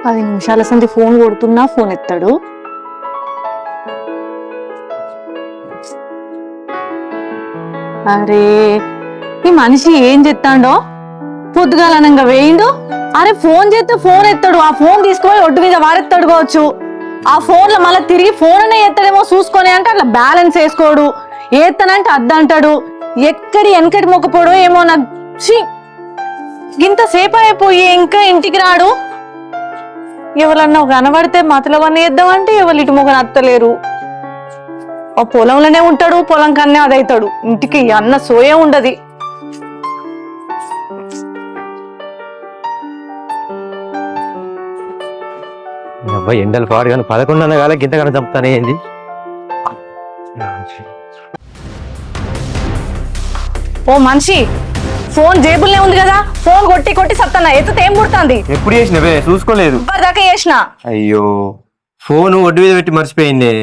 10 నిమిషాల సంది ఫోన్ కొడుతున్నా ఫోన్ ఎత్తాడు. అరే ఈ మనిషి ఏం చెప్తాడో, పొద్దుగాలనంగా వేయిండు. అరే ఫోన్ చేస్తే ఫోన్ ఎత్తాడు, ఆ ఫోన్ తీసుకుపోయి ఒడ్డు మీద వారెత్తాడు కావచ్చు. ఆ ఫోన్ లో మళ్ళీ తిరిగి ఫోన్ అనే ఎత్తాడేమో చూసుకొని అంటే అట్లా బ్యాలెన్స్ వేసుకోడు. ఏత్తనంటే అద్దంటాడు. ఎక్కడి వెనకటి మొక్కపోవడో ఏమో. నాకు ఇంత సేపు అయిపోయి ఇంకా ఇంటికి రాడు. ఎవరన్నా కనబడితే మతలవన్నీ వేద్దామంటే ఎవరు ఇటు మొగను అత్తలేరు. ఆ పొలంలోనే ఉంటాడు, పొలం కన్నా అదైతాడు. ఇంటికి అన్న సోయే ఉండదు. ఎండలు పాడు కానీ 11 కాలకి ఇంతకన్నా చంపుతానే ఏంది. ఓ మనిషి, ఫోన్ జేబుల్నే ఉంది కదా, ఫోన్ కొట్టి కొట్టి సత్తన్నా ఎత్తుతే ఏం పుడుతుంది? ఎప్పుడు చేసినవే? చూసుకోలేదు. ఇప్పటిదాకా చేసిన. అయ్యో ఫోన్ ఒడ్డు మీద పెట్టి మర్చిపోయింది.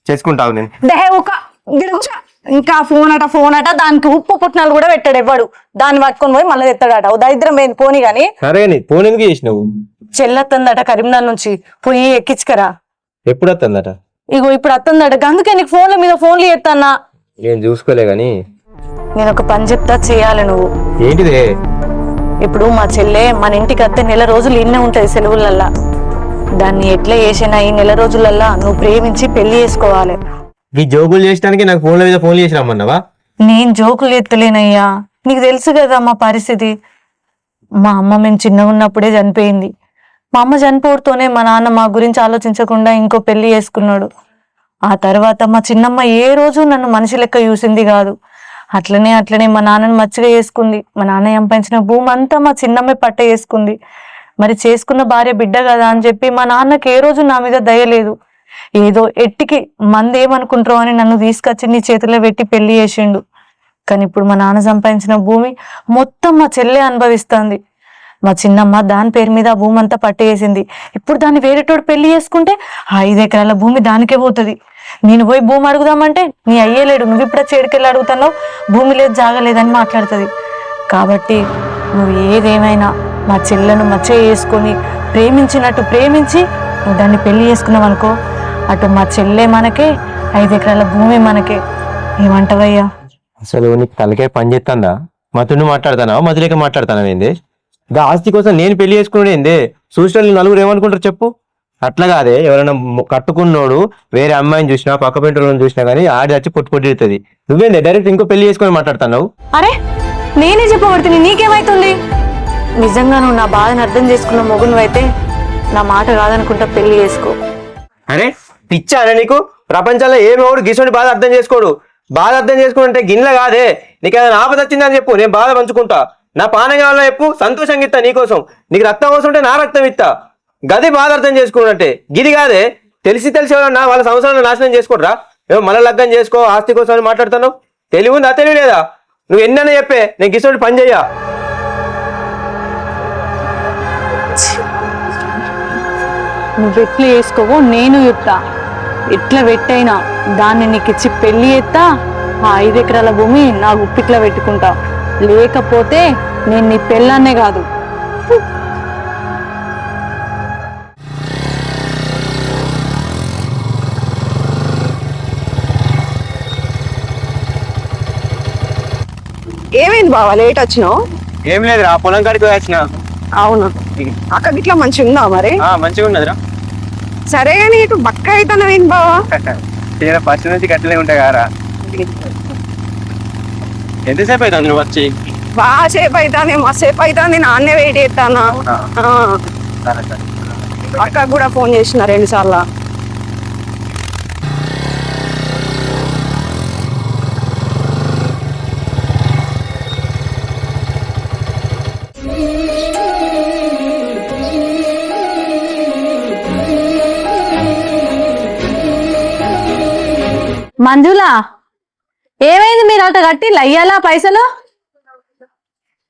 చేసుకుంటావు నేను. ఇంకా ఫోన్ అట దానికి ఉప్పు పుట్టినాలు కూడా పెట్టాడు. ఎవ్వడు దాన్ని పట్టుకొని పోయి మళ్ళీ తెస్తాడట. ఓ దరిద్రం ఏంది పోనీ గాని. సరే ఫోన్ ఎందుకు చేసినావు? చెల్లొత్తందట కరీంనగర్ నుంచి, పోయి ఎక్కించుకరా. ఎప్పుడు వస్తుందట? ఇగో ఇప్పుడు వస్తుందట. అందుకే నీకు ఫోన్ల మీద ఫోన్లు చేస్తానా. నేను చూసుకోలే గాని నేను ఒక పని చెప్తా, చేయాలి నువ్వు. ఏంటిదే? ఇప్పుడు మా చెల్లె మన ఇంటికి వస్తే నెల రోజులు ఇన్నే ఉంటది సెలవులల్లా. దాన్ని ఎట్లా చేసినా ఈ నెల రోజులల్లా నువ్వు ప్రేమించి పెళ్లి చేసుకోవాలి. ఈ జోకులు చేయడానికి నాకు ఫోన్ల మీద ఫోన్లు చేసి రమ్మన్నావా? నేను జోకులు ఎత్తలేనయ్యా, నీకు తెలుసు కదా మా పరిస్థితి. మా అమ్మ మేము చిన్నగా ఉన్నప్పుడే చనిపోయింది. మా అమ్మ చనిపోవడంతోనే మా నాన్న మా గురించి ఆలోచించకుండా ఇంకో పెళ్లి చేసుకున్నాడు. ఆ తర్వాత మా చిన్నమ్మ ఏ రోజు నన్ను మనిషి లెక్క చూసింది కాదు. అట్లనే మా నాన్నని మచ్చిగా చేసుకుంది. మా నాన్న సంపాదించిన భూమి అంతా మా చిన్నమ్మే పట్ట చేసుకుంది. మరి చేసుకున్న భార్య బిడ్డ కదా అని చెప్పి మా నాన్నకి ఏ రోజు నా మీద దయలేదు. ఏదో ఎట్టికి మంది ఏమనుకుంటారో అని నన్ను తీసుకొచ్చి నీ చేతిలో పెట్టి పెళ్లి చేసిండు. కానీ ఇప్పుడు మా నాన్న సంపాదించిన భూమి మొత్తం మా చెల్లె అనుభవిస్తుంది. మా చిన్నమ్మ దాని పేరు మీద ఆ భూమి అంతా పట్టేసింది. ఇప్పుడు దాన్ని వేరేటోడు పెళ్లి చేసుకుంటే 5 ఎకరాల భూమి దానికే పోతుంది. నేను పోయి భూమి అడుగుదామంటే నీ అయ్యేలేడు, నువ్వు ఇప్పుడు చేడుకెళ్ళి అడుగుతున్నావు, భూమి లేదు జాగలేదని మాట్లాడుతుంది. కాబట్టి నువ్వు ఏదేమైనా మా చెల్లెను మచ్చ చేసుకొని ప్రేమించినట్టు ప్రేమించి నువ్వు దాన్ని పెళ్లి చేసుకున్నావు అనుకో, అటు మా చెల్లె మనకే, 5 ఎకరాల భూమి మనకే. ఏమంటావయ్యా? అసలు నీకు తలకే పని చేస్తుందా? మతుడిని మాట్లాడతానా మధులేక మాట్లాడతానా? ఏంది గా ఆస్తి కోసం నేను పెళ్లి చేసుకున్నాడు ఏందే? చూసిన నలుగురు ఏమనుకుంటారు చెప్పు? అట్లా కాదే, ఎవరైనా కట్టుకున్నోడు వేరే అమ్మాయిని చూసినా పక్క పెంటోళ్ళని చూసినా కానీ ఆడి వచ్చి పొట్టుతుంది. నువ్వేందే డైరెక్ట్ ఇంకో పెళ్లి చేసుకొని మాట్లాడుతున్నావు? అరే నేనే చెప్పబడుతుంది, నీకేమైతుంది? నిజంగా నువ్వు నా బాధను అర్థం చేసుకున్న మొగును అయితే నా మాట కాదనుకుంటా పెళ్లి చేసుకో. అరే పిచ్చానే నీకు? ప్రపంచంలో ఏ మొగుడు గిసోడి బాధ అర్థం చేసుకోడు. బాధ అర్థం చేసుకుంటే గిన్నె కాదే. నీకు ఏదైనా ఆపద వచ్చిందని చెప్పు, నేను బాధ పంచుకుంటా. నా పానం కావాలో చెప్పు, సంతోషంగా ఇస్తా. నీకోసం నీకు రక్తం అవసరం ఉంటే నా రక్తం ఇస్తా. గది బాధ అర్థం చేసుకున్నట్టే, గిది కాదే. తెలిసి ఎవరన్నా వాళ్ళ సంవత్సరాలు నాశనం చేసుకోడరా? ఏమో మళ్ళీ లగ్గం చేసుకో ఆస్తి కోసం అని మాట్లాడుతున్నావు. తెలివి ఉందా తెలివి లేదా? నువ్వు ఎన్నైనా చెప్పే, నేను గిసోడి పని చెయ్యా. నువ్వు ఎట్లా వేసుకోవో నేను చెప్తా. ఎట్లా పెట్టైనా దాన్ని నీకు ఇచ్చి పెళ్లి చేస్తా. ఆ 5 ఎకరాల భూమి నా గుప్పిట్లో పెట్టుకుంటా. లేకపోతే నేను నీ పెళ్ళాన్నే కాదు. ఏమైంది బావా లేట్ వచ్చినావు? ఏం లేదు రా, పొలం కాడికి వచ్చిన. అవును, అక్క గిట్లా మంచిగా ఉందా మరి? మంచిగా ఉన్నదిరా. సరే కానీ ఇటు బక్క అవుతున్నావు ఏంటి బావా? ఫస్ట్ నుంచి గట్లనే ఉంటాయి కారా. ఎంతసేపు అవుతుంది నువ్వు వచ్చి? బాగా సేపు అవుతుంది, మస్తు అవుతుంది. నాన్నే వెయిట్ చేస్తానా. అక్క కూడా ఫోన్ చేసిన 2 సార్లు. మంజులా ఏమైంది? మీరు అట కట్టి లయ్యాలా పైసలు?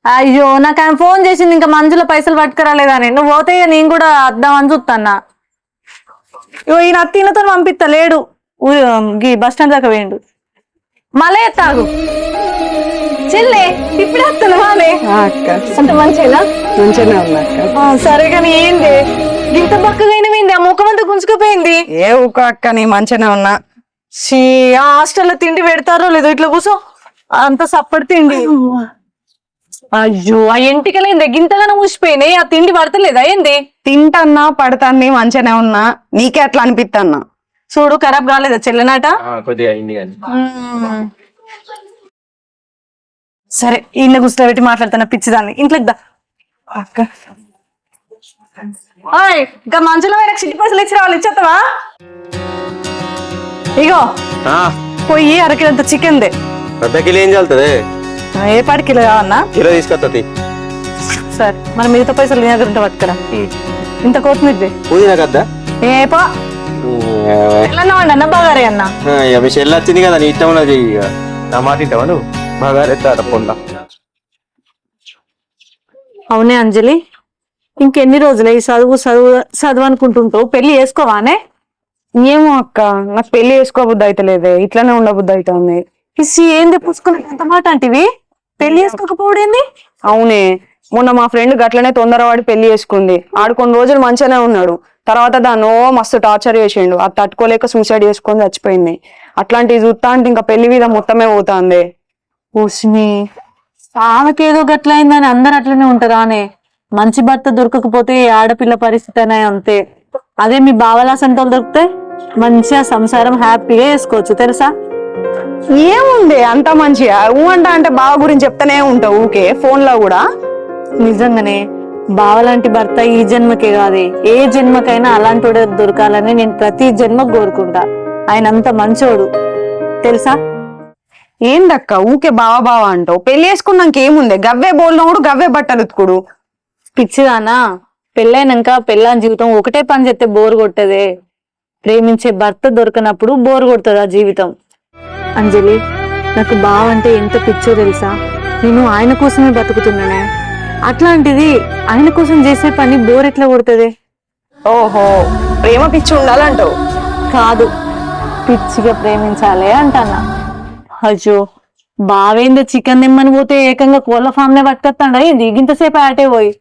అయ్యో నాకు ఆయన ఫోన్ చేసింది, ఇంకా మంజుల పైసలు పట్టుకురాలేదని. నువ్వు పోతే నేను కూడా వద్దామని చూస్తాన్నా. ఈయన అత్తినతో పంపిస్తా లేడు, బస్ స్టాండ్ దాకా వేయండు. మళ్ళీ ఎత్తాగు చెల్లె, ఇప్పుడే వస్తాను. అంత మంచిగా మంచిగానే ఉన్నా అక్క. సరే కానీ ఏంది ఇంత బక్కగా అయినవింది? ఆ ముఖం అంతా గుంజుకుపోయింది. ఏ ఊకో అక్క, నీ మంచిగానే ఉన్నా. షీ, ఆ హాస్టల్లో తిండి పెడతారో లేదో, ఇట్లా కూర్చో. అంత సప్పటి తిండి. అయ్యో, ఆ ఎంటికలైంది గింతగానే ఊసిపోయినాయి. ఆ తిండి పడతలేదా ఏంది? తింటన్నా పడతాన్ని మంచిగానే ఉన్నా. నీకే అట్లా అనిపిస్తన్నా. చూడు, ఖరాబ్ కాలేదా చెల్లెనాట? కొద్దిగా అయింది కానీ సరే, ఇన్న కూర్చోబెట్టి మాట్లాడుతున్నా పిచ్చిదాన్ని. ఇంట్లోకి దా అక్క ఇంకా మంచులో వేరే చిట్టి పైసలు ఇచ్చి రావాలి, ఇచ్చేస్తావా? ఇగో పోయి అరకిలంత చికెన్ దే. పెద్ద కిలో ఏం చల్తుంది? ఏ పాటి కిలో కావన్నా? కిలో తీసుకొస్తుంది. సరే, మన మిగతా పైసలు నీ దగ్గర ఉంటే పట్టుకురా. ఇంత కొత్తిమీర పుదీనా కద్దా? ఏపా ఎలా వండి అన్న బాగారే అన్న. మీ చెల్లి వచ్చింది కదా, నీ ఇష్టం ఉన్నది. నా మాట ఇస్తావా నువ్వు? బాగా ఎత్తాడ పొందా. అవునే అంజలి, ఇంకెన్ని రోజులే ఈ చదువు చదువు చదువు అనుకుంటుంటావు? పెళ్లి చేసుకోవానే? ఏమో అక్క, నాకు పెళ్లి చేసుకోబుద్ధి అయితలేదే, ఇట్లానే ఉండబుద్ధి అవుతుంది. ఇసి ఏంది పుచ్చుకుని ఎంత మాట అంటివి? పెళ్లి చేసుకోకపోవడేంది? అవునే, మొన్న మా ఫ్రెండ్ గట్లనే తొందరవాడి పెళ్లి చేసుకుంది. ఆడు కొన్ని రోజులు మంచిగానే ఉన్నాడు, తర్వాత దాన్ని మస్తు టార్చర్ చేసిండు. అది తట్టుకోలేక సూసైడ్ చేసుకొని చచ్చిపోయింది. అట్లాంటివి చూస్తా అంటే ఇంకా పెళ్లి మీద మొత్తమే పోతాంది. ఓసిని, ఆమెకేదో గట్లయిందని అందరు అట్లనే ఉంటారా అనే? మంచి భర్త దొరకకపోతే ఈ ఆడపిల్ల పరిస్థితి అనే అంతే. అదే మీ బావలా సంటోళ్ళు దొరికితే మంచిగా సంసారం హ్యాపీగా చేసుకోవచ్చు, తెలుసా? ఏముంది అంత మంచిగా అంటే బావ గురించి చెప్తానే ఉంటావు ఊకే ఫోన్ లో కూడా. నిజంగానే బావలాంటి భర్త ఈ జన్మకే కాదే, ఏ జన్మకైనా అలాంటి వాడే దొరకాలని నేను ప్రతి జన్మ కోరుకుంటా. ఆయన అంత మంచోడు, తెలుసా? ఏందక్క ఊకే బావ బావ అంటావు? పెళ్లి చేసుకున్నాక ఏముంది, గవ్వే బోల్నోడు గవ్వే బట్టలు ఉతుకుడు. పిచ్చిదానా, పెళ్ళైనాక పెళ్ళాని జీవితం ఒకటే పని చేస్తే బోరు కొట్టదే. ప్రేమించే భర్త దొరకనప్పుడు బోరు కొడుతుంది ఆ జీవితం. అంజలి, నాకు బావంటే ఎంత పిచ్చో తెలుసా? నేను ఆయన కోసమే బతుకుతున్నానే. అట్లాంటిది ఆయన కోసం చేసే పని బోర్ ఎట్లా కొడుతుంది? ఓహో, ప్రేమ పిచ్చి ఉండాలంటావు? కాదు, పిచ్చిగా ప్రేమించాలి అంటానా. అయ్యో, బావేందో చికెన్ నిమ్మని పోతే ఏకంగా కోళ్ళ ఫామ్ నే పట్టుకొస్తాడా ఇది? ఇంతసేపు ఆటే పోయి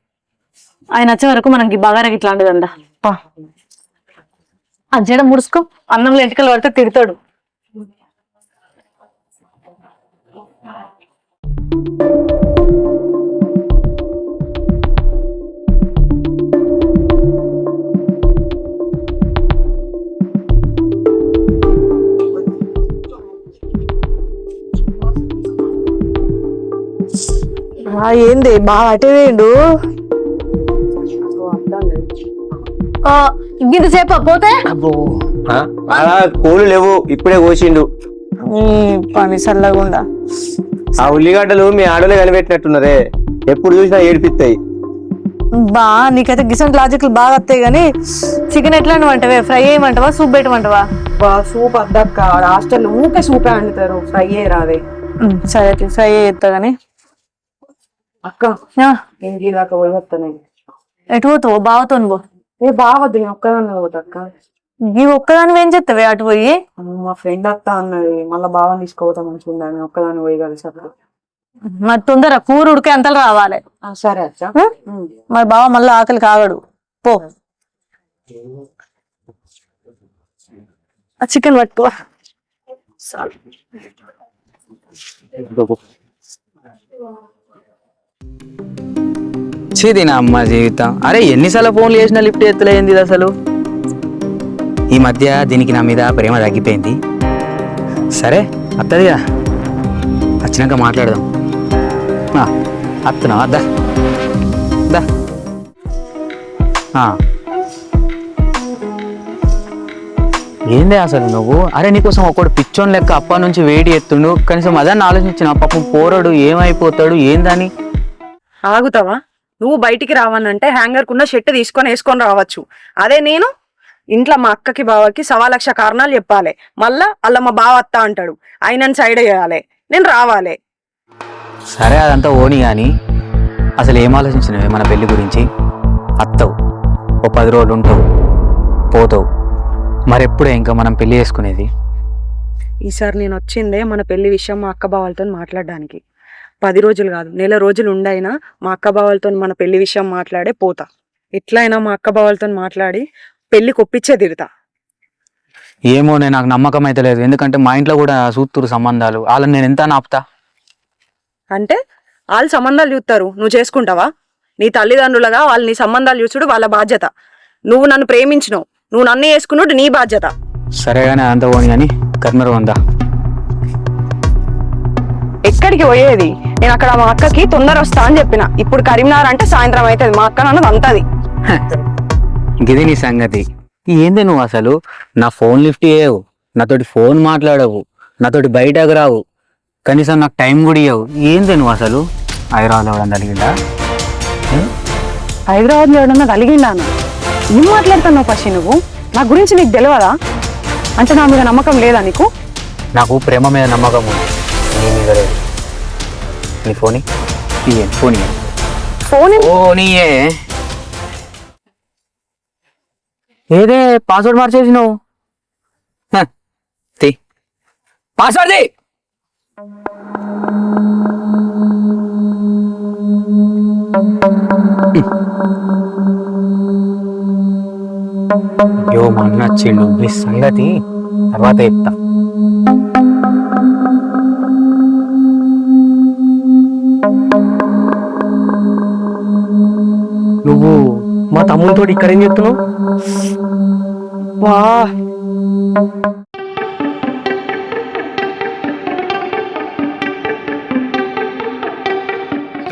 ఆయన వచ్చే వరకు మనకి బాగా ఇట్లాంటిదంట. అజ్జడ ముడుచుకో, అన్నంలో ఎంటికలు పడితే తిడతాడు. ఏంది బాగా అటే వేయండు? ఇంతసేపు పోతే అలా కూలు లేవు, ఇప్పుడే కోసిండు. పని చల్లకుండా. ఆ ఉల్లిగడ్డలు మీ ఆడలే కనిపెట్టినట్టున్నారే, ఎప్పుడు చూసినా ఏడిపిస్తాయి. బా నీకైతే గిసంట్ లాజిక్లు బాగా వస్తాయి గానీ, చికెన్ ఎట్లా వంటవే? ఫ్రై చేయమంటావా, సూప్ పెట్టమంటావా? సూప్ అద్దక్క, హాస్టల్ ఊకే సూపే వండుతారు, ఫ్రై రాదే. సరే ఫ్రై చేస్తా గానీ. అక్క ఇంటి దాకా పోయి వస్తాను. ఎటు పోతావు? బావతో పో. ఏ బావద్దు, నేను ఒక్కదాన్ని పోతక్క. ఈ ఒక్కదాని ఏం చెప్తావే అటు పోయి? మా ఫ్రెండ్ వస్తా అన్నది, మళ్ళీ బావని తీసుకోపోతా మంచిగా ఉండాలి, నేను ఒక్కదాన్ని పోయి కలిసి అక్కడ. మరి తొందర కూర ఉడికే అంతలు రావాలి. సరే అచ్చా. మరి బావ మళ్ళీ ఆకలి కాగడు. పో, చికెన్ పట్టుకో. చీది నా అమ్మ జీవితం. అరే ఎన్నిసార్లు ఫోన్లు చేసినా లిఫ్ట్ ఎత్తలేంది ఇది అసలు? ఈ మధ్య దీనికి నా మీద ప్రేమ తగ్గిపోయింది. సరే అత్తదిగా, వచ్చినాక మాట్లాడదాం. అత్తనా దా దా. ఏందే అసలు నువ్వు? అరే నీకోసం ఒకడు పిచ్చోన్ లెక్క అప్ప నుంచి వేడి ఎత్తుండు, కనీసం అదాన్ని ఆలోచించిన పాపం పోరడు ఏమైపోతాడు ఏందని. ఆగుతావా? నువ్వు బయటికి రావనంటే హ్యాంగర్ కున్న షర్ట్ వేసుకొని రావచ్చు. అదే నేను ఇంట్లో మా అక్కకి బావకి 1,00,000 కారణాలు చెప్పాలి. మళ్ళా అలా మా బావ అత్త అంటాడు, ఆయనని సైడ్ చేయాలి, నేను రావాలి. సరే అదంతా ఓని కానీ అసలు ఏం ఆలోచించినవే మన పెళ్లి గురించి? అత్తవు, ఓ 10 రోజులు ఉంటావు, పోతావు. మరెప్పుడే ఇంకా మనం పెళ్లి చేసుకునేది? ఈసారి నేను వచ్చిందే మన పెళ్లి విషయం మా అక్క బావలతో మాట్లాడడానికి. 10 రోజులు కాదు, నెల రోజులు ఉండైనా మా అక్క బావలతో మన పెళ్లి విషయం మాట్లాడే పోతా. ఎట్లయినా మా అక్క బావలతో మాట్లాడి పెళ్లి కొప్పించే తిడతా. ఏమో నాకు నమ్మకం అయితే లేదు, ఎందుకంటే మా ఇంట్లో కూడా చూస్తురు సంబంధాలు, వాళ్ళని నేను ఎంత ఆపుతా. అంటే వాళ్ళు సంబంధాలు చూస్తారు, నువ్వు చేసుకుంటావా? నీ తల్లిదండ్రులుగా వాళ్ళు నీ సంబంధాలు చూసుడు వాళ్ళ బాధ్యత. నువ్వు నన్ను ప్రేమించినావు, నువ్వు నన్ను చేసుకున్నాడు నీ బాధ్యత. సరే కానీ అంత పోని కానీ కర్మరు వందా. ఎక్కడికి పోయేది? నేను అక్కడ మా అక్కకి తొందర వస్తా అని చెప్పిన. ఇప్పుడు కరీంనగర్ అంటే సాయంత్రం అవుతుంది, మా అక్క నన్ను అంతది. గిది నీ సంగతి. ఏంది నువ్వు అసలు నా ఫోన్ లిఫ్ట్ చేయవు, నాతోటి ఫోన్ మాట్లాడవు, నాతోటి బయటకు రావు, కనీసం నాకు టైం కూడా ఇవ్వవు. ఏంది నువ్వు అసలు? హైదరాబాద్లో ఎవడన్నా జరిగిందా? హైదరాబాద్లో ఎవడన్నా కలిగిండాను? ఏం మాట్లాడుతున్నావు పసి? నువ్వు నా గురించి నీకు తెలియదా? అంటే నా మీద నమ్మకం లేదా నీకు? నాకు ప్రేమ మీద నమ్మకం ఉంది, నీ మీద లేదు. నీ ఫోన్ ఫోన్ ఫోన్ ఫోనియే. ఏదే పాస్వర్డ్ మార్చేసినావు? పాస్వర్డ్ యో మన నచ్చిండు, మీ సంగతి తర్వాత చెప్తా. నువ్వు మా తమ్ముడితో ఇక్కడ ఏం చెప్తున్నావు? వా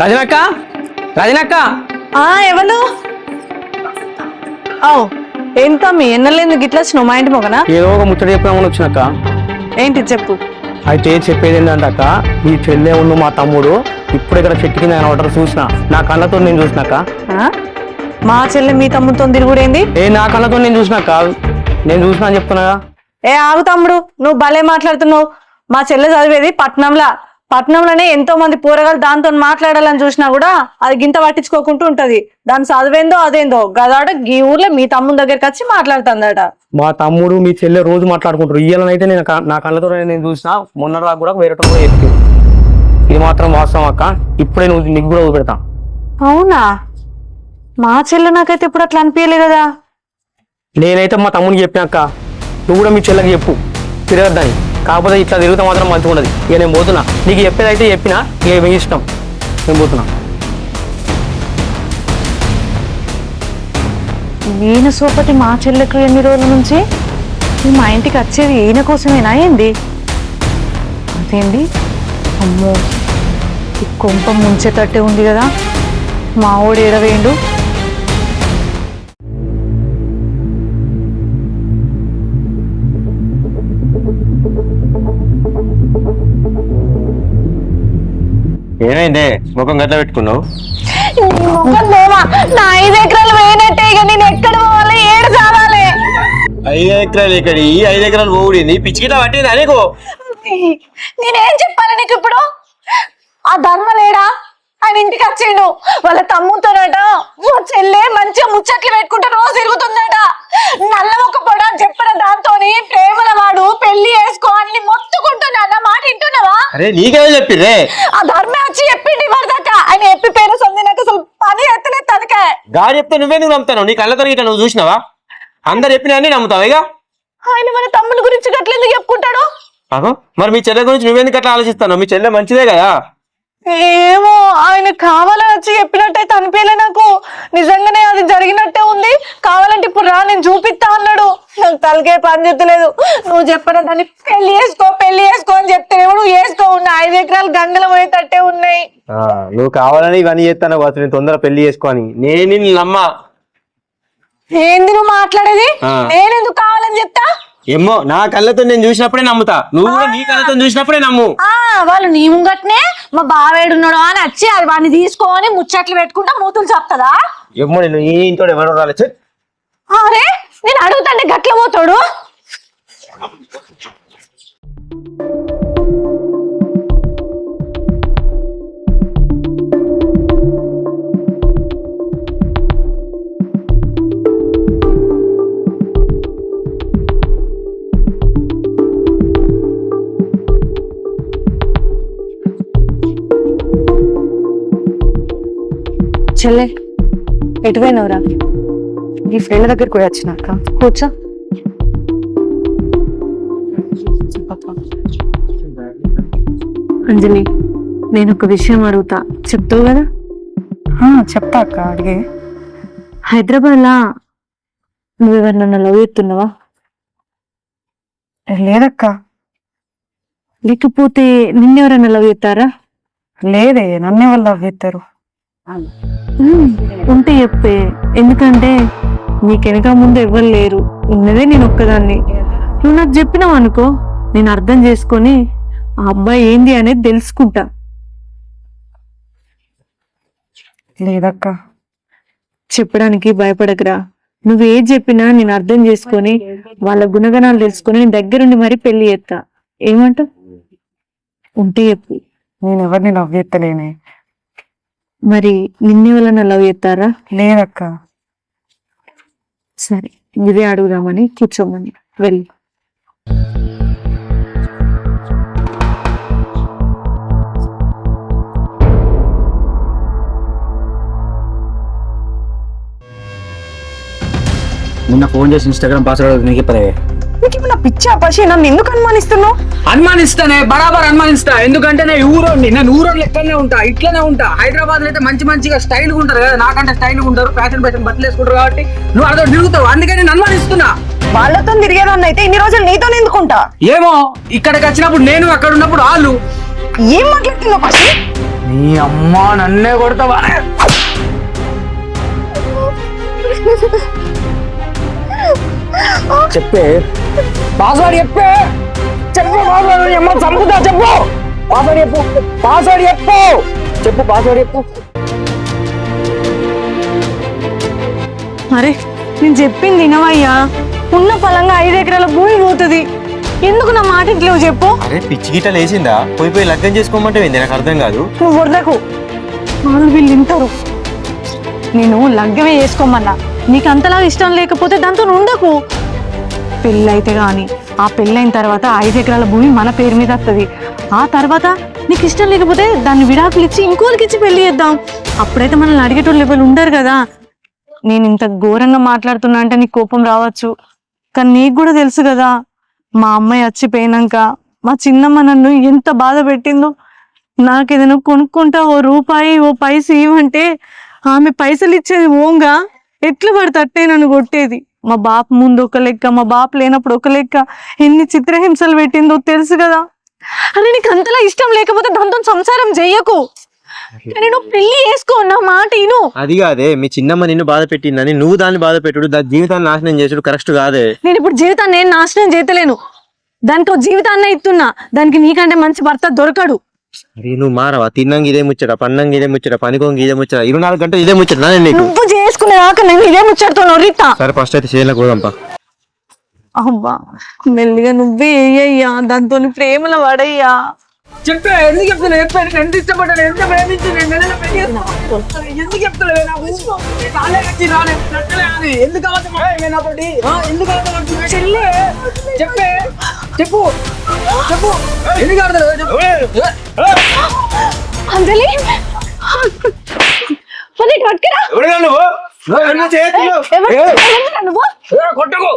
రాజనక్క, రాజనక్క, ఎవరు? ఎంత మీ ఎన్నలేదు గిట్లా వచ్చినావు మా ఇంటి మొగనా? ఏదో ఒక ముచ్చట చెప్దామని వచ్చినక్క. ఏంటి చెప్పు. అయితే చెప్పేది ఏంటంటక్క, ఈ చెల్లె ఉన్న మా తమ్ముడు ఇప్పుడు ఇక్కడ చెట్టు కింద కనబడరు, చూసిన నా కళ్ళతో నేను చూసినాక. మా చెల్లె మీ తమ్ముడితో తిరుగుడేంది? నా కళ్ళతో నేను చూసినాక, నేను చూసినా అని చెప్తున్నాగా. ఆగు తమ్ముడు, నువ్వు భలే మాట్లాడుతున్నావు. మా చెల్లె చదివేది పట్నంలోనే ఎంతో మంది పోరగాలు దాంతో మాట్లాడాలని చూసినా కూడా అది గింత పట్టించుకోకుండా ఉంటది. దాని చదివేందో అదేందో గదాడ ఈ ఊర్లో మీ తమ్ముడి దగ్గరికి వచ్చి మాట్లాడుతుందట. మా తమ్ముడు మీ చెల్లె రోజు మాట్లాడుకుంటారు. ఇయ్యాలనైతే నేను నా కళ్ళతో నేను చూసినా, మొన్న రాకు కూడా వేరే చెప్తాను. ఇది మాత్రం వాస్తవం అక్క, ఇప్పుడే నువ్వు నీకు కూడా పెడతా. అవునా? మా చెల్లె నాకైతే ఇప్పుడు అట్లా అనిపించలే కదా. నేనైతే మా తమ్ముడికి చెప్పినాక, నువ్వు కూడా మీ చెల్లెకి చెప్పు తిరగద్దని. కాకపోతే ఇట్లా తిరుగుతా మాత్రం మంచిగా ఉండదు. ఇక నేను పోతున్నా, నీకు చెప్పేదైతే చెప్పినా, ఇక మీ ఇష్టం, నేను పోతున్నా. ఈయన సోపతి మా చెల్లెకు ఎన్ని రోజుల నుంచి మా ఇంటికి వచ్చేది ఈయన కోసమేనా ఏంది? అదేంటి? అమ్మో, ఈ కొంప ముంచేటట్టే ఉంది కదా. మా ఓడి ఎడవేయండు. ఏమైందే ముఖం గట్ల పెట్టుకున్నావు? నా 5 ఎకరాలు పోయినట్టే, ఇక నేను ఎక్కడ పోవాలి, ఏడు చావాలి. 5 ఎకరాలు ఇక్కడ, ఈ 5 ఎకరాలు పోడింది పిచ్చికిట పట్టింది అనేకో. నేనేం చెప్పాలి నీకు ఇప్పుడు? ఆ ధర్మ లేడా? ఆయన ఇంటికి వచ్చిండు వాళ్ళ తమ్ముతోనట. మా చెల్లె మంచిగా ముచ్చట్లు పెట్టుకుంటే రోజు తిరుగుతుందట. నల్ల ఒక పొడ చెప్పిన దాంతో ప్రేమల వాడు పెళ్లి చేసుకో అని మొత్తుకుంటున్నా. నా మాట వింటున్నావా? అరే నీకేదో చెప్పిరే. ఆ ధర్మే వచ్చి చెప్పిండి వరదాకా. ఆయన చెప్పి పేరు సంది నాకు అసలు పని ఎత్తలేదు తనకే. గాడి చెప్తే నువ్వెందుకు నమ్ముతావు? నీ కళ్ళతో ఇట్లా నువ్వు చూసినావా? అందరు చెప్పినా అన్ని నమ్ముతావు ఇక. ఆయన మన తమ్ముల గురించి గట్ల ఎందుకు చెప్పుకుంటాడు? మరి మీ చెల్లె గురించి నువ్వెందుకు అట్లా ఆలోచిస్తాను? మీ చెల్లె మంచిదే కదా. ఏమో, ఆయన కావాలని వచ్చి చెప్పినట్టయితే అనిపించలే నాకు. నిజంగానే అది జరిగినట్టే ఉంది. కావాలంటే ఇప్పుడు రా, నేను చూపిస్తా అన్నాడు. నాకు తలకే పని చెత్తలేదు. నువ్వు చెప్పడం దాన్ని పెళ్లి చేసుకో అని చెప్తే నువ్వు చేసుకో. 5 ఎకరాలు గంగలు పోయేటట్టే ఉన్నాయి. నువ్వు కావాలని ఇవన్నీ చేస్తాను, నేను తొందర పెళ్లి చేసుకోని. నేను నమ్మా. ఏంది నువ్వు మాట్లాడేది? నేనెందుకు కావాలని చెప్తా? ఏమో, నా కళ్ళతో నేను చూసినప్పుడే నమ్ముతా. నువ్వు కూడా నీ కళ్ళతో చూసినప్పుడే నమ్ము. వాళ్ళు నీ ముంగట్నే మా బావేడున్నాడు అని వచ్చి అది వాడిని తీసుకొని ముచ్చట్లు పెట్టుకుంటా మూతులు చెప్తాదా? ఏమో, నేను ఈ ఇంట్లో ఎవరు రాలేదు. అరే, నేను అడుగుతాంటే గట్ల పోతాడు. చెల్లె ఎటు పోయినవరా? ఈ ఫ్రెండ్ దగ్గరికి పోయి వచ్చినాక కూర్చో. అంజలి, నేను ఒక విషయం అడుగుతా, చెప్తావు కదా? చెప్తా అక్క, అడిగే. హైదరాబాద్లా నువ్వెవరినన్నా లవ్ చేస్తున్నావా? లేదక్క. లేకపోతే నిన్నెవరన్నా లవ్ చేస్తారా? లేదే, నన్నే వాళ్ళు లవ్ చేస్తారు. ఉంటే చెప్పే, ఎందుకంటే నీకెనక ముందు ఎవ్వరు లేరు, ఉన్నదే నేను ఒక్కదాన్ని. నువ్వు నాకు చెప్పినావు అనుకో, నేను అర్థం చేసుకొని ఆ అబ్బాయి ఏంది అనేది తెలుసుకుంటా. లేదక్క. చెప్పడానికి భయపడకురా. నువ్వు ఏది చెప్పినా నేను అర్థం చేసుకొని వాళ్ళ గుణగణాలు తెలుసుకొని నేను దగ్గరుండి మరీ పెళ్లి చేస్తా. ఏమంటావు? ఉంటే చెప్పు. నేను ఎవరిని లవ్ చేస్తలేనే. మరి నిన్నే వాళ్ళని లవ్ చేస్తారా? లేదక్క. సరే, ఇదే అడుగుదామని కూర్చోమని వెళ్ళి. నిన్న ఫోన్ చేసి ఇన్స్టాగ్రామ్ పాస్వర్డ్ నీకు చెప్పలే. నీకు ఏమన్నా పిచ్చా పసి? నన్ను ఎందుకు అనుమానిస్తున్నావు? అనుమానిస్తానే, బరాబర్ అనుమానిస్తా. ఎందుకంటే నేను ఊరోని, నేను ఊరోళ్ళు ఎక్కడనే ఉంటా, ఇట్లనే ఉంటా. హైదరాబాద్ లో అయితే మంచిగా స్టైల్ గా ఉంటారు కదా, నాకంటే స్టైల్ గా ఉంటారు, ఫ్యాషన్ బట్టలు వేసుకుంటారు కాబట్టి నువ్వు అర్థం తిరుగుతావు. అందుకే నేను అనుమానిస్తున్నా. వాళ్ళతో తిరిగేదాన్ని అయితే ఇన్ని రోజులు నీతో ఎందుకుంటా? ఏమో, ఇక్కడికి వచ్చినప్పుడు నేను, అక్కడ ఉన్నప్పుడు వాళ్ళు. ఏం మాట్లాడుతున్నావు పసి? నీ అమ్మ నన్నే కొడతావా? చెప్పే పాస్వర్డ్, చెప్పే చెప్పు పాస్వర్డ్. అమ్మ చంపుతా, చెప్పు పాస్వర్డ్, చెప్పు పాస్వర్డ్, చెప్పు పాస్వర్డ్, చెప్పు. అరే, నేను చెప్పింది వినవయ్యా. ఉన్న పలంగా 5 ఎకరాల భూమి పోతుంది. ఎందుకు నా మాట ఇట్లేవు చెప్పు? అరే పిచ్చి గిట్ట లేచిందా? పోయి లగ్గం చేసుకోమంటే నాకు అర్థం కాదు. నువ్వు వరదకు, వాళ్ళు వీళ్ళు వింటారు. నేను లగ్గమే చేసుకోమన్నా. నీకు అంతలా ఇష్టం లేకపోతే దాంతో ఉండకు. పెళ్ళైతే గాని, ఆ పెళ్ళైన తర్వాత 5 ఎకరాల భూమి మన పేరు మీద వస్తుంది. ఆ తర్వాత నీకు ఇష్టం లేకపోతే దాన్ని విడాకులు ఇచ్చి ఇంకోరికి ఇచ్చి పెళ్లి చేద్దాం. అప్పుడైతే మనల్ని అడిగేటోళ్ళు ఎవరు ఉండరు కదా. నేను ఇంత ఘోరంగా మాట్లాడుతున్నా అంటే నీకు కోపం రావచ్చు, కానీ నీకు కూడా తెలుసు కదా, మా అమ్మాయి చచ్చిపోయినాక మా చిన్నమ్మ నన్ను ఎంత బాధ పెట్టిందో. నాకేదైనా కొనుక్కుంటా ఓ రూపాయి ఓ పైస ఇవ్వంటే ఆమె పైసలు ఇచ్చేది ఓంగా ఎట్లా పడితే అట్టే నన్ను కొట్టేది. మా బాపు ముందు ఒక లెక్క, మా బాపు లేనప్పుడు ఒక లెక్క. ఎన్ని చిత్రహింసలు పెట్టిందో తెలుసు కదా. అరే, నీకు అంతలా ఇష్టం లేకపోతే దాంతో సంసారం చెయ్యకు. కానీ నువ్వు పెళ్లి చేసుకో, నా మాట ఇను. అది కాదే, మీ చిన్నమ్మ నిన్ను బాధ పెట్టిందని నువ్వు దాన్ని బాధ పెట్టుడు, దాని జీవితాన్ని నాశనం చేసుడు కరెక్ట్ కాదే. నేను ఇప్పుడు జీవితాన్ని నేను నాశనం చేయలేను. దానికి ఒక జీవితాన్ని ఇస్తున్నా. దానికి నీకంటే మంచి భర్త దొరకడు. అరే నువ్వు మారవా? తిన్నంగా ఇదే ముచ్చట, పన్నంగా ఇదే ముచ్చట, పనికోంగి ఇదే ముచ్చట, 24 గంటలు ఇదే ముచ్చట. నీకు నువ్వు చేసుకునేదాకా నేను ఇదే ముచ్చడుతాను రీతా. సరే ఫస్ట్ అయితే చేయలేక పోదాంపా. అబ్బా, మెల్లిగా నువ్వే అయ్యా, దాంతో ప్రేమలో పడయ్యా. చెప్పే, ఎందుకు చెప్తున్నా? చెప్పాను ఎంత ఇష్టపడ్డాను, ఎంత ప్రేమించి ఎందుకు చెప్తాను? ఎందుకు చెప్పే, చెప్పు చెప్పు, ఎందుకు అంజలి, కొట్టకు.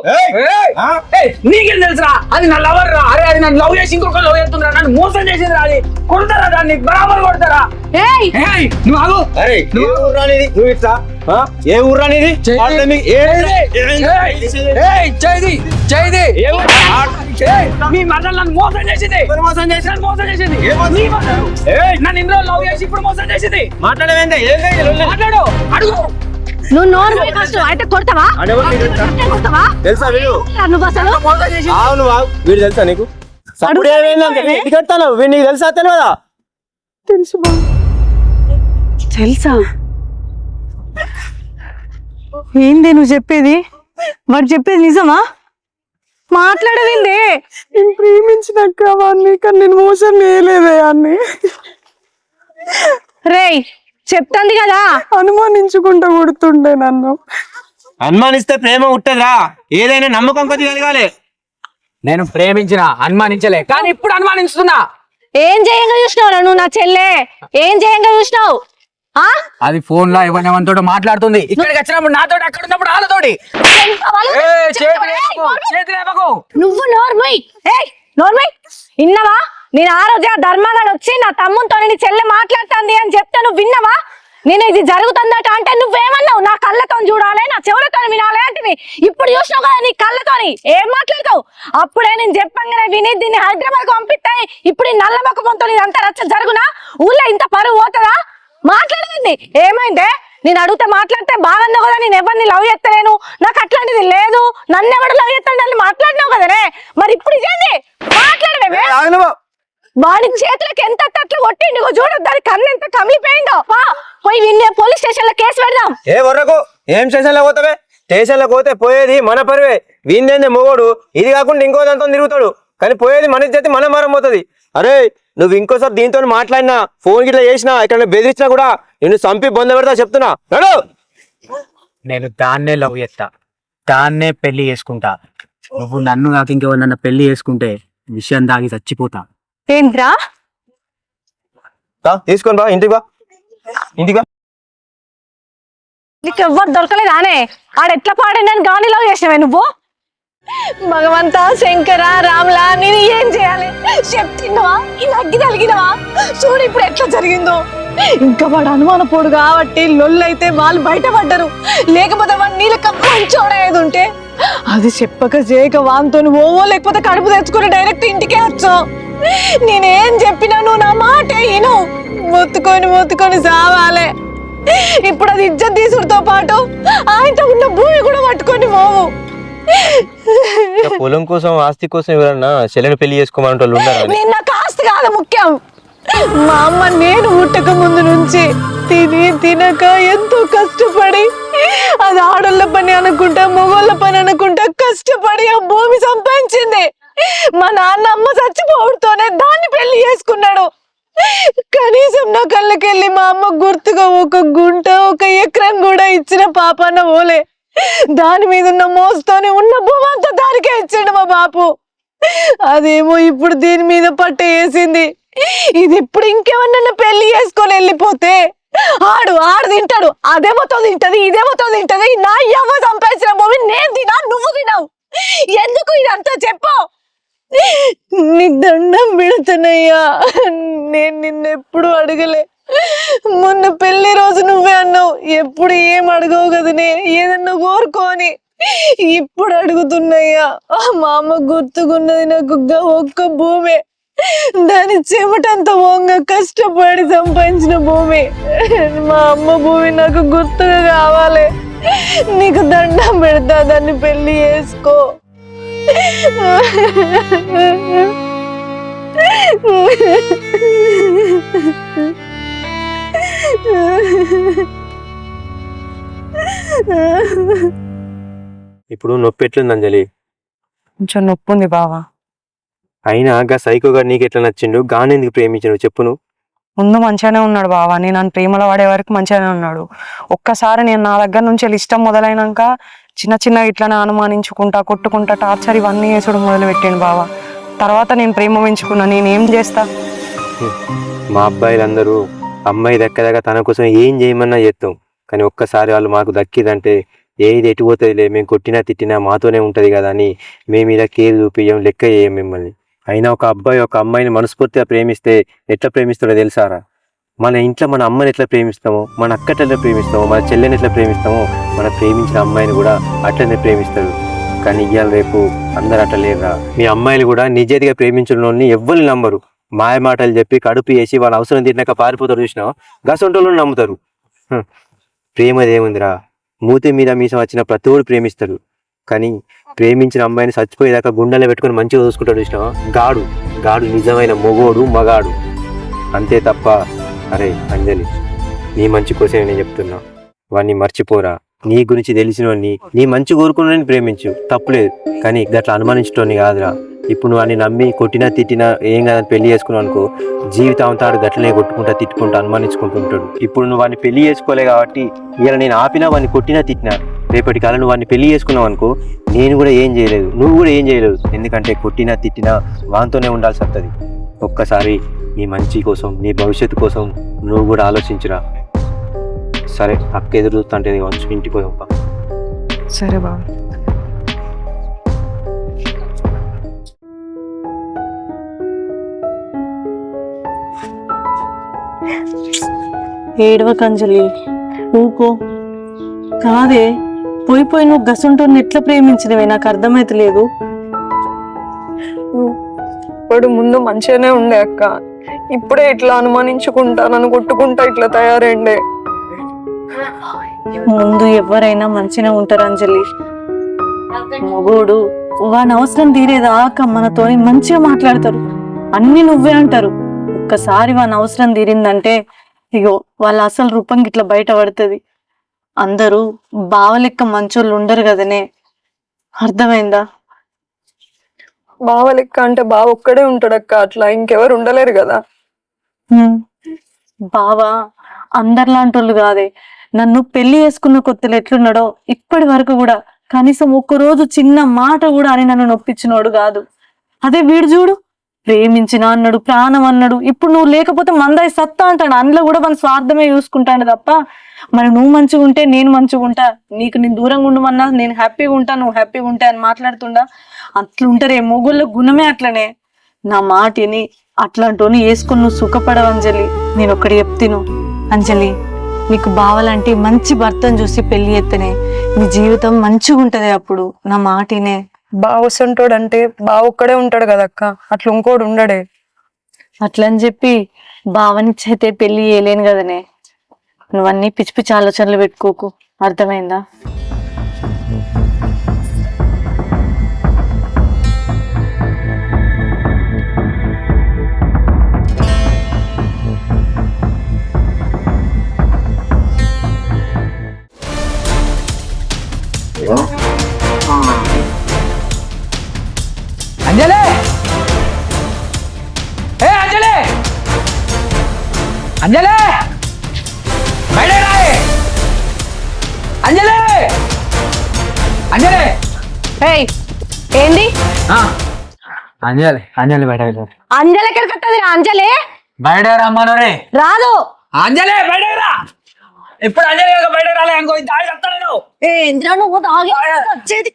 నీకేం తెలుసురా? అది నా లవర్ రా. అరే అది నన్ను లవ్ చేసి ఇంకొక లవ్ చేస్తుందా? నన్ను మోసం చేసింది రా. అది కొడతారా? దాన్ని బరాబర్ కొడతారా? నువ్వు ఆగు. అరే ఏ ఊర్రా నీది? నువ్వు ఇట్లా ఏ ఊర్రా నీది? మీ మదర్ నన్ను మోసం చేసింది. నన్ను ఇన్ని రోజులు లవ్ చేసి ఇప్పుడు మోసం చేసింది. మాట్లాడవేందే? మాట్లాడు, అడుగు. నువ్వు నోరు ఫస్ట్ అయితే కొడతావా? తెలుసా వీడు? నువ్వు అసలు అవును వీడు తెలుసా నీకు? నీకు తెలుసా? తెలియదా? తెలుసు బా. తెలుసా? ఏంది నువ్వు చెప్పేది? వాడు చెప్పేది నిజమా? మాట్లాడవేందే? నేను ప్రేమించినాక వాడిని, కానీ నేను మోసం చేయలేదే అన్ని. రేయ్, చెప్తాంది కదా. అనుమానించుకుంటా కొడుతుండే నన్ను. అనుమానిస్తే ప్రేమ ఉంటదిరా. ఏదైనా నమ్మకం కొద్ది కలగాలి. నేను ప్రేమించిన, అనుమానించలే, కానీ ఇప్పుడు అనుమానిస్తున్నా. ఏం చేయంగా చూసినావు నువ్వు? నా చెల్లె ఏం చేయంగా చూసినావు? ఆ అది ఫోన్ లో ఎవరితో మాట్లాడుతుంది. ఇక్కడికి వచ్చినప్పుడు నాతో, అక్కడ ఉన్నప్పుడు వాళ్ళతోటి. నువ్వు నోర్మై నోర్మై విన్నవా? నేను ఆ రోజు ఆ ధర్మగాడు వచ్చి నా తమ్ముతో నీ చెల్లె మాట్లాడుతుంది అని చెప్తే నువ్వు విన్నవా? నేను ఇది జరుగుతుందట అంటే నువ్వేమన్నావు? నా కళ్ళతో చూడాలి, నా చెవులతో వినాలి అంటే ఇప్పుడు చూసినావు కదా నీ కళ్ళతోని ఏం మాట్లాడతావు? అప్పుడే నేను చెప్పంగానే విని దీన్ని హైదరాబాద్ పంపిస్తాయి. ఇప్పుడు ఈ నల్ల మొక్క పొంతో ఇదంతా రచ్చ జరుగునా? ఊళ్ళో ఇంత పరువు పోతుందా? మాట్లాడదండి. ఏమైందే? నేను అడిగితే మాట్లాడితే బాగున్నావు కదా, నేను ఎవరిని లవ్ చేస్తలేను, నాకు అట్లాంటిది లేదు, నన్ను ఎవరు లవ్ చేస్తాడని మాట్లాడినావు కదనే. మరి ఇప్పుడు ఇదేంది మాట్లాడవే? వాడి చేతులకు ఎంత అట్లా కొట్టిండు చూడొద్దు, దాని కన్ను ఎంత కమిలిపోయిందో. పోయి విన్నే పోలీస్ స్టేషన్ లో కేసు పెడదాం. ఏ వర్రకు ఏం స్టేషన్ లో పోతావే? స్టేషన్ లో పోతే పోయేది మన పరువే. వీందేందే మొగోడు, ఇది కాకుండా ఇంకో దాంతో తిరుగుతాడు, కానీ పోయేది మన చేతి మన మరం పోతుంది. అరే నువ్వు ఇంకోసారి దీంతో మాట్లాడినా, ఫోన్ గిట్లా చేసినా, ఇక్కడ బెదిరించినా కూడా నిన్ను చంపి బొంద పెడతా చెప్తున్నా. నడు. నేను దాన్నే లవ్ చేస్తా, దాన్నే పెళ్లి చేసుకుంటా. నువ్వు నన్ను కాక ఇంకెవరన్నా పెళ్లి చేసుకుంటే విషయం దాగి చచ్చిపోతా. ఏంట్రా? తీసుకొని బా, ఇంటికి బా, ఇంటికి బా. నీకు ఎవ్వరు దొరకలేదానే? ఆడెట్లా పాడిందని గాని లవ్ చేసినవే నువ్వు? భగవంత శంకర రాములా నేను ఏం చేయాలి చెప్తున్నావా? ఇలా అగ్గి తలిగినవా? చూడు ఇప్పుడు ఎట్లా జరిగిందో. ఇంకా వాడు అనుమానపోడు కాబట్టి లొల్లైతే వాళ్ళు బయటపడ్డరు, లేకపోతే వాడు నీళ్ళక మంచోడేది ఉంటే అది చెప్పక చేయక వాంతో ఓవో లేకపోతే కడుపు తెచ్చుకుని డైరెక్ట్ ఇంటికే వచ్చావు. నేనేం చెప్పినా నువ్వు నా మాట విను. మొత్తుకొని సావాలే. ఇప్పుడు అది ఇజ్జత్ తీసుడితో పాటు ఆయనతో ఉన్న భూమి కూడా పట్టుకొని పోవు. పొలం కోసం ఆస్తి కోసం ఎవరన్నా చెల్లెని పెళ్లి చేసుకోమని వాళ్ళు ఉన్నారా? నేను నాకు ఆస్తి కాదు ముఖ్యం. మా అమ్మ నేను పుట్టక ముందు నుంచి తినక ఎంతో కష్టపడి, అది ఆడోళ్ళ పని అనుకుంటా మగోళ్ళ పని అనుకుంటా కష్టపడి ఆ భూమి సంపాదించింది. మా నాన్న అమ్మ చచ్చిపోవడంతోనే దాన్ని పెళ్లి చేసుకున్నాడు. కనీసం నా కళ్ళకెళ్ళి మా అమ్మ గుర్తుగా ఒక గుంట, ఒక ఎకరం కూడా ఇచ్చిన పాపాన ఓలే. దాని మీద ఉన్న మోస్తోనే ఉన్న భూమి అంతా దానికే ఇచ్చాడు మా బాపు. అదేమో ఇప్పుడు దీని మీద పట్ట వేసింది. ఇది ఇప్పుడు ఇంకేమన్నా పెళ్లి చేసుకొని వెళ్ళిపోతే ఆడు తింటాడు, అదేమోతో తింటది, ఇదేమోతో తింటది. నా ఎవ్వ సంపాదించిన భూమి నేను తినా, నువ్వు తినావు. ఎందుకు ఇదంతా చెప్పు? నీకు దండం పెడుతున్నాయ్యా, నేను నిన్నెప్పుడు అడగలే. మొన్న పెళ్లి రోజు నువ్వే అన్నావు ఎప్పుడు ఏం అడగవు కదనే, ఏదన్నా కోరుకోని. ఇప్పుడు అడుగుతున్నాయ్యా. మా అమ్మ గుర్తుకున్నది నాకు ఒక్క భూమే, దాని చెమటంత వంగ కష్టపడి సంపాదించిన భూమి. మా అమ్మ భూమి నాకు గుర్తుగా కావాలి. నీకు దండం పెడతా, దాన్ని పెళ్లి చేసుకో. ఇప్పుడు నొప్పి ఎట్లుంది అంజలి? కొంచెం నొప్పి ఉంది బావా. అయినా గా సైకో గారు నీకు ఎట్లా నచ్చిండు? గాని ఎందుకు ప్రేమించను చెప్పు నువ్వు? ముందు మంచిగానే ఉన్నాడు బావా, నేను నన్ను ప్రేమలో పడే వరకు మంచిగానే ఉన్నాడు. ఒక్కసారి నేను నా దగ్గర నుంచి ఇష్టం మొదలైనాక చిన్న ఇట్లనే అనుమానించుకుంటా, కొట్టుకుంటా, టార్చర్ ఇవన్నీ వేసుడు మొదలు పెట్టాను బావా. తర్వాత నేను ప్రేమ పెంచుకున్నా, నేనేం చేస్తా? మా అబ్బాయిలందరూ అమ్మాయి దక్కదాకా తన కోసం ఏం చేయమన్నా చేస్తాం, కానీ ఒక్కసారి వాళ్ళు మాకు దక్కిదంటే ఏది ఎటుపోతుందిలే, మేము కొట్టినా తిట్టినా మాతోనే ఉంటుంది కదా అని మేము మీద కేర్ చూపించాం, లెక్క చేయం మిమ్మల్ని. అయినా ఒక అబ్బాయి ఒక అమ్మాయిని మనస్ఫూర్తిగా ప్రేమిస్తే ఎట్లా ప్రేమిస్తాడో తెలుసారా? మన ఇంట్లో మన అమ్మని ఎట్లా ప్రేమిస్తామో, మన అక్కని ఎట్లా ప్రేమిస్తామో, మన చెల్లెని ఎట్లా ప్రేమిస్తామో, మన ప్రేమించిన అమ్మాయిని కూడా అట్లనే ప్రేమిస్తాడు. కానీ ఇవాళ రేపు అందరు అట్లా లేరురా. మీ అమ్మాయిలు కూడా నిజాయితీగా ప్రేమించిన వాళ్ళని ఎవ్వరు నమ్మరు. మాయ మాటలు చెప్పి కడుపు వేసి వాళ్ళ అవసరం తిన్నాక పారిపోతారు చూసినావు, గసొంటోళ్ళని నమ్ముతారు. ప్రేమదేముందిరా, మూతి మీద మీసం వచ్చిన ప్రతివాడు ప్రేమిస్తాడు, కానీ ప్రేమించిన అమ్మాయిని చచ్చిపోయేదాకా గుండెలో పెట్టుకుని మంచిగా చూసుకుంటాడు చూసినావా, గాడు నిజమైన మొగోడు, మగాడు. అంతే తప్ప అరే అంజలి, నీ మంచి కోసమే నేను చెప్తున్నా, వాడిని మర్చిపోరా. నీ గురించి తెలిసిన వాడిని, నీ మంచి కోరుకుని ప్రేమించు, తప్పులేదు, కానీ గట్లా అనుమానించటోని కాదురా. ఇప్పుడు నువ్వు వాడిని నమ్మి కొట్టినా తిట్టినా ఏం కాదని పెళ్లి చేసుకున్నావు అనుకో, జీవితం తాడు గట్లనే కొట్టుకుంటా తిట్టుకుంటా అనుమానించుకుంటుంటాడు. ఇప్పుడు నువ్వు వాడిని పెళ్లి చేసుకోలే కాబట్టి ఇలా నేను ఆపినా వాడిని కొట్టినా తిట్టినా, రేపటి కాలం నువ్వు వాడిని పెళ్లి చేసుకున్నావు అనుకో, నేను కూడా ఏం చేయలేదు, నువ్వు కూడా ఏం చేయలేదు. ఎందుకంటే కొట్టినా తిట్టినా వానితోనే ఉండాల్సి వస్తుంది. ఒక్కసారి నీ మంచి కోసం, నీ భవిష్యత్తు కోసం నువ్వు కూడా ఆలోచించురా. సరే అక్క ఎదురు చూస్తుంటే కావచ్చు, ఇంటికి పోయి పంప. సరే బావ. ఏడవకు అంజలి, ఊకో. కాదే, పోయి నువ్వు గసుంటోని ఎట్లా ప్రేమించినవే నాకు అర్థమైతలేదు. ఇప్పుడు ముందు మంచిగానే ఉండే అక్క, ఇప్పుడే ఇట్లా అనుమానించుకుంటా నన్ను కొట్టుకుంటా ఇట్లా తయారైండే. ముందు ఎవరైనా మంచిగా ఉంటారు అంజలి. మగోడు వాని అవసరం తీరేదాకా మనతోని మంచిగా మాట్లాడతారు, అన్ని నువ్వే అంటారు. ఒక్కసారి వాని అవసరం తీరిందంటే ఇగో వాళ్ళ అసలు రూపం ఇట్లా బయట పడుతుంది. అందరూ బావలెక్క మంచోళ్ళు ఉండరు కదనే, అర్థమైందా? బావ లెక్క అంటే బావ ఒక్కడే ఉంటాడక్క, అట్లా ఇంకెవరు ఉండలేరు కదా. బావా అందరిలాంటి వాళ్ళు కాదే. నన్ను పెళ్లి చేసుకున్న కొత్తలు ఎట్లున్నాడో ఇప్పటి వరకు కూడా కనీసం ఒక్కరోజు చిన్న మాట కూడా అని నన్ను నొప్పించినోడు కాదు. అదే వీడు చూడు, ప్రేమించిన అన్నాడు, ప్రాణం అన్నాడు, ఇప్పుడు నువ్వు లేకపోతే మందాయి సత్తా అంటాడు. అందులో కూడా మన స్వార్థమే చూసుకుంటాడు తప్ప, మరి నువ్వు మంచిగా ఉంటే నేను మంచిగా ఉంటా, నీకు నేను దూరంగా ఉండమన్నా నేను హ్యాపీగా ఉంటా, నువ్వు హ్యాపీగా ఉంటా అని మాట్లాడుతుండా. అట్లుంటారే మొగుళ్ళ గుణమే అట్లనే. నా మాటిని అట్లాంటోని వేసుకుని నువ్వు సుఖపడవు అంజలి. నేను ఒక్కడి చెప్తాను అంజలి, నీకు బావలాంటి మంచి భర్తను చూసి పెళ్లి ఎత్తనే నీ జీవితం మంచిగా ఉంటది. అప్పుడు నా మాటినే. బావ వస్తుంటాడు అంటే బావ ఒక్కడే ఉంటాడు కదక్క, అట్లా ఇంకోడు ఉండడే. అట్లని చెప్పి బావనిచ్చైతే పెళ్లి చేయలేను కదనే. నువ్వన్నీ పిచ్చి పిచ్చి ఆలోచనలు పెట్టుకోకు, అర్థమైందా? అంజలి, ఏ అంజలి, అంజలి బయట రాయే, అంజలి, అంజలి. ఏయ్ ఏంది అంజలి, అంజలి బయట అంజలి ఎక్కడికి వస్తుంది? అంజలి బయట రమ్మను రే. రాదు. అంజలి బయట రా. ఇప్పుడు అంజలి బయట రాలే అనుకో, దాడి చెప్తాను. ఏంద్రా నువ్వు తాగి వచ్చేది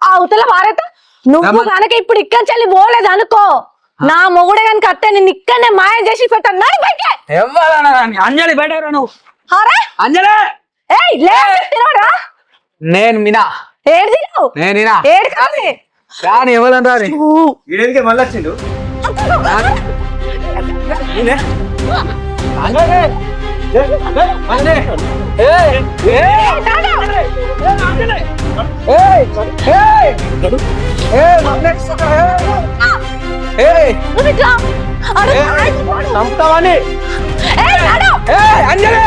అవతల భారత. నువ్వు కనుక ఇప్పుడు ఇక్కడి చెల్లి పోలేదు అనుకో, నా మొగుడే కనుక అత్తే నేను ఇక్కడనే మాయ చేసి పెట్టాను. ఎవరన్నా అంజలి బయట రా నువ్వు. అంజలి నేను మినా, ఏడు తిన్నావు, నేను మినా ఏడు కాదు రాని ఎవరన్నా రాని. వీడేందుకే మళ్ళీ వచ్చిండు? చంపుతావని అంజలి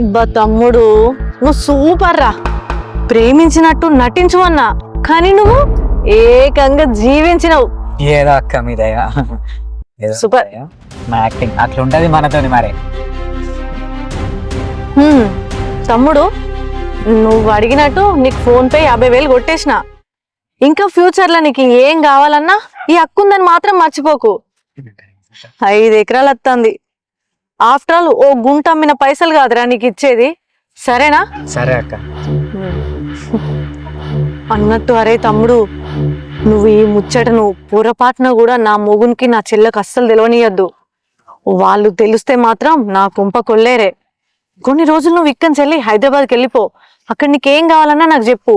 ఇబ్బా తమ్ముడు, నువ్వు సూపర్ రా. ప్రేమించినట్టు నటించమన్నా కానీ నువ్వు ఏకంగా జీవించినవు. ఏదో అక్క మీద సూపర్. మా యాక్టింగ్ అట్లా ఉంటది మనతోని మరి. తమ్ముడు, నువ్వు అడిగినట్టు నీకు ఫోన్ పే 50,000 కొట్టేసిన. ఇంకా ఫ్యూచర్ లో నీకు ఏం కావాలన్నా ఈ హక్కుందని మాత్రం మర్చిపోకు. 5 ఎకరాలు వస్తుంది. ఆఫ్టర్ ఆల్ ఓ గుంట అమ్మిన పైసలు కాదురా నీకు ఇచ్చేది, సరేనా? సరే అక్క. అన్నట్టు అరే తమ్ముడు, నువ్వు ఈ ముచ్చటను పొరపాటున కూడా నా మొగునికి నా చెల్లెకు అస్సలు తెలియనియద్దు. వాళ్ళు తెలిస్తే మాత్రం నా కుంప కొల్లేరే. కొన్ని రోజులు నువ్వు ఇక్కడి చెల్లి హైదరాబాద్కి వెళ్ళిపో. అక్కడ నీకేం కావాలన్నా నాకు చెప్పు.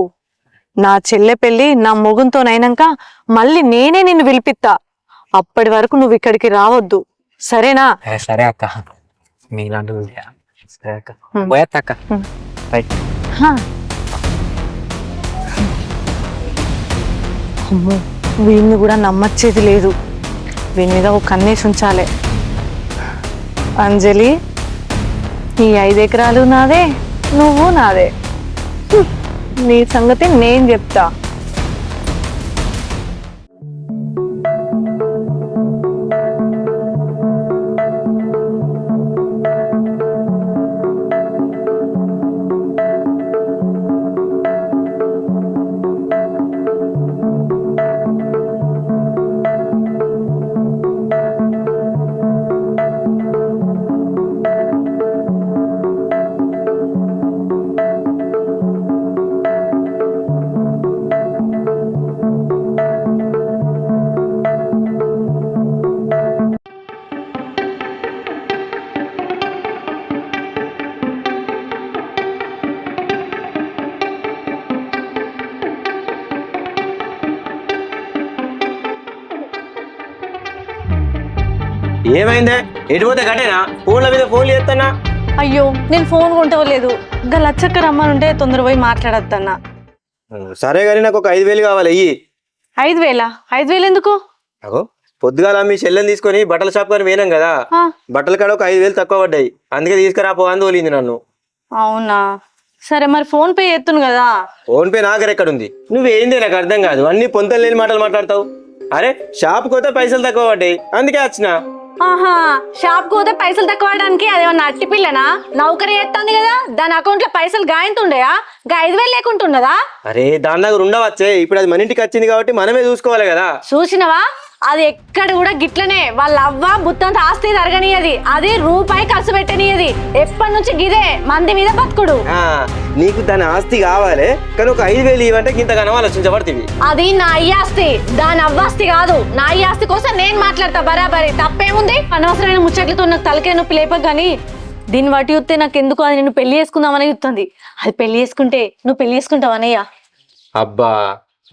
నా చెల్లె పెళ్లి నా మొగునితోనైనాక మళ్ళీ నేనే నిన్ను పిలిపిస్తా. అప్పటి వరకు నువ్వు ఇక్కడికి రావద్దు, సరేనా? సరే అక్క, మీలాంటి సరే అక్క. పోయేత్త అక్క. రైట్. అమ్మో, వీడిని కూడా నమ్మచ్చేది లేదు. వీని మీద ఒక కన్నేసి ఉంచాలి. అంజలి, ఈ 5 ఎకరాలు నాదే, నువ్వు నాదే. నీ సంగతి నేను చెప్తా. ఏమైందే ఎటు పోతే గటేనా ఫోన్ల మీద ఫోన్లు చేస్తానా అయ్యో నేను ఫోన్ కొంటవలేదు ఇంకా లచ్చక్క రమ్మనుంటే తొందర పోయి మాట్లాడద్దన్నా. సరే కానీ నాకు ఒక 5,000 కావాలి ఇయ్యి. 5,000? 5,000 ఎందుకు? అగో పొద్దుగాల మీ చెల్లెని తీసుకొని బట్టల షాప్ కానీ పోయినాం కదా, ఆ, బట్టల కాడ ఒక 5,000 తక్కువ పడ్డాయి, అందుకే తీసుకురాపో అని తోలింది నన్ను. అవునా సరే మరి ఫోన్ పే ఎత్తును కదా. ఫోన్ పే నాగర్ ఎక్కడుంది? నువ్వేంది నాకు అర్థం కాదు, అన్ని పొంతలు లేని మాటలు మాట్లాడతావు. అరే షాప్ పోతే పైసలు తక్కువ పడ్డాయి అందుకే వచ్చిన. ఆహా షాప్ పోతే పైసలు తక్కువ అవడానికి అదేమన్నా అట్టి పిల్లనా? నౌకరీ ఎత్తుంది కదా, దాని అకౌంట్ లో పైసలు గాయంతుండయా? 5,000 లేకుంటున్నదా? అరే దాని దగ్గర ఉండవచ్చే, ఇప్పుడు అది మన ఇంటికి వచ్చింది కాబట్టి మనమే చూసుకోవాలి కదా. చూసినవా అది ఎక్కడ కూడా గిట్లనే వాళ్ళ అవ్వ బుత్తంత ఆస్తి తరగనియది, అది రూపాయి ఖర్చు పెట్టనియది. ఎప్పటి నుంచి గిదే మంది మీద బతుకుడు. నీకు దాని ఆస్తి కావాలి కానీ ఒక 5,000 ఇవ్వంటే ఇంతగానో ఆలోచించబడుతుంది. అది నా అయ్యాస్తి, దాని అవ్వాస్తి కాదు. నా అయ్యాస్తి కోసం నేను మాట్లాడతా బరాబరి, తప్పేముంది? అనవసరమైన ముచ్చట్లతో నాకు తలకే నొప్పి లేపక గానీ దీన్ని బట్టి చూస్తే నాకు ఎందుకు అది నిన్ను పెళ్లి చేసుకుందామని చూస్తుంది. అది పెళ్లి చేసుకుంటే నువ్వు పెళ్లి చేసుకుంటావనయ్యా? అబ్బా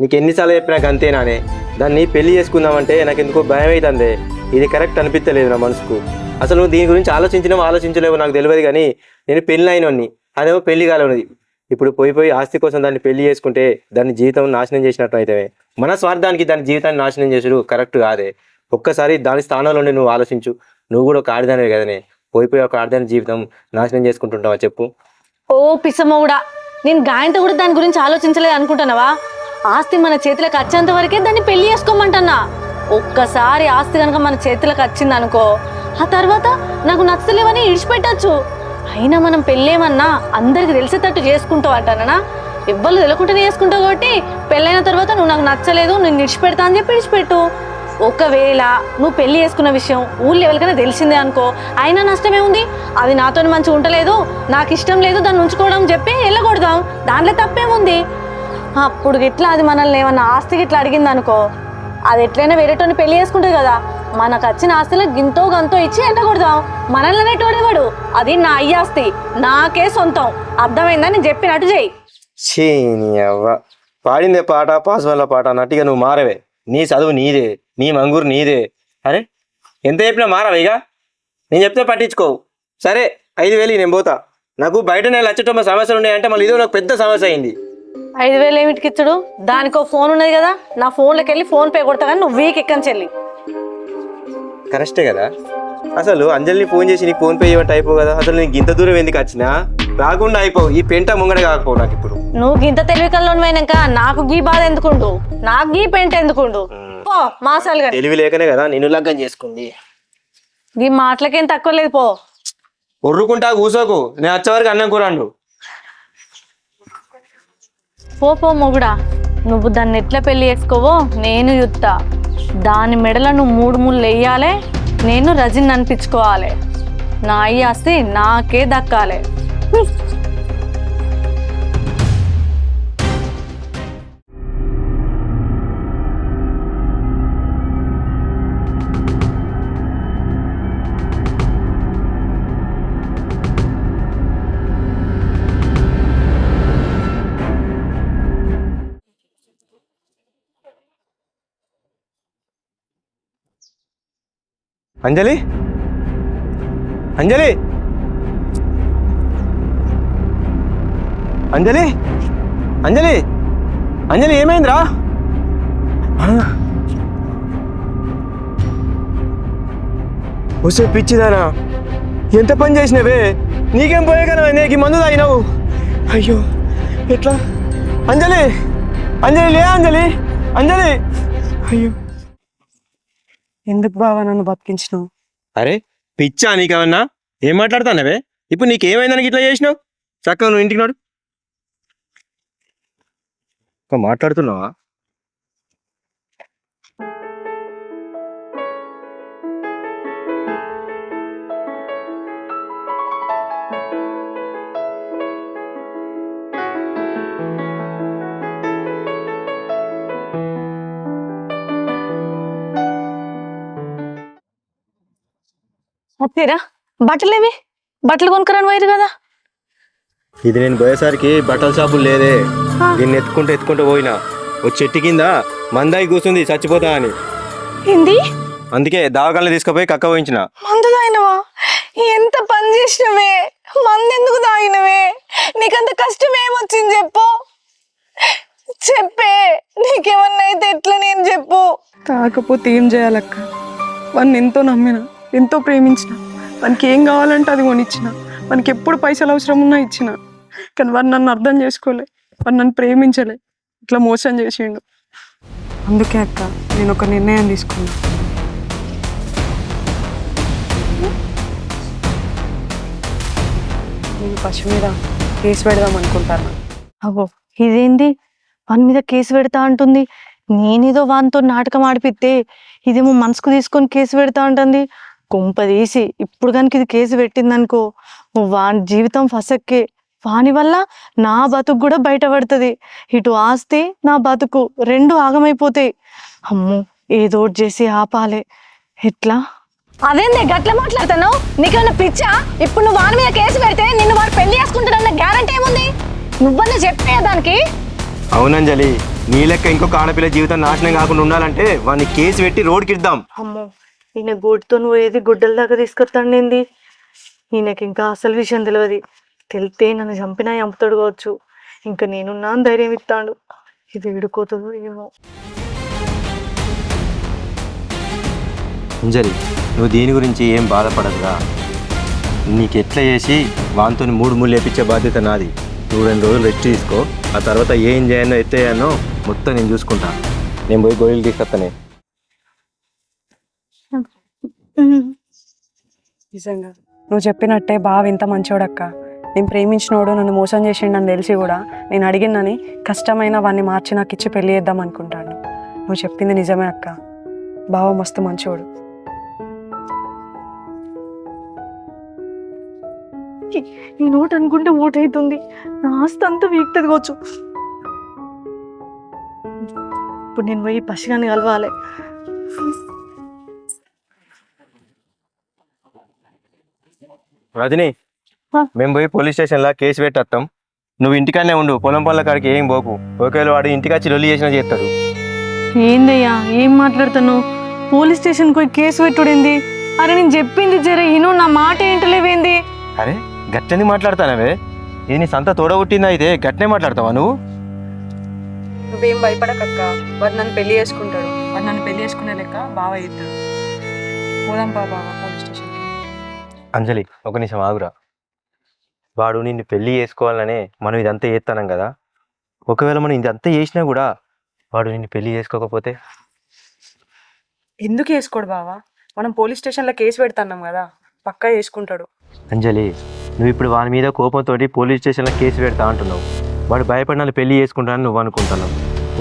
నీకు ఎన్నిసార్లు చెప్పినాక అంతేనానే, దాన్ని పెళ్లి చేసుకుందామంటే నాకు ఎందుకో భయం అవుతుంది. ఇది కరెక్ట్ అనిపించలేదు నా మనసుకు. అసలు నువ్వు దీని గురించి ఆలోచించలేవు నాకు తెలియదు, కానీ నేను పెళ్లి అయినోని, అదేమో పెళ్లి కాలేనిది. ఇప్పుడు పోయి ఆస్తి కోసం దాన్ని పెళ్లి చేసుకుంటే దాని జీవితం నాశనం చేసినట్టు అయితే మన స్వార్థానికి దాని జీవితాన్ని నాశనం చేసుడు కరెక్ట్ కాదే. ఒక్కసారి దాని స్థానంలో నువ్వు ఆలోచించు. నువ్వు కూడా ఒక ఆడదానివే కదనే, పోయి ఒక ఆడదాని జీవితం నాశనం చేసుకుంటుంటావా చెప్పు? ఓ పిసమ్మ కూడా, నేను గాయంతో కూడా దాని గురించి ఆలోచించలేదు అనుకుంటున్నావా? ఆస్తి మన చేతులకు వచ్చేంత వరకే దాన్ని పెళ్లి చేసుకోమంటన్నా. ఒక్కసారి ఆస్తి కనుక మన చేతులకు వచ్చింది అనుకో, ఆ తర్వాత నాకు నచ్చలేవని ఇడిచిపెట్టచ్చు. అయినా మనం పెళ్ళేమన్నా అందరికి తెలిసేటట్టు చేసుకుంటావు అంటానా? ఎవ్వరు తెలియకుండానే చేసుకుంటావు కాబట్టి పెళ్ళైన తర్వాత నువ్వు నాకు నచ్చలేదు, నేను ఇడిచిపెడతా అని చెప్పి ఇడిచిపెట్టు. ఒకవేళ నువ్వు పెళ్లి చేసుకున్న విషయం ఊళ్ళో ఎవరికైనా తెలిసిందే అనుకో, అయినా నష్టమే ఉంది. అది నాతో మంచిగా ఉండలేదు, నాకు ఇష్టం లేదు దాన్ని ఉంచుకోవడం చెప్పి వెళ్ళకూడదాం, దాంట్లో తప్పేముంది? అప్పుడు గిట్లా అది మనల్ని ఏమన్నా ఆస్తికి ఇట్లా అడిగింది అనుకో, అది ఎట్లయినా వేరేటోని పెళ్లి చేసుకుంటుంది కదా, మనకు వచ్చిన ఆస్తిలో గింతో గంతో ఇచ్చి ఎండకూడదాం. మనల్ని అనేటోడేవాడు, అది నా అయ్యాస్తి, నాకే సొంతం. అర్థమైందా? నేను చెప్పినట్టు చెయ్యి. నీ అవ్వ పాడిందే పాట పాస్ వల్ల పాట అన్నట్టుగా నువ్వు మారవే. నీ చదువు నీదే, నీ మంగూరు నీదే. అరే ఎంత చెప్పినా మారవే ఇక. నేను చెప్తే పట్టించుకోవు. సరే 5,000 నేను పోతా. నాకు బయట నేను వచ్చేటప్పుడు సమస్యలు ఉన్నాయంటే మళ్ళీ ఇదో నాకు పెద్ద సమస్య అయింది. 5,000 ఏమిటికి ఇచ్చుడు? దానికో ఫోన్ ఉన్నది కదా, నా ఫోన్లోకి వెళ్ళి ఫోన్ పే కొడతా కానీ నువ్వు వీక్ ఎక్కని చెల్లి. కరెక్టే కదా. అసలు అంజలిని ఫోన్ చేసి నీకు ఫోన్ పే చేయమంటే అయిపోవు కదా. అసలు నీకు ఇంత దూరం ఎందుకు వచ్చినా రాకుండా అయిపోవు. ఈ పెంట ముంగడ కాకపోవు నాకు ఇప్పుడు. నువ్వు గింత తెలివి కల్లోని పోయినాక నాకు గీ బాధ ఎందుకుండు, నాకు గీ పెంట ఎందుకుండు? పో మాసాలు కానీ. తెలివి లేకనే కదా నిన్ను లగ్గం చేసుకుంది. గీ మాటలకేం తక్కువ లేదు, పో. ఒర్రుకుంటా కూసోకు, నేను వచ్చేవరకు అన్నం కూర అండు. పో మొగుడా, నువ్వు దాన్ని ఎట్లా పెళ్లి చేసుకోవో నేను యుత్తా. దాని మెడల నువ్వు 3 ముళ్ళు వేయాలి, నేను రజిని అనిపించుకోవాలి. నా అయ్యాస్తి నాకే దక్కాలి. అంజలి, అంజలి, అంజలి, అంజలి, అంజలి ఏమైందిరా? వస్తే పిచ్చిదానా, ఎంత పని చేసినవే? నీకేం పోయే కదా, నీకు మందు తాగినావు. అయ్యో ఎట్లా? అంజలి, అంజలి లే, అంజలి, అంజలి. అయ్యో ఎందుకు బావా నన్ను బతికించినావు? అరే పిచ్చా నీకేమన్నా? ఏం మాట్లాడుతానవే? ఇప్పుడు నీకేమైందని ఇట్లా చేసినావు? చక్కగా నువ్వు ఇంటికి నాడు మాట్లాడుతున్నావా? అత్తేరా బట్టలేవి? బట్టలు కొనుక్కరాని పోయారు కదా. ఇది నేను పోయేసరికి బట్టల షాపులు లేదే, దీన్ని ఎత్తుకుంటూ పోయినా. ఓ చెట్టు కింద మందాయి కూర్చుంది చచ్చిపోతా అని. ఏంది అందుకే దవాఖానలో తీసుకుపోయి కక్క పోయించిన. మందు తాగినవా? ఎంత పని చేసినవే, మందు ఎందుకు తాగినవే? నీకంత కష్టం ఏమొచ్చింది చెప్పు, చెప్పే. నీకేమన్నా అయితే ఎట్లా నేను చెప్పు. కాకపోతే ఏం చేయాలక్క, వాడిని ఎంతో నమ్మిన, ఎంతో ప్రేమించిన, వానికి ఏం కావాలంటే అది కొనిచ్చిన, వానికి ఎప్పుడు పైసలు అవసరం ఉన్నా ఇచ్చిన. కానీ వాడు నన్ను అర్థం చేసుకోలే, వాడు నన్ను ప్రేమించలే, ఇట్లా మోసం చేసిండు. అందుకే అక్క నేను ఒక నిర్ణయం తీసుకున్నా. నేను పశు మీద కేసు పెడదాం అనుకుంటాను. అగో ఇదేంది, వాని మీద కేసు పెడతా అంటుంది. నేనేదో వానితో నాటకం ఆడిపిస్తే ఇదేమో మనసుకు తీసుకొని కేసు పెడతా అంటుంది. కుంప తీసి ఇప్పుడు కనుక ఇది కేసు పెట్టిందనుకో, వాని జీవితం ఫసక్కే. వాని వల్ల నా బతుకు కూడా బయటపడుతుంది. ఇటు ఆస్తి నా బతుకు రెండు ఆగమైపోతాయి. అమ్మో ఏదో ఒకటి చేసి ఆపాలే. ఎట్లా? అదేందే గట్ల మాట్లాడుతాను? నీకేమన్నా పిచ్చా? ఇప్పుడు నువ్వు వాని మీద కేసు పెడితే నిన్ను వాడు పెళ్లి చేసుకుంటాడన్న గ్యారంటీ ఏముంది? నువ్వన్నా చెప్పే దానికి. అవునంజలి, నీ లెక్క ఇంకొక ఆడపిల్ల జీవితం నాశనం కాకుండా ఉండాలంటే వాడిని కేసు పెట్టి రోడ్కి ఇద్దాం. అమ్మో ఈయన గోటితో నువ్వు ఏది గుడ్డల దాకా తీసుకొస్తాండి. ఈయనకి ఇంకా అసలు విషయం తెలియదు. తెలితే నన్ను చంపినా చంపుతాడు కావచ్చు. ఇంకా నేనున్నా ధైర్యం ఇస్తాడు. ఇది విడుకోతుందో ఏమో. అంజలి, నువ్వు దీని గురించి ఏం బాధపడదురా. నీకు ఎట్లా చేసి వానితో 3 ముళ్ళు వేపించే బాధ్యత నాది. నువ్వు 2 రోజులు రెస్ట్ తీసుకో. ఆ తర్వాత ఏం చేయనో ఎత్తేయనో మొత్తం నేను చూసుకుంటా. నేను పోయి గోళీలు తీసుకొస్తానే. నిజంగా నువ్వు చెప్పినట్టే బావ ఇంత మంచోడక్క. నేను ప్రేమించినోడు నన్ను మోసం చేసిండని తెలిసి కూడా నేను అడిగినని కష్టమైన వాడిని మార్చి నాకు ఇచ్చి పెళ్లి చేద్దాం అనుకుంటాను. నువ్వు చెప్పింది నిజమే అక్క, బావ మస్తు మంచోడు. ఈ నోట్ అనుకుంటే ఓటైతుంది. నా ఆస్తి అంతా వీక్తది కావచ్చు. ఇప్పుడు నేను పోయి పసిగాన్ని కలవాలి. రజని, మేము పోయి పోలీస్ స్టేషన్లో కేసు పెట్టేస్తాం. నువ్వు ఇంటికాడనే ఉండు, పొలం పనుల కాడికి ఏం పోకు. ఒకవేళ వాడు ఇంటికి వచ్చి లొల్లి చేసినా చేస్తాడు. ఏందయ్యా ఏం మాట్లాడుతున్నావు? పోలీస్ స్టేషన్ పోయి కేసు పెట్టుడింది? అరే నేను చెప్పింది జర ఈను, నా మాట ఏంటలేవేంది? అరే గట్టని మాట్లాడతానవే, ఇది నీ సంత తోడగొట్టిందా? అయితే గట్టనే మాట్లాడతావా నువ్వు? నువ్వేం భయపడకక్క, వాడు నన్ను పెళ్లి చేసుకుంటాడు. వాడు నన్ను పెళ్లి చేసుకునే లెక్క బావ అవుతాడు. పోదాం బావ పోలీస్ స్టేషన్కి. అంజలి ఒక నిమిషం ఆగురా. వాడు నిన్ను పెళ్లి చేసుకోవాలనే మనం ఇదంతా చేస్తానం కదా. ఒకవేళ మనం ఇదంతా చేసినా కూడా వాడు నిన్ను పెళ్లి చేసుకోకపోతే? ఎందుకు వేసుకోడు బావా? మనం పోలీస్ స్టేషన్లో కేసు పెడతాన్నాం కదా, పక్కా వేసుకుంటాడు. అంజలి, నువ్వు ఇప్పుడు వాని మీద కోపంతో పోలీస్ స్టేషన్లో కేసు పెడతా అంటున్నావు. వాడు భయపడిన పెళ్లి చేసుకుంటానని నువ్వు అనుకుంటున్నావు.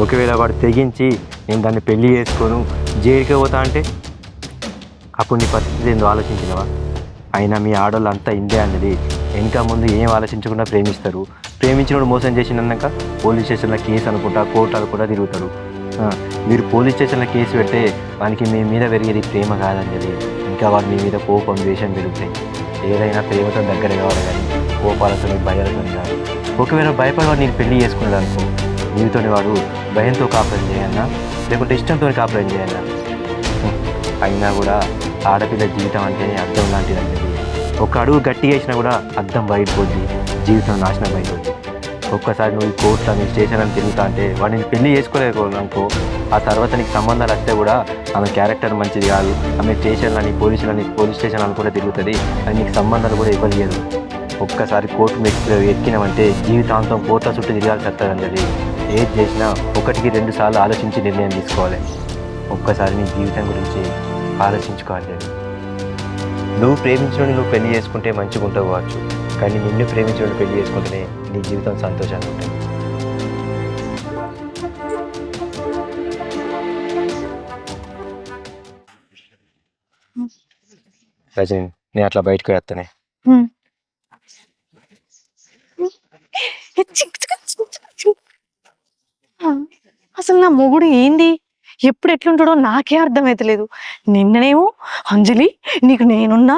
ఒకవేళ వాడు తెగించి నేను దాన్ని పెళ్లి చేసుకోను జైలుకే పోతా అంటే అప్పుడు నీ పరిస్థితి ఏందో ఆలోచించినవా? అయినా మీ ఆడవాళ్ళు అంతా ఇందే అన్నది. వెనక ముందు ఏం ఆలోచించకుండా ప్రేమిస్తారు. ప్రేమించినోడు మోసం చేసినాక పోలీస్ స్టేషన్లో కేసు అనుకుంటా, కోర్టు అనుకుంటా తిరుగుతారు. మీరు పోలీస్ స్టేషన్లో కేసు పెడితే వానికి మీ మీద పెరిగేది ప్రేమ కాదండి, ఇంకా వాడు మీ మీద కోపం ద్వేషం పెరుగుతాయి. ఏదైనా ప్రేమతో దగ్గర కావాలి కానీ కోపాలతో భయాలతో కాదు. ఒకవేళ భయపడి వాడు నీకు పెళ్లి చేసుకున్నాడు అనుకో, నీతో వాడు భయంతో కాపురం చేయన్నా లేకుంటే ఇష్టంతో కాపురం చేయన్నా. అయినా కూడా ఆడపిల్ల జీవితం అంటేనే అర్థం లాంటిది అనేది. ఒక అడుగు గట్టిగా వేసినా కూడా అర్థం బయటపోద్ది, జీవితం నాశనం అయిపోద్ది. ఒక్కసారి నువ్వు ఈ కోర్టులో నీ స్టేషన్ అని తిరుగుతా అంటే వాడిని పెళ్లి చేసుకోలేకనుకో, ఆ తర్వాత నీకు సంబంధాలు వస్తే కూడా ఆమె క్యారెక్టర్ మంచిది కాదు, ఆమె స్టేషన్లని పోలీస్ స్టేషన్ అని కూడా తిరుగుతుంది, అది నీకు సంబంధాలు కూడా ఇవ్వలేదు. ఒక్కసారి కోర్టు మెట్లు ఎక్కినామంటే జీవితాంతం కోర్టుల చుట్టూ తిరగాల్సి వస్తుందండి. ఏది చేసినా 1-2 సార్లు ఆలోచించి నిర్ణయం తీసుకోవాలి. ఒక్కసారి నీ జీవితం గురించి ఆలోచించుకోవాలి. నువ్వు ప్రేమించిన నువ్వు పెళ్లి చేసుకుంటే మంచిగా ఉంటావు కావచ్చు, కానీ నిన్ను ప్రేమించిన పెళ్లి చేసుకుంటేనే నీ జీవితం సంతోషంగా ఉంటుంది. రజని, నేను అట్లా బయటకు వేస్తానే. అసలు నా మొగుడు ఏంది, ఎప్పుడు ఎట్లుంటాడో నాకే అర్థమైతలేదు. నిన్ననేమో అంజలి నీకు నేనున్నా,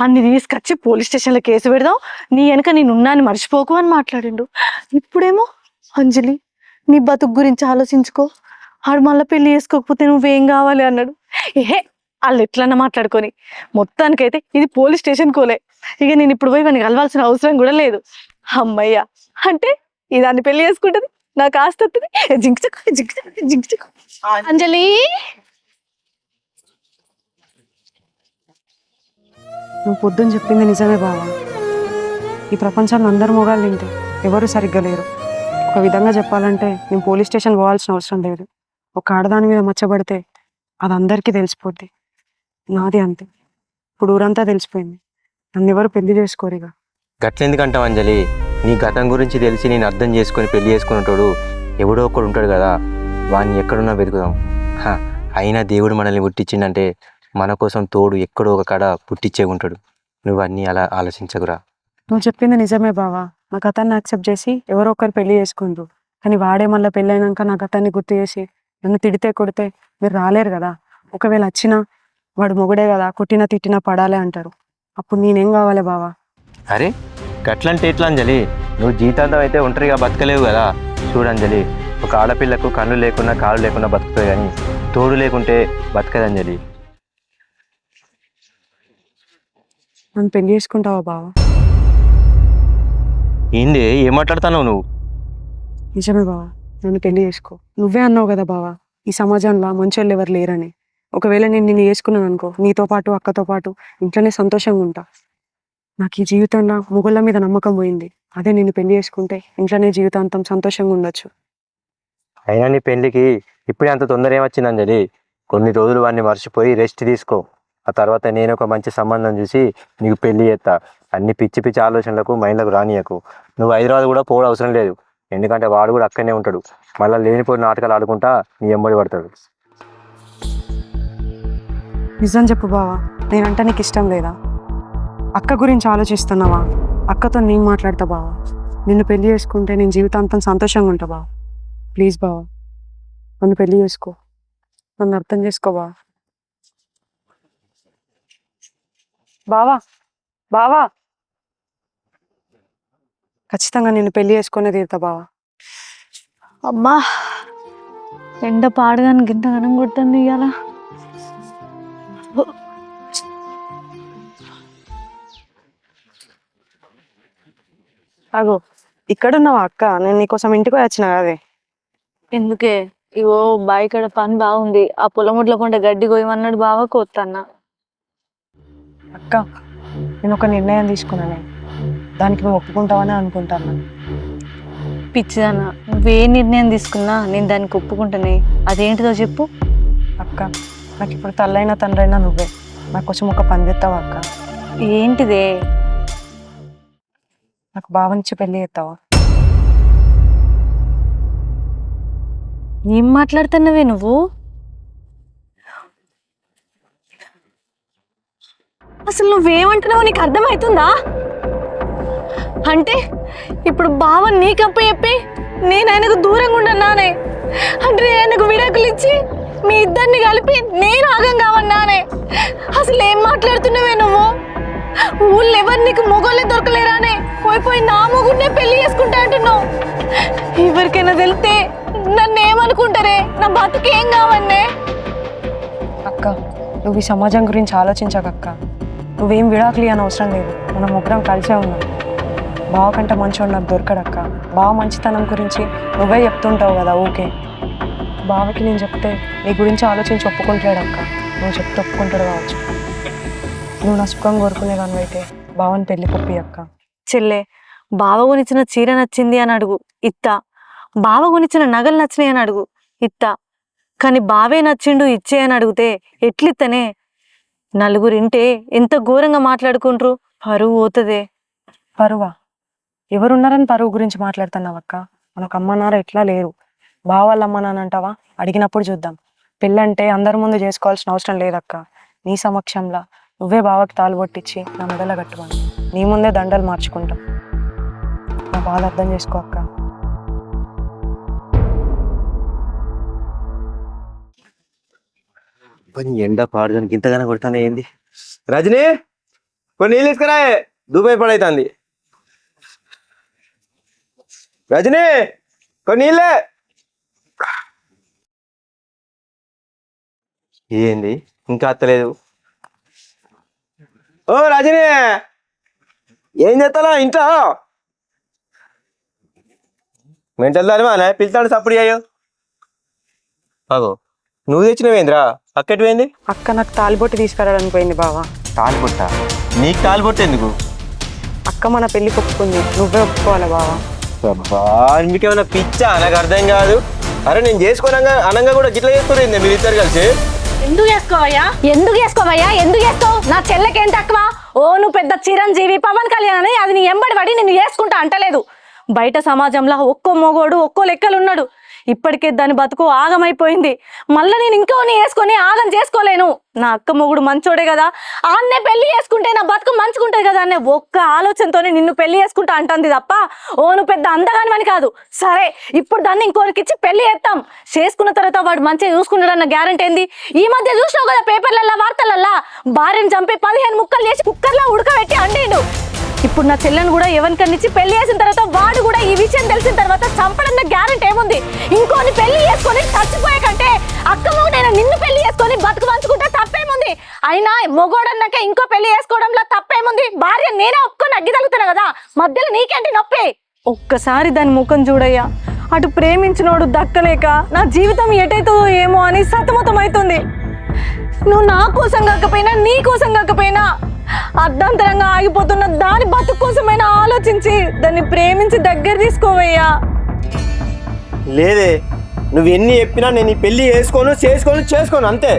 అన్ని తీసుకొచ్చి పోలీస్ స్టేషన్లో కేసు పెడదాం, నీ వెనక నేనున్నా అని మర్చిపోకు అని మాట్లాడిండు. ఇప్పుడేమో అంజలి నీ బతుకు గురించి ఆలోచించుకో, ఆడు మళ్ళీ పెళ్లి చేసుకోకపోతే నువ్వేం కావాలి అన్నాడు. ఏహే వాళ్ళు ఎట్లన్నా మాట్లాడుకొని మొత్తానికైతే ఇది పోలీస్ స్టేషన్ కోలే. ఇక నేను ఇప్పుడు పోయి వాడిని కలవాల్సిన అవసరం కూడా లేదు. అమ్మయ్య అంటే ఈ దాన్ని పెళ్లి చేసుకుంటది, నాకు ఆస్తి వస్తుంది. జింక్చక్ జింక్చక్ జింక్చక్. అంజలి నువ్వు పొద్దున్న చెప్పింది నిజమే బావా. ఈ ప్రపంచంలో అందరు మొగాళ్ళు తింటే ఎవరు సరిగ్గా లేరు. ఒక విధంగా చెప్పాలంటే నేను పోలీస్ స్టేషన్ పోవాల్సిన అవసరం లేదు. ఒక ఆడదాని మీద మచ్చబడితే అది అందరికీ తెలిసిపోద్ది. నాది అంతే. ఇప్పుడు ఊరంతా తెలిసిపోయింది. నన్ను ఎవరు పెళ్లి చేసుకోరుగా. గట్లెందుకంటావు అంజలి? నీ గతం గురించి తెలిసి నేను అర్థం చేసుకొని పెళ్లి చేసుకునేటోడు ఎవడో ఒకడు ఉంటాడు కదా, వాడిని ఎక్కడున్నా వెతుకుదాం. అయినా దేవుడు మనల్ని పుట్టించిండంటే మన కోసం తోడు ఎక్కడో ఒక కాడ పుట్టించే ఉంటాడు. నువ్వు అన్నీ అలా ఆలోచించకురా. నువ్వు చెప్పింది నిజమే బావా. నా గతాన్ని యాక్సెప్ట్ చేసి ఎవరో ఒకరు పెళ్లి చేసుకుంటారు. కానీ వాడే మళ్ళీ పెళ్ళైనాక నా గతాన్ని గుర్తు చేసి నన్ను తిడితే కొడితే మీరు రాలేరు కదా. ఒకవేళ వచ్చినా వాడు మొగుడే కదా, కొట్టినా తిట్టినా పడాలే అంటారు. అప్పుడు నేనేం కావాలి బావా? అరే గట్లంటే ఎట్లా అంజలి? నువ్వు జీవితాంతం అయితే ఒంటరిగా బతకలేవు కదా. చూడంజలి, ఒక ఆడపిల్లకు కళ్ళు లేకున్నా కాళ్ళు లేకున్నా బతుకుతుంది, కానీ తోడు లేకుంటే బతకదు అంజలి. నన్ను పెళ్లి చేసుకుంటావా బావా? ఏంది ఏం మాట్లాడుతున్నావు నువ్వు? నిజమే బావా, నన్ను పెళ్లి చేసుకో. నువ్వే అన్నావు కదా బావా, ఈ సమాజంలో మంచోళ్ళు ఎవరు లేరని. ఒకవేళ నేను నిన్ను చేసుకున్నాను అనుకో, నీతో పాటు అక్కతో పాటు ఇంట్లోనే సంతోషంగా ఉంటా. నాకు ఈ జీవితంలో మొగుళ్ళ మీద నమ్మకం పోయింది. అదే నిన్ను పెళ్లి చేసుకుంటే ఇంట్లోనే జీవితాంతం సంతోషంగా ఉండొచ్చు. అయినా నీ పెళ్ళికి ఇప్పుడే అంత తొందర ఏమొచ్చింది అంజలి? కొన్ని రోజులు వాడిని మర్చిపోయి రెస్ట్ తీసుకో. ఆ తర్వాత నేను ఒక మంచి సంబంధం చూసి నీకు పెళ్లి చేస్తా. అన్ని పిచ్చి పిచ్చి ఆలోచనలకు మైండ్లకు రానియకు. నువ్వు హైదరాబాద్ కూడా పోవడం అవసరం లేదు, ఎందుకంటే వాడు కూడా అక్కడనే ఉంటాడు. మళ్ళీ లేనిపోయిన నాటకాలు ఆడుకుంటా నీ ఎంబడి పడతాడు. నిజం చెప్పు బావా, నేనంటే నీకు ఇష్టం లేదా? అక్క గురించి ఆలోచిస్తున్నావా? అక్కతో నేను మాట్లాడతా బావా. నిన్ను పెళ్లి చేసుకుంటే నేను జీవితాంతం సంతోషంగా ఉంటా బావా. ప్లీజ్ బావా, నన్ను పెళ్లి చేసుకో. నన్ను అర్థం చేసుకో బావా. బావా బావా, ఖచ్చితంగా నిన్ను పెళ్లి చేసుకునే తీరుతా బావా. అమ్మా ఎండ పాడగాని గింత గనం కొడుతుంది ఇవాళ. అగో ఇక్కడున్నావా అక్క? నేను నీకోసం ఇంటికి వచ్చిన కదే. ఎందుకే? ఇగో బావి కాడ పని బాగుంది, ఆ పొలముట్ల కొండ గడ్డి కోయమన్నాడు బావ, కోత్తన్నా. అక్క, నేను ఒక నిర్ణయం తీసుకున్నాను, దానికి నువ్వు ఒప్పుకుంటావని అనుకుంటాను. పిచ్చిదానా, నువ్వే నిర్ణయం తీసుకున్నా నేను దానికి ఒప్పుకుంటానే. అదేంటిదో చెప్పు. అక్క, నాకు ఇప్పుడు తల్లైనా తండ్రైనా నువ్వే. నా కోసం ఒక పని చేస్తావా అక్క? ఏంటిదే? నాకు బావనిచ్చి పెళ్లి చేస్తావా? ఏం మాట్లాడుతున్నావే నువ్వు? అసలు నువ్వేమంటున్నావు నీకు అర్థమవుతుందా? అంటే ఇప్పుడు బావ నీకప్ప చెప్పి నేను ఆయనకు దూరంగా ఉండన్నానే, అంటే నేను ఆయనకు విడాకులు ఇచ్చి మీ ఇద్దరిని కలిపి నేను ఆగం కావన్నానే. అసలు ఏం మాట్లాడుతున్నావే నువ్వు? ఊళ్ళో ఎవరు నీకు మొగోళ్ళే దొరకలేరానే, పోయి నా మొగుడినే పెళ్లి చేసుకుంటా అంటున్నావు. ఎవరికైనా వెళ్తే నన్ను ఏమనుకుంటారే? నా బతుకేం కావన్నే? అక్క, నువ్వు ఈ సమాజం గురించి ఆలోచించకక్క. నువ్వేం విడాకులు అని అవసరం లేదు, మనం ముగ్గురం కలిసే ఉన్నాం. బావ కంటే మంచివాడు నాకు దొరకడక్క. బావ మంచితనం గురించి నువ్వే చెప్తుంటావు కదా ఊకే. బావకి నేను చెప్తే నీ గురించి ఆలోచించి ఒప్పుకుంటాడక్క. నువ్వు చెప్తే ఒప్పుకుంటాడు కావచ్చు. నువ్వు నా సుఖం కోరుకునేదాన్ని అయితే బావని పెళ్లి కొప్పి అక్క. చెల్లె, బావ కొనిచ్చిన చీర నచ్చింది అని అడుగు, ఇత్తా. బావ కొనిచ్చిన నగలు నచ్చినాయి అని అడుగు, ఇత్తా. కానీ బావే నచ్చిండు ఇచ్చే అని అడిగితే ఎట్లిత్తనే? నలుగురింటే ఎంత ఘోరంగా మాట్లాడుకుంటారు, పరువు పోతుందే. పరువా? ఎవరున్నారని పరువు గురించి మాట్లాడుతున్నావక్క? మనకు అమ్మ నాన్న ఎట్లా లేరు. బావ వాళ్ళ అమ్మ నాన్న అంటావా? అడిగినప్పుడు చూద్దాం. పెళ్ళంటే అందరి ముందు చేసుకోవాల్సిన అవసరం లేదక్క. నీ సమక్షంలో నువ్వే బావకి తాళు కొట్టించి నా మెడలో కట్టుకోండి. నీ ముందే దండలు మార్చుకుంటాం. నా బాధ అర్థం చేసుకో అక్క. ఎండ పాడుదానికి ఇంతగానో కొడతానే ఏంది? రజనీ, కొన్ని నీళ్ళు తీసుకురా, దుబాయ్ పడైతుంది. రజనీ, కొన్ని నీళ్ళే. ఏంది ఇంకా అత్తలేదు. ఓ రజనీ, ఏం చేస్తానా ఇంట్లో? మెంటల్ దానివా పిలుతాడు సప్పుడు అయ్యో. అగో నువ్వు తెచ్చినవేంద్రా? అక్కటి పోయింది. అక్క నాకు తాలిబొట్టు తీసుకురావడానికి పోయింది బావా. తాలిబొట్ట? నీకు తాలిబొట్టు ఎందుకు? అక్క మన పెళ్లి ఒప్పుకుంది, నువ్వే ఒప్పుకోవాలి బావా. అబ్బా మీకేమైనా పిచ్చా? నాకు అర్థం కాదు. అరే నేను చేసుకోనంగా అనంగా కూడా గిట్ల చేస్తున్నారు మీరు ఇద్దరు కలిసి. ఎందుకు చేసుకోవయ్యా? ఎందుకు చేసుకోవు? నా చెల్లెకేం తక్కువ? ఓ నువ్వు పెద్ద చిరంజీవి పవన్ కళ్యాణ్ అని అది నీ ఎంబడి పడి నిన్ను చేసుకుంటా అంటలేదు. బయట సమాజంలో ఒక్కో మొగోడు ఒక్కో లెక్కలున్నాడు. ఇప్పటికే దాని బతుకు ఆగమైపోయింది. మళ్ళీ నేను ఇంకోని వేసుకొని ఆగం చేసుకోలేను. నా అక్క మొగుడు మంచోడే కదా, ఆన్నే పెళ్లి చేసుకుంటే నా బతుకు మంచుకుంటుంది కదా అనే ఒక్క ఆలోచనతోనే నిన్ను పెళ్లి చేసుకుంటా అంటుంది తప్ప ఓ నువ్వు పెద్ద అందగానివని కాదు. సరే ఇప్పుడు దాన్ని ఇంకోరికిచ్చి పెళ్లి చేస్తాం. చేసుకున్న తర్వాత వాడు మంచిగా చూసుకుంటాడన్న గ్యారంటీ ఏంది? ఈ మధ్య చూసినావు కదా పేపర్లల్లా వార్తలల్లా, భార్యను చంపి 15 ముక్కలు చేసి కుక్కర్లో ఉడకబెట్టి అండిండు. ఇప్పుడు నా చెల్లెను కూడా ఎవరికన్నిచ్చి పెళ్లి చేసిన తర్వాత వాడు కూడా ఈ విషయం తెలిసిన తర్వాత చంపడం గ్యారెంటీ ఏముంది? ఇంకోని పెళ్లి చేసుకొని చచ్చిపోయే కంటే అక్క మొగుడైనా నిన్ను పెళ్లి చేసుకొని బతుకు పంచుకుంటే తప్పేముంది? అయినా మొగోడన్నాక ఇంకో పెళ్లి చేసుకోవడంలో తప్పేముంది? భార్య నేనే ఒప్పుకొని అగ్గి తగ్గుతున్నా కదా, మధ్యలో నీకేంటి నొప్పి? ఒక్కసారి దాని ముఖం చూడయ్యా. అటు ప్రేమించినోడు దక్కలేక నా జీవితం ఎటైతుందో ఏమో అని సతమతం అవుతుంది. నువ్వు నా కోసం కాకపోయినా నీ కోసం కాకపోయినా అర్ధాంతరంగా ఆగిపోతున్న దాని బతుకు కోసమైనా ఆలోచించి దాన్ని ప్రేమించి దగ్గర తీసుకోవయ్యా. లేదే, నువ్వు ఎన్ని చెప్పినా నేను ఈ పెళ్లి చేసుకోను అంతే.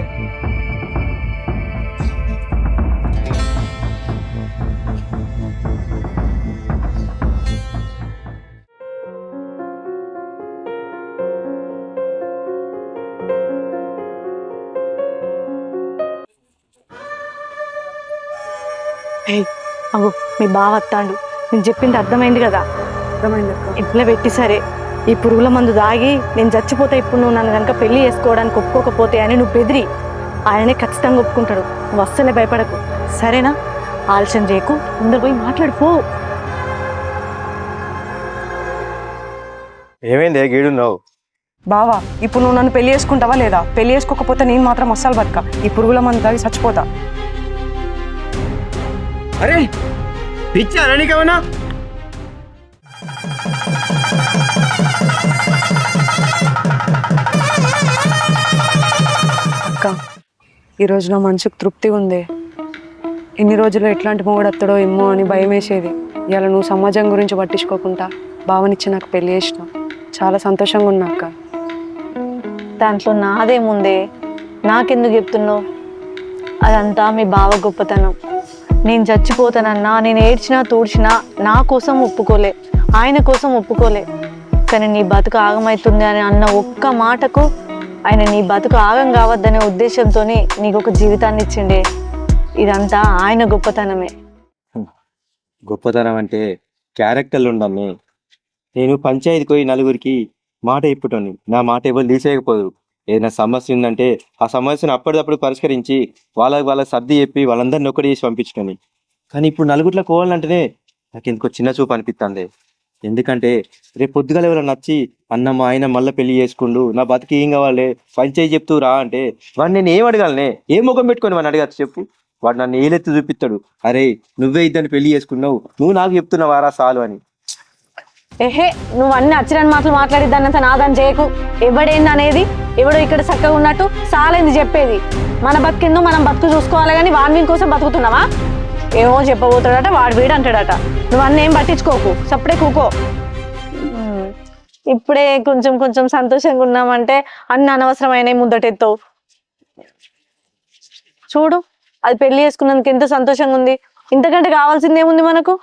అవు మీ బావ వస్తాడు, నేను చెప్పింది అర్థమైంది కదా? అర్థమైంది అక్క. ఇట్లా పెట్టి సరే ఈ పురుగుల మందు దాగి నేను చచ్చిపోతే ఇప్పుడు నువ్వు నన్ను కనుక పెళ్లి చేసుకోవడానికి ఒప్పుకోకపోతే అని నువ్వు బెదిరి ఆయననే ఖచ్చితంగా ఒప్పుకుంటాడు. నువ్వు అస్సలే భయపడకు సరేనా? ఆలస్యం చేయకు, ముందర పోయి మాట్లాడిపో. ఏమైంది గీడున్నావు? బావా ఇప్పుడు నువ్వు నన్ను పెళ్లి చేసుకుంటావా లేదా? పెళ్లి చేసుకోకపోతే నేను మాత్రం అస్సలు బతక. ఈ పురుగుల మందు తాగి చచ్చిపోతా. అరే పిచ్చారా నీకేమన్నా? అక్క ఈరోజు నా మనసుకు తృప్తి ఉంది. ఎన్ని రోజులు ఎట్లాంటి మొగుడత్తడో ఏమో అని భయం వేసేది. ఇవాళ నువ్వు సమాజం గురించి పట్టించుకోకుండా బావనిచ్చి నాకు పెళ్లి చేసినావు. చాలా సంతోషంగా ఉన్నా అక్క. దాంట్లో నాదేముందే, నాకెందుకు చెప్తున్నావు? అదంతా మీ బావ గొప్పతనం. నేను చచ్చిపోతానన్నా, నేను ఏడ్చినా తూడ్చినా నా కోసం ఒప్పుకోలే, ఆయన కోసం ఒప్పుకోలే. కానీ నీ బతుకు ఆగమవుతుంది అని అన్న ఒక్క మాటకు ఆయన నీ బతుకు ఆగం కావద్దనే ఉద్దేశంతో నీకు ఒక జీవితాన్ని ఇచ్చిండే. ఇదంతా ఆయన గొప్పతనమే. గొప్పతనం అంటే క్యారెక్టర్లు ఉండమ్మే. నేను పంచాయతీకి పోయి నలుగురికి మాట ఇప్పుటోని, నా మాట ఎవరు తీసేయకపోదు. ఏదైనా సమస్య ఉందంటే ఆ సమస్యను అప్పటిదప్పుడు పరిష్కరించి వాళ్ళకి సర్ది చెప్పి వాళ్ళందరినీ ఒక్కటి చేసి పంపించుకొని. కానీ ఇప్పుడు నలుగురిలో పోవాలంటేనే నాకు ఎందుకో చిన్న చూపు అనిపిస్తుంది. ఎందుకంటే రేపు పొద్దుగాల ఎవరైనా నచ్చి అన్న మా ఆయన మళ్ళీ పెళ్లి చేసుకుండు, నా బతికి ఏం కావాలి పంచాయతీ చెప్తూ రా అంటే వాడు నేను ఏం అడగాలనే? ఏ ముఖం పెట్టుకొని వాడిని అడగచ్చు చెప్పు? వాడు నన్ను ఏలెత్తి చూపిస్తాడు, అరే నువ్వే ఇద్దరిని పెళ్లి చేసుకున్నావు, నువ్వు నాకు చెప్తున్నావారా సాలు అని. ఏహే నువ్వు అన్ని అచ్చిరాని మాటలు మాట్లాడిద్దానంత నాదని చేయకు. ఎవడేంది అనేది, ఎవడో ఇక్కడ చక్కగా ఉన్నట్టు సాలేంది చెప్పేది. మన బతికిందో మనం బతుకు చూసుకోవాలి కానీ వాడి కోసం బతుకుతున్నావా? ఏమో చెప్పబోతాడట, వాడు వీడు అంటాడట. నువ్వు అన్నీ ఏం పట్టించుకోకు, సప్పుడే కూకో. ఇప్పుడే కొంచెం సంతోషంగా ఉన్నామంటే అన్ని అనవసరమైన ముందటెత్తావు. చూడు అది పెళ్లి చేసుకున్నందుకు ఎంత సంతోషంగా ఉంది. ఇంతకంటే కావాల్సింది ఏముంది మనకు?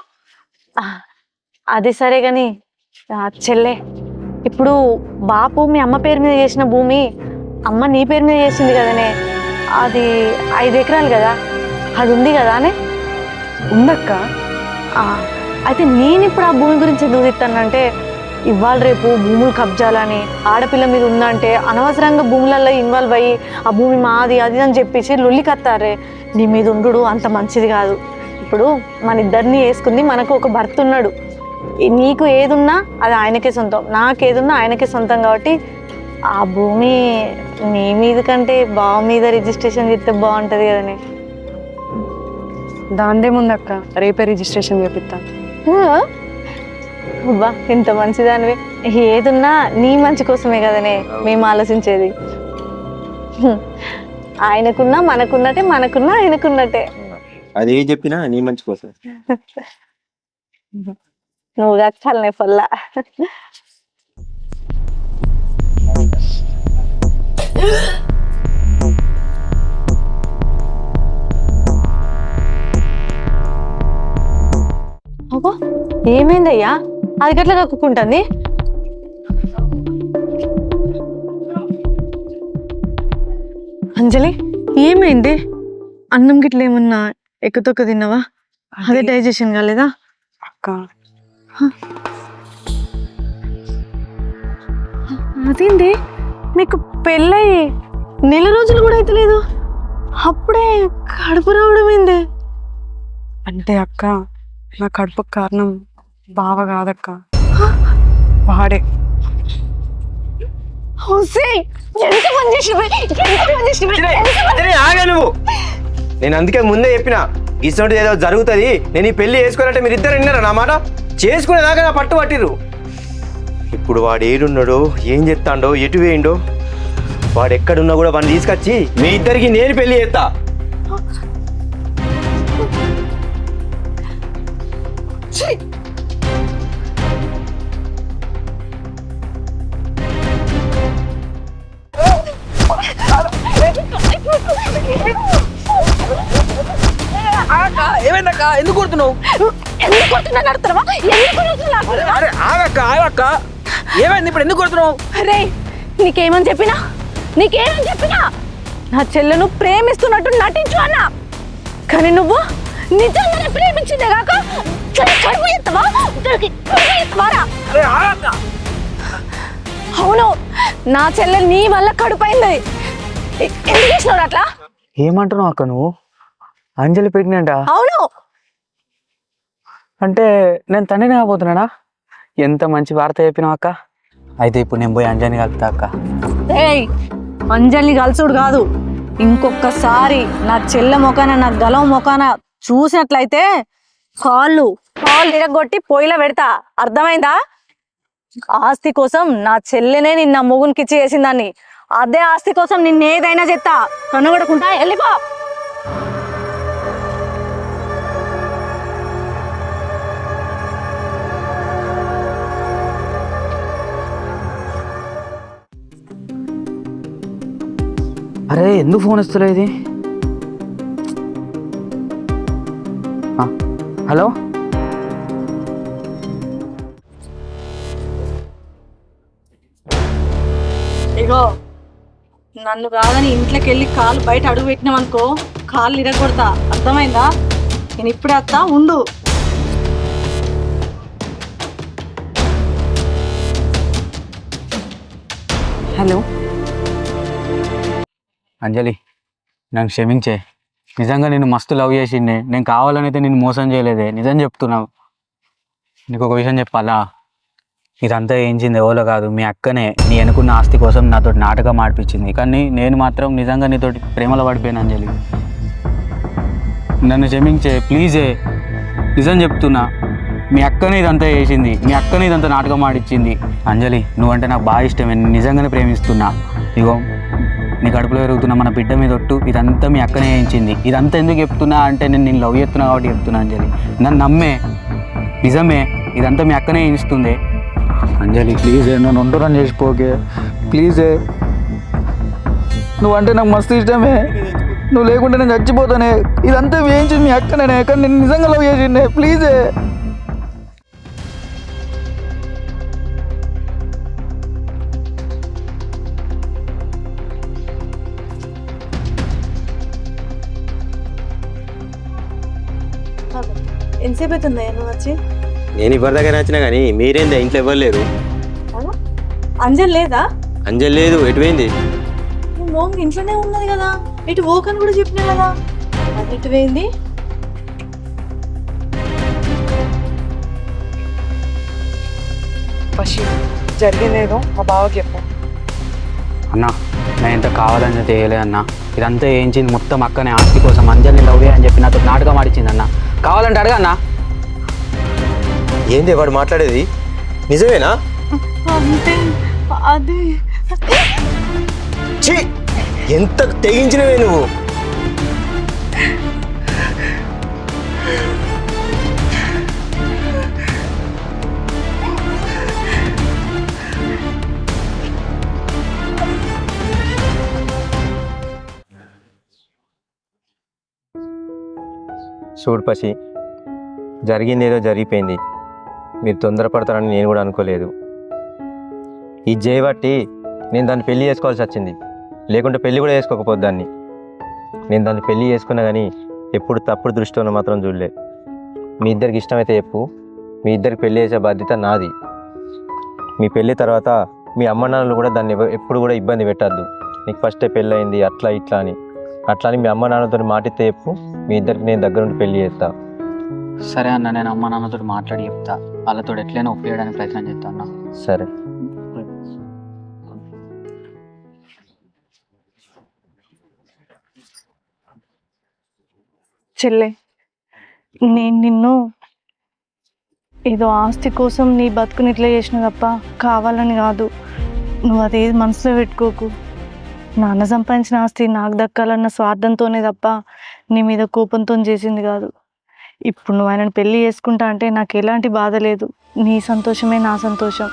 అది సరే గాని చెల్లె, ఇప్పుడు బాపు మీ అమ్మ పేరు మీద చేసిన భూమి అమ్మ నీ పేరు మీద చేసింది కదనే, అది 5 ఎకరాలు కదా, అది ఉంది కదా అనే? ఉందక్క. అయితే నేను ఇప్పుడు ఆ భూమి గురించి ఎందుకు చెప్తానంటే, ఇవాళ రేపు భూములు కబ్జాలని ఆడపిల్ల మీద ఉందంటే అనవసరంగా భూములలో ఇన్వాల్వ్ అయ్యి ఆ భూమి మాది అది అని చెప్పేసి లొల్లి కత్తారే. నీ మీద ఉండు అంత మంచిది కాదు. ఇప్పుడు మన ఇద్దరిని వేసుకుంది, మనకు ఒక భర్త ఉన్నాడు. నీకు ఏదున్నా అది ఆయనకే సొంతం, నాకేదున్నా ఆయనకే సొంతం. కాబట్టి ఆ భూమి నీ మీద కంటే బావ మీద రిజిస్ట్రేషన్ చేస్తే బాగుంటది కదనే. దాందేముందక్క, రేపే రిజిస్ట్రేషన్ చేపిస్తా. అబ్బా ఇంత మంచిదానివే. ఏదున్నా నీ మంచి కోసమే కదనే మేము ఆలోచించేది. ఆయనకున్నా మనకున్నట్టే, మనకున్నా ఆయనకున్నట్టే. అది ఏం చెప్పినా నీ మంచి కోసం. నువ్వు కట్టాలనే పల్లా. అబ్బా ఏమైందయ్యా, అది గట్ల కక్కుకుంటుంది. అంజలి ఏమైంది? అన్నం గిట్ల ఏమన్నా ఎక్కుతొక్క తిన్నావా? అదే డైజెషన్ కాలేదా? అక్క అదేంటి మీకు పెళ్ళయి నెల రోజులు కూడా అయితే లేదు, అప్పుడే కడుపు రావడం ఏంది? అంటే అక్క, నా కడుపుకు కారణం బావ కాదక్క, వాడే. ఆగా నువ్వు. నేను అందుకే ముందే చెప్పిన ఇటువంటి ఏదో జరుగుతుంది, నేను ఈ పెళ్లి చేసుకోవాలంటే మీరు ఇద్దరు విన్నారా నా మాట? చేసుకునేదాకా నా పట్టు పట్టిరు. ఇప్పుడు వాడు ఏడున్నాడో, ఏం చెప్తాడో, ఎటు వేయండో, వాడు ఎక్కడున్నా కూడా వాడిని తీసుకొచ్చి మీ ఇద్దరికి నేను పెళ్లి చేస్తా. ఏమైందక్క, ఎందుకు కొడుతున్నావు? ఆగక్క ఆగక్క, ఏమైంది ఇప్పుడు, ఎందుకు కొడుతున్నావు? అరే నీకేమని చెప్పినా, నీకేమని చెప్పినా నా చెల్లెను ప్రేమిస్తున్నట్టు నటించు అన్నా, కానీ నువ్వు నిజంగానే ప్రేమించిందే కాక కడుపు ఎత్తవా? అవును, నా చెల్లెలు నీ వల్ల కడుపైంది. ఎందుకు చేసినావు అట్లా? ఏమంటున్నావు అక్క నువ్వు? అంజలి ప్రెగ్నెంటా? అవును. అంటే నేను తండ్రిని కాబోతున్నానా? ఎంత మంచి వార్త చెప్పినావు అక్క. అయితే ఇప్పుడు నేను పోయి అంజలిని కలుపుతా అక్క. ఏయ్ అంజలిని కలుసుడు కాదు, ఇంకొకసారి నా చెల్లె మొకాన, నా గలం మొకాన చూసినట్లయితే కాళ్ళు తిరగొట్టి పొయ్యిలో పెడతా, అర్థమైందా? ఆస్తి కోసం నా చెల్లెనే నిన్న మొగునికి చేసిందాన్ని, అదే ఆస్తి కోసం నిన్నేదైనా చెత్తా, కనబడకుండా వెళ్ళిపో. అరే ఎందుకు ఫోన్ వస్తలే ఇది? హలో, ఇగో నన్ను కాదని ఇంట్లోకి వెళ్ళి కాలు బయట అడుగు పెట్టినాం అనుకో, కాళ్ళు ఇరగొడతా, అర్థమైందా? నేను ఇప్పుడే వస్తా, ఉండు. హలో అంజలి నన్ను క్షమించే. నిజంగా నేను మస్తు లవ్ చేసిండే, నేను కావాలనైతే నేను మోసం చేయలేదే, నిజం చెప్తున్నావు. నీకు ఒక విషయం చెప్పాలా, ఇదంతా ఏంచింది ఎవరో కాదు, మీ అక్కనే నీ అనుకున్న ఆస్తి కోసం నాతో నాటకం ఆడిపించింది. కానీ నేను మాత్రం నిజంగా నీతోటి ప్రేమలో పడిపోయాను అంజలి. నన్ను క్షమించే ప్లీజే, నిజం చెప్తున్నా. మీ అక్కనే ఇదంతా చేసింది, మీ అక్కనే ఇదంతా నాటకం ఆడిచ్చింది. అంజలి నువ్వంటే నాకు బాగా ఇష్టమే, నేను నిజంగానే ప్రేమిస్తున్నా. ఇగో నీ కడుపులో పెరుగుతున్నా మన బిడ్డ మీద ఒట్టు, ఇదంతా మీ అక్కనే చేయించింది. ఇదంతా ఎందుకు చెప్తున్నా అంటే నేను లవ్ చేస్తున్నా కాబట్టి చెప్తున్నా అంజలి, నన్ను నమ్మే, నిజమే, ఇదంతా మీ అక్కనే చేయిస్తుంది. అంజలి ప్లీజే, నన్ను ఒంటరిని చేసిపోకే ప్లీజే. నువ్వంటే నాకు మస్తు ఇష్టమే, నువ్వు లేకుంటే నేను చచ్చిపోతానే. ఇదంతా వేయించింది మీ అక్కనే, కానీ నేను నిజంగా లవ్ చేసిండే, ప్లీజే. ఎంతసేపు అవుతుంది నువ్వు వచ్చి? నేను ఎవరి దగ్గర నచ్చినా కానీ మీరేందా ఇంట్లో ఎవరు లేరు? అంజలి లేదా? అంజలి లేదు, ఎటు పోయింది? మోంగ్ ఇంట్లోనే ఉన్నది కదా, ఇటు ఓకని కూడా చెప్పినా కదా, అది ఇటు పోయింది. బషీర్, జరిగిందేదో మా బావకి చెప్పు. అన్నా నేను ఎంత కావాలని చేయలే అన్న, ఇదంతా ఏంచింది మొత్తం అక్కనే ఆస్తి కోసం అంజలిని లవ్ అని చెప్పి నాతో నాటకం ఆడిచ్చింది అన్న. కావాలంటే అడగా అన్న. ఏంది వాడు మాట్లాడేది? నిజమేనా? అంటే అది ఛీ, ఎంత తెగించినవే నువ్వు. చూడు పసి, జరిగింది ఏదో జరిగిపోయింది. మీరు తొందరపడతారని నేను కూడా అనుకోలేదు. ఈ చేయబట్టి నేను దాన్ని పెళ్లి చేసుకోవాల్సి వచ్చింది, లేకుంటే పెళ్లి కూడా చేసుకోకపోతే దాన్ని. నేను దాన్ని పెళ్లి చేసుకున్నా కానీ ఎప్పుడు తప్పుడు దృష్టిలో మాత్రం చూడలే. మీ ఇద్దరికి ఇష్టమైతే చెప్పు, మీ ఇద్దరికి పెళ్లి చేసే బాధ్యత నాది. మీ పెళ్లి తర్వాత మీ అమ్మ నాన్నలు కూడా దాన్ని ఎప్పుడు కూడా ఇబ్బంది పెట్టద్దు. నీకు ఫస్టే పెళ్ళి అయింది అట్లా ఇట్లా అని మీ అమ్మ నాన్నతో మాటిస్తే చెప్పు, మీ ఇద్దరికి నేను దగ్గర ఉండి పెళ్లి చేస్తా. సరే అన్న, నేను అమ్మ నాన్నతో మాట్లాడి చెప్తా. వాళ్ళతో ఎట్లయినా ఒప్పించడానికి ప్రయత్నం చేస్తా అన్న. సరే. చెల్లె, నేను నిన్ను ఏదో ఆస్తి కోసం నీ బతుకుని ఇట్లా చేసిన తప్ప కావాలని కాదు. నువ్వు అదేది మనసులో పెట్టుకోకు. నాన్న సంపాదించిన ఆస్తి నాకు దక్కాలన్న స్వార్థంతోనే తప్ప నీ మీద కోపంతో చేసింది కాదు. ఇప్పుడు నువ్వు ఆయనను పెళ్ళి చేసుకుంటా అంటే నాకు ఎలాంటి బాధ లేదు. నీ సంతోషమే నా సంతోషం.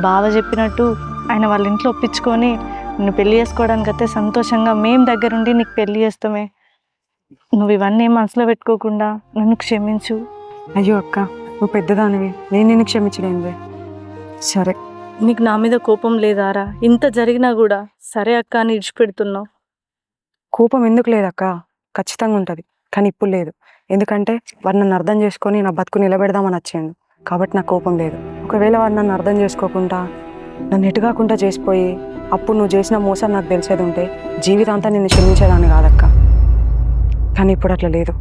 బావ చెప్పినట్టు ఆయన వాళ్ళ ఇంట్లో ఒప్పించుకొని నిన్ను పెళ్లి చేసుకోవడానికి అయితే సంతోషంగా మేము దగ్గరుండి నీకు పెళ్లి చేస్తామే. నువ్వు ఇవన్నీ మనసులో పెట్టుకోకుండా నన్ను క్షమించు. అయ్యో అక్క, నువ్వు పెద్దదానివి, నేను నిన్ను క్షమించలేనువే. సరే, నీకు నా మీద కోపం లేదారా? ఇంత జరిగినా కూడా సరే అక్క అని ఇడిచిపెడుతున్నావు. కోపం ఎందుకు లేదక్క? ఖచ్చితంగా ఉంటుంది, కానీ ఇప్పుడు లేదు. ఎందుకంటే వాడు నన్ను అర్థం చేసుకొని నా బతుకు నిలబెడదామని వచ్చిండు కాబట్టి నాకు కోపం లేదు. ఒకవేళ వాడు నన్ను అర్థం చేసుకోకుండా నన్ను ఎటుగాకుండా చేసిపోయి అప్పుడు నువ్వు చేసిన మోసం నాకు తెలిసేది ఉంటే జీవితాంతా నిన్ను క్షమించేదాన్ని కాదక్క. కానీ ఇప్పుడు అట్లా లేదు.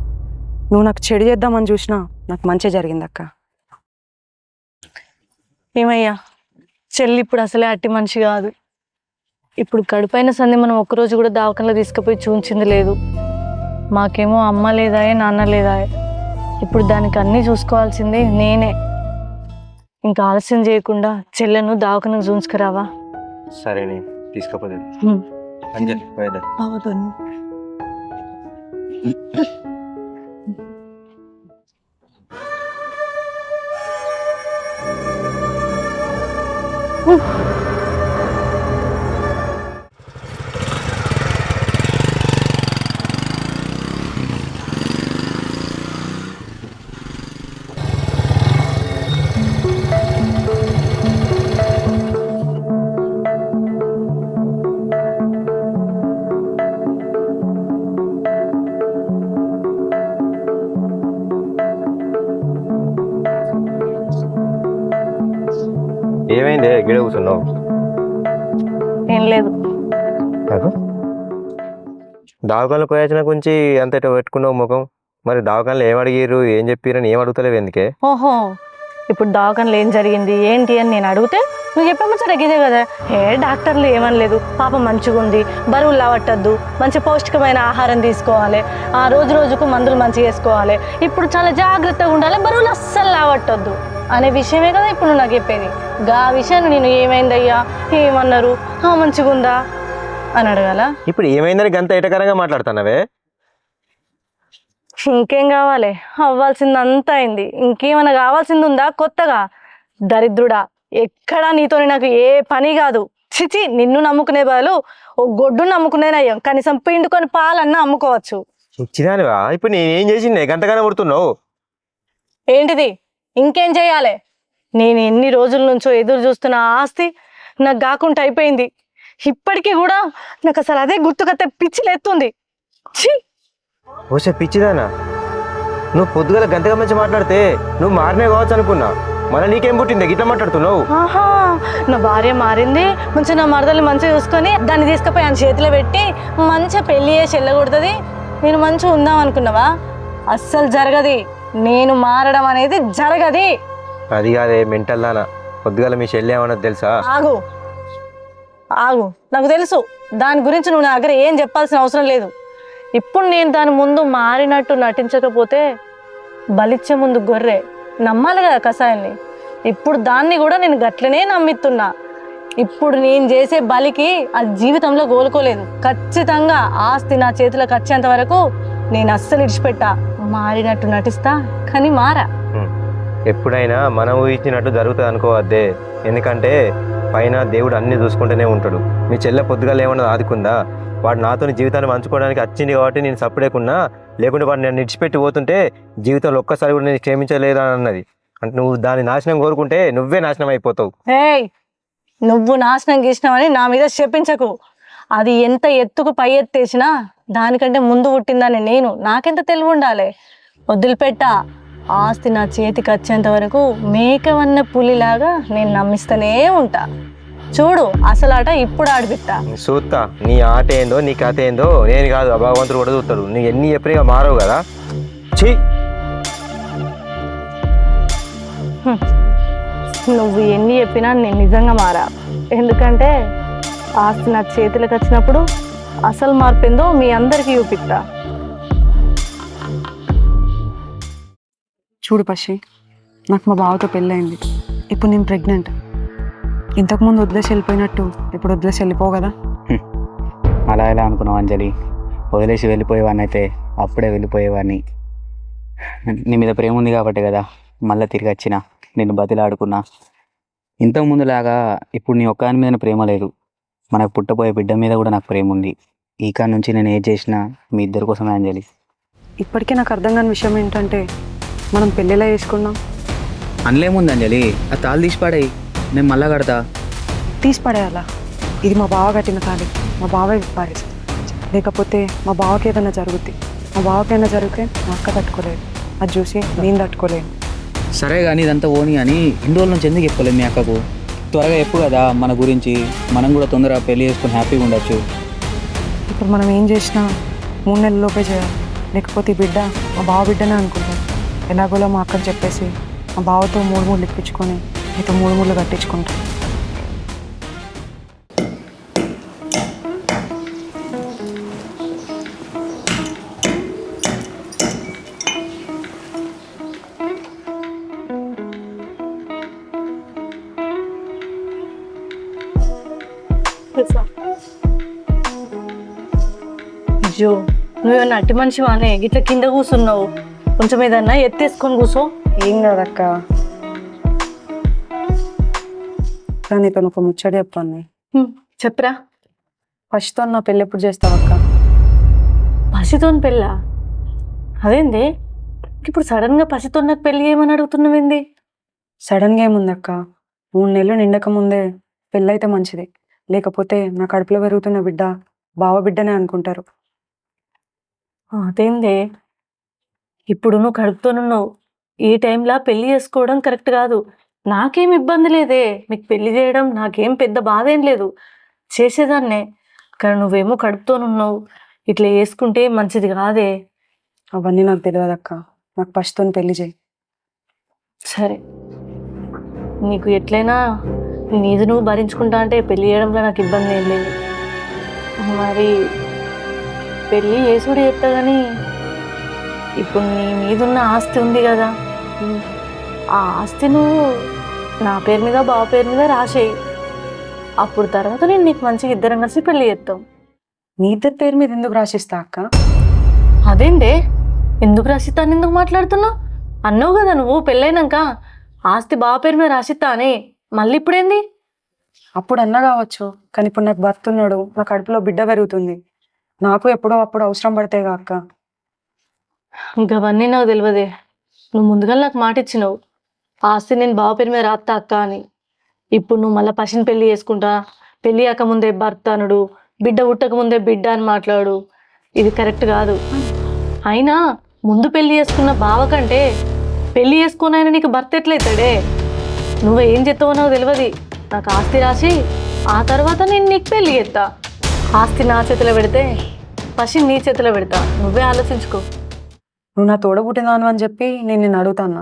నువ్వు నాకు చెడు చేద్దామని చూసినా నాకు మంచి జరిగిందక్క. ఏమయ్యా, చెల్లి ఇప్పుడు అసలే అట్టి మనిషి కాదు. ఇప్పుడు కడుపైన సంది మనం ఒక్కరోజు కూడా దావకంలో తీసుకుపోయి చూంచింది లేదు. మాకేమో అమ్మ లేదాయే నాన్న లేదాయే. ఇప్పుడు దానికి అన్నీ చూసుకోవాల్సిందే నేనే. ఇంకా ఆలస్యం చేయకుండా చెల్లెను దావకను చూసుకురావా? సరే, నేను తీసుకపోతే అంజలి పోయేదా? ఏమైంది గిడ కూర్చున్నావు? ఏం లేదు. దావకాన్లో పోయాచిన గురించి అంత ఇట్లా పెట్టుకున్నావు ముఖం. మరి దావకాన్లో ఏం అడిగారు, ఏం చెప్పారని ఏం అడుగుతలేవు ఎందుకే? ఓహో, ఇప్పుడు దవాఖానలో ఏం జరిగింది ఏంటి అని నేను అడిగితే నువ్వు చెప్పేమో ఇదే కదా. డాక్టర్లు ఏమనలేదు, పాప మంచిగా ఉంది, బరువులు లావట్టద్దు, మంచి పౌష్టికమైన ఆహారం తీసుకోవాలి, ఆ రోజు రోజుకు మందులు మంచిగా వేసుకోవాలి, ఇప్పుడు చాలా జాగ్రత్తగా ఉండాలి, బరువులు అస్సలు లావట్టద్దు అనే విషయమే కదా ఇప్పుడు నువ్వు నాకు చెప్పేది. గా విషయాన్ని నేను ఏమైందయ్యా, ఏమన్నారు, మంచిగా ఉందా అని అడగాల? ఇప్పుడు ఏమైందని గంత ఎటకరంగా మాట్లాడుతున్నావే? ఇంకేం కావాలి? అవ్వాల్సింది అంతా అయింది, ఇంకేమైనా కావాల్సింది ఉందా కొత్తగా? దరిద్రుడా, ఎక్కడా నీతోని నాకు ఏ పని కాదు. చిచి, నిన్ను నమ్ముకునే బదులు ఓ గొడ్డు నమ్ముకునేనయ్యాం, కనీసం పిండుకొని పాలన్నా అమ్ముకోవచ్చు. ఇచ్చిదానివా? ఇప్పుడు నేనేం చేసిండే గంటగానే పుడుతున్నావు? ఏంటిది? ఇంకేం చేయాలి? నేను ఎన్ని రోజుల నుంచో ఎదురు చూస్తున్న ఆస్తి నాకు కాకుండా అయిపోయింది. ఇప్పటికీ కూడా నాకు అసలు అదే గుర్తుకతే పిచ్చిలేస్తుంది. ఛీ, ఓసే పిచ్చిదానా, నువ్వు పొద్దుగల గంటగా మంచి మాట్లాడితే నువ్వు మారినే కావచ్చు అనుకున్నా. మళ్ళీ నీకేం పుట్టింది గిట్లా మాట్లాడుతున్నావు? ఆహా, నా భార్య మారింది, మంచిగా నా మరదల్ని మంచిగా చూసుకొని దాన్ని తీసుకుపోయి ఆయన చేతిలో పెట్టి మంచిగా పెళ్లి చేసి వెళ్ళకూడదు, నేను మంచిగా ఉందాం అనుకున్నావా? అస్సలు జరగది. నేను మారడం అనేది జరగది. అది కాదే మెంటల్ దానా, పొద్దుగల మీ చెల్లి ఏమన్నది తెలుసా? ఆగు, ఆగు, నాకు తెలుసు దాని గురించి నువ్వు నా దగ్గర ఏం చెప్పాల్సిన అవసరం లేదు. ఇప్పుడు నేను దాని ముందు మారినట్టు నటించకపోతే బలిచ్చే ముందు గొర్రె నమ్మాలి కదా కషాయాన్ని. ఇప్పుడు దాన్ని కూడా నేను గట్లనే నమ్మిస్తున్నా. ఇప్పుడు నేను చేసే బలికి అది జీవితంలో కోలుకోలేదు. ఖచ్చితంగా ఆస్తి నా చేతులకు వచ్చేంత వరకు నేను అస్సలు ఇడిచిపెట్టా. మారినట్టు నటిస్తా కానీ మారా. ఎప్పుడైనా మనం ఊహించినట్టు జరుగుతుంది అనుకోవద్దే. ఎందుకంటే పైన దేవుడు అన్ని చూసుకుంటూనే ఉంటాడు. మీ చెల్లె పొద్దుగాలు ఏమన్నా ఆదుకుందా? వాడు నాతో జీవితాన్ని పంచుకోవడానికి వచ్చింది కాబట్టి నేను సపరేకున్నా, లేకుంటే వాడు నేను విడిచిపెట్టి పోతుంటే జీవితంలో ఒక్కసారి కూడా నేను క్షమించలేదు అని అన్నది. అంటే నువ్వు దాని నాశనం కోరుకుంటే నువ్వే నాశనం అయిపోతావు. ఏయ్, నువ్వు నాశనం గీసినావని నా మీద చెప్పించకు. అది ఎంత ఎత్తుకు పై ఎత్తేసినా దానికంటే ముందు పుట్టిందని నేను. నాకెంత తెలివి ఉండాలి. వదిలిపెట్టా. ఆస్తి నా చేతికి వచ్చేంత వరకు మేకవన్న పులిలాగా నేను నమ్మిస్తూనే ఉంటా. చూడు అసలు ఆట ఇప్పుడు ఆడిపిస్తా. చూస్తా నీ ఆట ఏందో నీ కథ ఏందో. నేను కాదు, ఆ భగవంతుడు కూడా చూస్తాడు. నీ ఎన్ని చెప్పినా మారవు కదా. ఛీ, నువ్వు ఎన్ని చెప్పినా నేను నిజంగా మారా. ఎందుకంటే ఆస్తి నా చేతులకు వచ్చినప్పుడు అసలు మార్పిందో మీ అందరికీ చూపిస్తా. చూడు పక్షి, నాకు మా బావతో పెళ్ళయింది. ఇప్పుడు నేను ప్రెగ్నెంట్. ఇంతకుముందు వదిలేసి వెళ్ళిపోయినట్టు ఇప్పుడు వదిలేసి వెళ్ళిపోవు కదా. అలా ఎలా అనుకున్నావు అంజలి? వదిలేసి వెళ్ళిపోయేవాడిని అయితే అప్పుడే వెళ్ళిపోయేవాడిని. నీ మీద ప్రేమ ఉంది కాబట్టి కదా మళ్ళీ తిరిగి వచ్చిన, నిన్ను బతిలాడుకున్నా. ఇంతకుముందులాగా ఇప్పుడు నీ ఒక్కదాని మీద ప్రేమ లేదు. మనకు పుట్టబోయే బిడ్డ మీద కూడా నాకు ప్రేమ ఉంది. ఈ కాడ నుంచి నేను ఏం చేసినా మీ ఇద్దరి కోసమే అంజలి. ఇప్పటికీ నాకు అర్థం కాని విషయం ఏంటంటే మనం పెళ్ళిలా చేసుకున్నాం. అందులేముంది అంజలి, ఆ తాళ్ళు తీసి పడేయి, నేను మళ్ళా కడతా. తీసి పడేయాలా? ఇది మా బావ కట్టిన తాళి, మా బావే పారేసి. లేకపోతే మా బావకి ఏదైనా జరుగుద్ది. మా బావకి ఏదైనా జరిగితే మా అక్క తట్టుకోలేదు, అది చూసి నేను తట్టుకోలేను. సరే కానీ ఇదంతా ఓని అని ఇన్ని రోజుల నుంచి ఎందుకు చెప్పలేదు మీ అక్కకు? త్వరగా చెప్పు కదా మన గురించి, మనం కూడా తొందరగా పెళ్లి చేసుకుని హ్యాపీగా ఉండొచ్చు. ఇప్పుడు మనం ఏం చేసినా 3 నెలల్లోపే చేయాలి. లేకపోతే ఈ బిడ్డ మా బావ బిడ్డనే అనుకుంటాం. ఎలాగోలా మా అక్కని చెప్పేసి మా బావతో 3 మూడు ఇప్పించుకొని మీతో 3 మూడు కట్టించుకుంటాం. అయ్యో, నువ్వేమన్నా అట్టి మనిషి వానే గిట్ల కింద కూర్చున్నావు? కొంచెం ఏదన్నా ఎత్తేసుకొని కూర్చో. ఏం కాదక్క, నీతో ఒక ముచ్చట చెప్పాను. చెప్పరా. ఫస్ట్తో నా పెళ్ళి ఎప్పుడు చేస్తావక్క? పసితోని పెళ్ళా? అదేంది ఇప్పుడు సడన్ గా పసితో నాకు పెళ్లి చేయమని అడుగుతున్నావేంది? సడన్గా ఏముందక్క, 3 నెలలు నిండక ముందే పెళ్ళైతే మంచిది. లేకపోతే నా కడుపులో పెరుగుతున్న బిడ్డ బావ బిడ్డనే అనుకుంటారు. అదేంది ఇప్పుడు నువ్వు కడుపుతోనున్నావు. ఈ టైంలో పెళ్లి చేసుకోవడం కరెక్ట్ కాదు. నాకేం ఇబ్బంది లేదే, మీకు పెళ్లి చేయడం నాకేం పెద్ద బాధ ఏం లేదు, చేసేదాన్నే. కానీ నువ్వేమో కడుపుతోనున్నావు, ఇట్లా వేసుకుంటే మంచిది కాదే. అవన్నీ నాకు తెలియదక్క, నాకు ఫస్ట్తో పెళ్లి చేయి. సరే, నీకు ఎట్లయినా నీది నువ్వు భరించుకుంటా అంటే పెళ్లి చేయడంలో నాకు ఇబ్బంది ఏం లేదు. మరి పెళ్ళి చేసుడు చెప్తా కానీ ఇప్పుడు నీ మీదున్న ఆస్తి ఉంది కదా, ఆ ఆస్తి నువ్వు నా పేరు మీద బావ పేరు మీద రాసేయి. అప్పుడు తర్వాత నేను నీకు మంచిగా ఇద్దరం కలిసి పెళ్లి చేస్తాం. మీ ఇద్దరి పేరు మీద ఎందుకు రాసిస్తా అక్క? అదేంటే ఎందుకు రాసిస్తాను, ఎందుకు మాట్లాడుతున్నావు? అన్నావు కదా నువ్వు పెళ్ళైనాక ఆస్తి బావ పేరు మీద రాసిస్తా అని, మళ్ళీ ఇప్పుడేంది? అప్పుడు అన్నా కావచ్చు, కానీ ఇప్పుడు నాకు భర్త ఉన్నాడు, నా కడుపులో బిడ్డ పెరుగుతుంది. నాకు ఎప్పుడో అప్పుడు అవసరం పడతాయి అక్క. ఇంకా అవన్నీ నాకు తెలియదే. నువ్వు ముందుగా నాకు మాట ఇచ్చినావు, ఆస్తి నేను బావ పేరు మీద రాస్తా అక్క అని. ఇప్పుడు నువ్వు మళ్ళీ పసిని పెళ్లి చేసుకుంటా, పెళ్ళి అక్కముందే భర్త అనుడు, బిడ్డ పుట్టక ముందే బిడ్డ అని మాట్లాడు. ఇది కరెక్ట్ కాదు. అయినా ముందు పెళ్లి చేసుకున్న బావ కంటే పెళ్లి చేసుకున్న ఆయన నీకు భర్త ఎట్లయితాడే? నువ్వు ఏం చెప్తావో నాకు తెలియదు. నాకు ఆస్తి రాసి ఆ తర్వాత నేను నీకు పెళ్లి చేస్తా. ఆస్తి నా చేతిలో పెడితే పసి నీ చేతిలో పెడతా, నువ్వే ఆలోచించుకో. నువ్వు నా తోడబుట్టినాను అని చెప్పి నేను నిన్ను అడుగుతాను.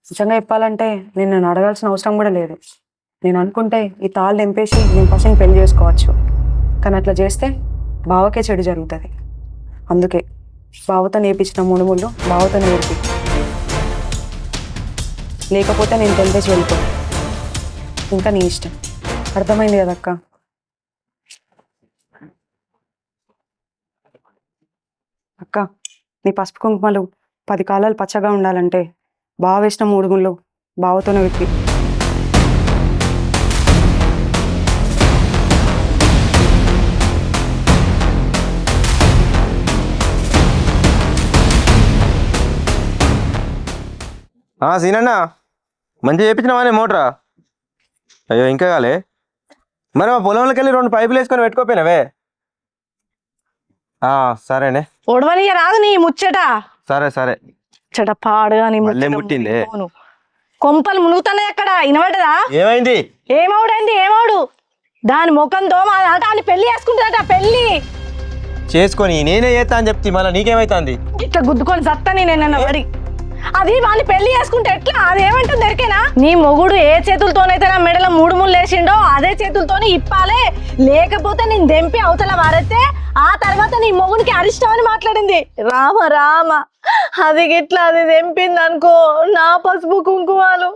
నిజంగా చెప్పాలంటే నేను అడగాల్సిన అవసరం కూడా లేదు. నేను అనుకుంటే ఈ తాళ్ళు తెంపేసి నేను పసిని పెళ్లి చేసుకోవచ్చు, కానీ అట్లా చేస్తే బావకే చెడు జరుగుతుంది. అందుకే బావతో నేర్పించిన 3 ముళ్ళు బావతో నేర్పి, లేకపోతే నేను తెంపేసి వెళ్ళిపో. ఇంకా నీ ఇష్టం. అర్థమైంది కదక్క? అక్క, నీ పసుపు కుంకుమలు 10 కాలాలు పచ్చగా ఉండాలంటే బావ వేసిన 3 ముళ్ళు బావతోనే విప్పి. సీనన్న మంచిగా చేయించినవానే మోటరా? అయ్యో ఇంకా కాలే. మరి మా పొలంలోకి వెళ్ళి 2 పైపులు వేసుకొని పెట్టుకోపోయినవే. సరేనే. ఒడవని రాదు నీ ముచ్చట. సరే సరే. చెట పాడుగా నీ మళ్ళీ ముట్టిందే. కొంపలు మునుగుతున్నాయి అక్కడ, వినబడదా? ఏమైంది? ఏమవుడు దాని ముఖంతో మా దాని పెళ్లి చేసుకుంటాడట. పెళ్లి చేసుకొని నేనే చేస్తా అని చెప్తే మళ్ళీ నీకేమైతుంది? ఇట్లా గుద్దుకొని సత్తా నేను పడి. అది వాళ్ళని పెళ్లి చేసుకుంటే ఎట్లా? అది ఏమంటుంది దొరికేనా? నీ మొగుడు ఏ చేతులతోనైతే నా మెడలో 3 ముళ్ళు వేసిండో అదే చేతులతోనే ఇప్పాలే, లేకపోతే నేను దెంపి అవతల వారైతే ఆ తర్వాత నీ మొగుడికి అరిష్టం అని మాట్లాడింది. రామ రామ, అది గిట్లా అది తెంపింది అనుకో నా పసుపు కుంకుమాలు.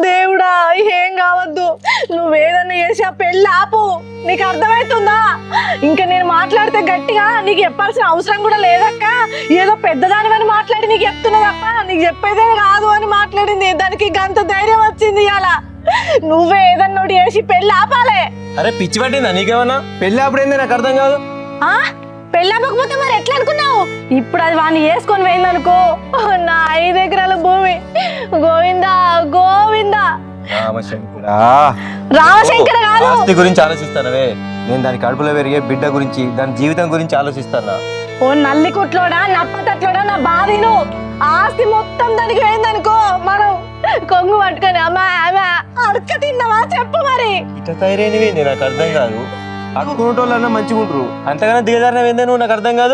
దేవుడా ఏం కావద్దు, నువ్వేదన్నా చేసి ఆ పెళ్ళి ఆపు. నీకు అర్థమవుతుందా? ఇంకా నేను మాట్లాడితే గట్టిగా నీకు చెప్పాల్సిన అవసరం కూడా లేదక్క. ఏదో పెద్దదానివని మాట్లాడి నీకు చెప్తున్నా తప్ప నీకు చెప్పేదే కాదు అని మాట్లాడింది. దానికి గంత ధైర్యం వచ్చింది అలా. నువ్వే ఏదన్నా చేసి పెళ్ళి ఆపాలే. అరే పిచ్చి పట్టిందా నీకేమన్నా? పెళ్ళి అప్పుడైంది నాకు అర్థం కాదు. పెళ్ళి ఆపకపోతే మరి ఎట్లా అనుకున్నావు? ఇప్పుడు అది వాడిని వేసుకొని పోయిందనుకో నా 5 ఎకరాల భూమి గోవిందా గోవిందా. రామశంకర కాదు. ఆస్తి గురించి ఆలోచిస్తానవే, నేను దాని కడుపులో పెరిగే బిడ్డ గురించి, దాని జీవితం గురించి ఆలోచిస్తానా? ఓ నల్లి కుట్లోడా నప్పతట్లోడా నా బాధను. ఆస్తి మొత్తం దానికి పోయిందనుకో మనం కొంగు పట్టుకొని అమ్మా అమ్మా అడక తిన్నావా చెప్పు మరి. ఇట్లా తయారైనవి నాకు అర్థం కాదు. అక్కుకుంటోళ్ళన్నా మంచిగా ఉంటారు, అంతగానో దిగజారినవేందే నువ్వు? నాకు అర్థం కాదు.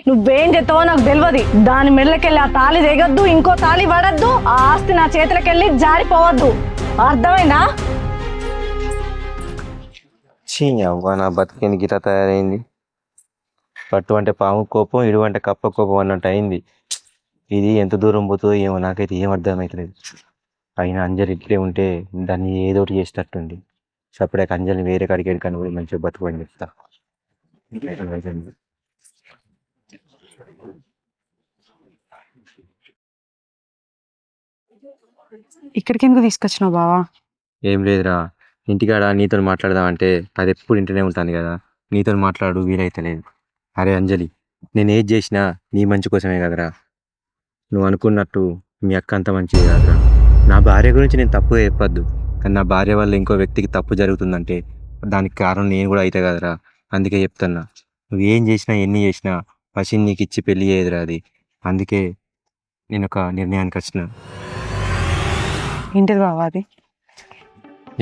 నువ్వేం చేస్తావో నాకు తెలియదు. దాని మెడలకెళ్ళి ఆ తాళి దిగద్దు, ఇంకో తాళి పడద్దు, ఆ ఆస్తి నా చేతులకెళ్ళి జారిపోవద్దు. అర్థమైందా? చీ అవ్వ, నా బతికేని గిట తయారైంది. పట్టు అంటే పాము కోపం, ఇడు అంటే కప్ప కోపం అన్నట్టు అయింది. ఇది ఎంత దూరం పోతుందో ఏమో నాకైతే ఏం అర్థమవుతలేదు. అయినా అంజలి ఇట్లే ఉంటే దాన్ని ఏదో ఒకటి చేసేటట్టుంది. సపరేట్ అంజలిని వేరే కాడికి వెళ్ళి కూడా మంచిగా బతుకుని చెప్తా. ఇక్కడికి ఎందుకు తీసుకొచ్చినావు బావా? ఏం లేదురా, ఇంటికాడ నీతో మాట్లాడదామంటే అది ఎప్పుడు ఇంటనే ఉంటాను కదా, నీతో మాట్లాడు వీలైతే లేదు. అరే అంజలి, నేను ఏది చేసినా నీ మంచి కోసమే కదరా. నువ్వు అనుకున్నట్టు మీ అక్క అంత మంచిది కాదురా. నా భార్య గురించి నేను తప్పుగా చెప్పొద్దు, కానీ నా భార్య వల్ల ఇంకో వ్యక్తికి తప్పు జరుగుతుందంటే దానికి కారణం నేను కూడా అయితే కదరా. అందుకే చెప్తున్నా, నువ్వు ఏం చేసినా ఎన్ని చేసినా పసిని నీకు ఇచ్చి పెళ్లి చేయదురా అది. అందుకే నేను ఒక నిర్ణయానికి వచ్చిన. ఏంటిది బావా అది?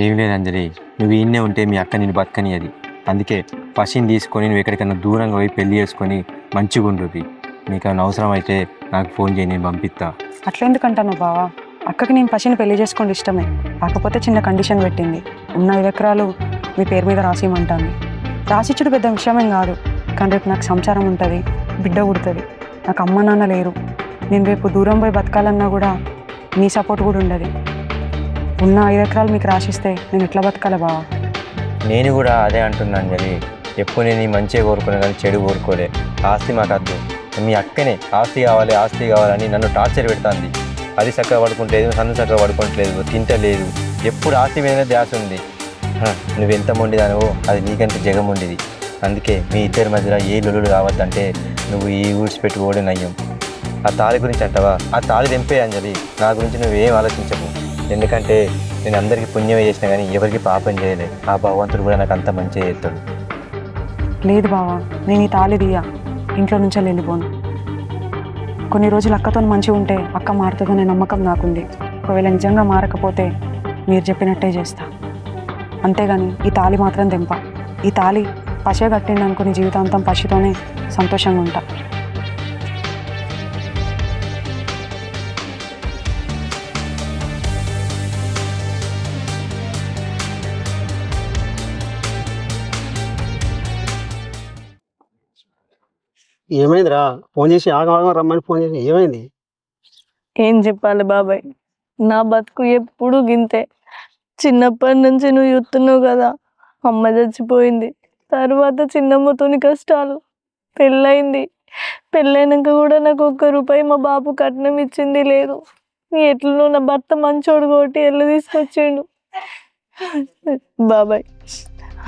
ఏం లేదు అంజలి, నువ్వు ఈయనే ఉంటే మీ అక్క నేను బతకని అది. అందుకే పసిని తీసుకొని నువ్వు ఎక్కడికన్నా దూరంగా పోయి పెళ్లి చేసుకొని మంచిగా ఉంటుంది. నీకు ఏమైనా అవసరం అయితే నాకు ఫోన్ చేయి, నేను పంపిస్తా. అట్లా ఎందుకంటాను బావా? అక్కకి నేను పసిని పెళ్లి చేసుకోండి ఇష్టమే, కాకపోతే చిన్న కండిషన్ పెట్టింది. ఉన్న 5 ఎకరాలు మీ పేరు మీద రాసిమంటాను. రాసిచ్చుడు పెద్ద విషయమేం కాదు, కానీ రేపు నాకు సంసారం ఉంటుంది, బిడ్డ పుడుతుంది. నాకు అమ్మ నాన్న లేరు. నేను రేపు దూరం పోయి బతకాలన్నా కూడా నీ సపోర్ట్ కూడా ఉండదు. ఉన్న 5 ఎకరాలు మీకు రాసిస్తే నేను ఎట్లా బతకాలి బావా? నేను కూడా అదే అంటున్నా అంజలి. ఎప్పుడు నేను ఈ మంచిగా కోరుకునే కానీ చెడు కోరుకోలే. ఆస్తి మాకు వద్దు. మీ అక్కనే ఆస్తి కావాలి ఆస్తి కావాలని నన్ను టార్చర్ పెడుతుంది. అది చక్కగా పడుకుంటలేదు, సన్ను చక్కగా పడుకోవట్లేదు, తింటలేదు, ఎప్పుడు ఆస్తి మీదనే ధ్యాస ఉంది. నువ్వెంత మొండిదానవో అది నీకంటే జగం ఉండేది. అందుకే మీ ఇద్దరి మధ్యలో ఏ లొల్లులు కావద్దంటే నువ్వు ఈ ఊడ్చిపెట్టుకోవడం నయ్యం. ఆ తాళి గురించి అంటావా? ఆ తాళి తెంపే అంజలి. నా గురించి నువ్వేం ఆలోచించవు. ఎందుకంటే నేను అందరికీ పుణ్యం చేసినా కానీ ఎవరికి పాపం చేయలే. ఆ భగవంతుడు కూడా నాకు అంత మంచిగా చేస్తాడు. లేదు బావా, నేను ఈ తాళి దియ్యా, ఇంట్లో నుంచి వెళ్ళిపోను. కొన్ని రోజులు అక్కతో మంచిగా ఉంటే అక్క మారుతుందనే నమ్మకం నాకుంది. ఒకవేళ నిజంగా మారకపోతే మీరు చెప్పినట్టే చేస్తా. అంతేగాని ఈ తాళి మాత్రం తెంప. ఈ తాళి పశే కట్టిండి అనుకుని జీవితాంతం పశుతోనే సంతోషంగా ఉంటా. ఏమైందిరా? ఫోన్ చేసి ఆగం రమ్మని ఫోన్ చేసి ఏమైంది? ఏం చెప్పాలి బాబాయ్, నా బతుకు ఎప్పుడు గింతే. చిన్నప్పటి నుంచి నువ్వు చూస్తున్నావు కదా, అమ్మ చచ్చిపోయింది, తర్వాత చిన్నమ్మతోని కష్టాలు, పెళ్ళయింది. పెళ్ళైనాక కూడా నాకు ₹1 మా బాబు కట్నం ఇచ్చింది లేదు. ఎట్లనో నా భర్త మంచోడు కొట్టి ఎల్లు తీసుకొచ్చిండు. బాబాయ్,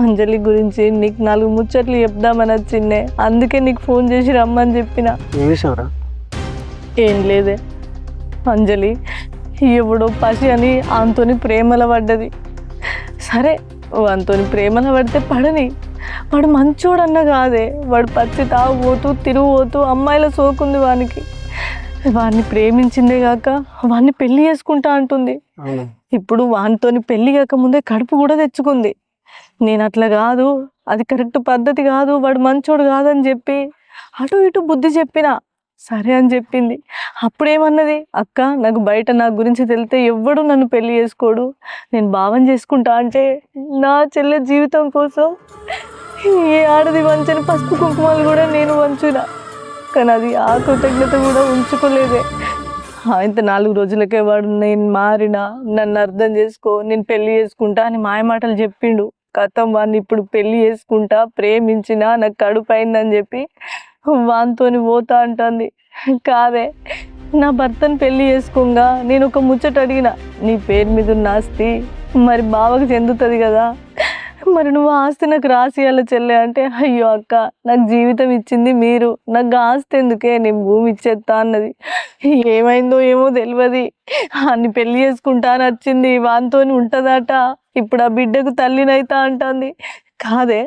అంజలి గురించి నీకు 4 ముచ్చట్లు చెప్దామని వచ్చిండే, అందుకే నీకు ఫోన్ చేసి రమ్మని చెప్పిన. ఏం విషయంరా? ఏం లేదే, అంజలి ఎవడో పసి అని ఆంతోని ప్రేమల పడ్డది. సరే వానితోని ప్రేమల పడితే పడని, వాడు మంచోడన్నా కాదే, వాడు పచ్చి తాగుపోతూ తిరుగుపోతూ అమ్మాయిల సోకుంది వానికి. వాడిని ప్రేమించిందే కాక వాడిని పెళ్లి చేసుకుంటా అంటుంది. ఇప్పుడు వానితోని పెళ్లి కాక ముందే కడుపు కూడా తెచ్చుకుంది. నేను అట్లా కాదు, అది కరెక్ట్ పద్ధతి కాదు, వాడు మంచోడు కాదని చెప్పి అటు ఇటు బుద్ధి చెప్పిన. సరే అని చెప్పింది. అప్పుడేమన్నది, అక్క నాకు బయట నా గురించి తెలితే ఎవ్వడు నన్ను పెళ్లి చేసుకోడు, నేను భావం చేసుకుంటా అంటే నా చెల్లె జీవితం కోసం ఏ ఆడది వంచని పసుపు కుంకుమలు కూడా నేను వంచునా. కానీ అది ఆ కృతజ్ఞత కూడా ఉంచుకోలేదే. ఇంత 4 రోజులకే వాడు నేను మారినా, నన్ను అర్థం చేసుకో, నేను పెళ్లి చేసుకుంటా అని మాయమాటలు చెప్పిండు. కథం వాడిని ఇప్పుడు పెళ్లి చేసుకుంటా, ప్రేమించినా, నాకు కడుపు అయిందని చెప్పి వానితోని పోతా అంటుంది. కాదే, నా భర్తను పెళ్లి చేసుకోగా నేను ఒక ముచ్చట అడిగిన, నీ పేరు మీద ఉన్న ఆస్తి మరి బావకు చెందుతుంది కదా, మరి నువ్వు ఆస్తి నాకు రాసియాల చెల్లె అంటే, అయ్యో అక్క నాకు జీవితం ఇచ్చింది మీరు, నాకు ఆస్తి ఎందుకే, నేను భూమి ఇచ్చేస్తా అన్నది. ఏమైందో ఏమో తెలియదు, అన్ని పెళ్లి చేసుకుంటా అని వచ్చింది, వానితోని ఉంటుందట. ఇప్పుడు ఆ బిడ్డకు తల్లినైతా అంటుంది. కాదే,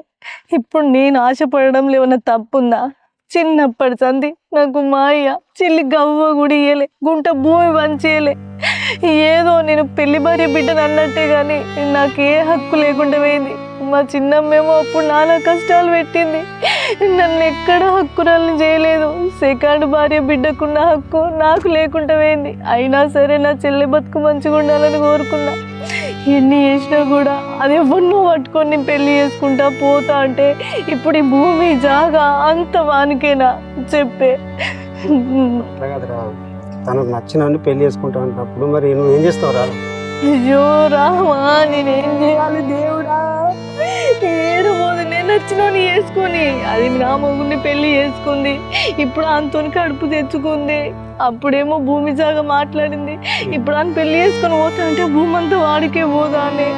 ఇప్పుడు నేను ఆశపడడం ఏమన్నా తప్పుందా? చిన్నప్పటి సంది నాకు మా అయ్య చిల్లి గవ్వ కూడా ఇయ్యలే, గుంట భూమి పంచేయలే. ఏదో నేను పెళ్లి భార్య బిడ్డను అన్నట్టే కానీ నాకు ఏ హక్కు లేకుండా పోయింది. మా చిన్నమ్మేమో అప్పుడు నానా కష్టాలు పెట్టింది, నన్ను ఎక్కడ హక్కురాలను చేయలేదు. సెకండ్ భార్య బిడ్డకున్న హక్కు నాకు లేకుండా పోయింది. అయినా సరే నా చెల్లె బతుకు మంచిగా ఉండాలని కోరుకున్నా. ఎన్ని చేసినా కూడా అది ఎవరినో పట్టుకొని నేను పెళ్లి చేసుకుంటా పోతా అంటే, ఇప్పుడు ఈ భూమి జాగా అంత వానికేనా చెప్పే? అట్లా కాదురా, తనకు నచ్చినన్ని పెళ్లి చేసుకుంటా అంటప్పుడు మరి నువ్వు ఏం చేస్తావురా? అయ్యో రామా, నేనేం చేయాలి దేవుడా? ఏడు పోదు, నేను నచ్చినోని చేసుకొని, అది నా మొగుడిని పెళ్లి చేసుకుంది, ఇప్పుడు అంతోని కడుపు తెచ్చుకుంది. అప్పుడేమో భూమి జాగా మాట్లాడింది, ఇప్పుడు అని పెళ్లి చేసుకొని పోతా అంటే భూమి అంతా వాడికే పోదా అని.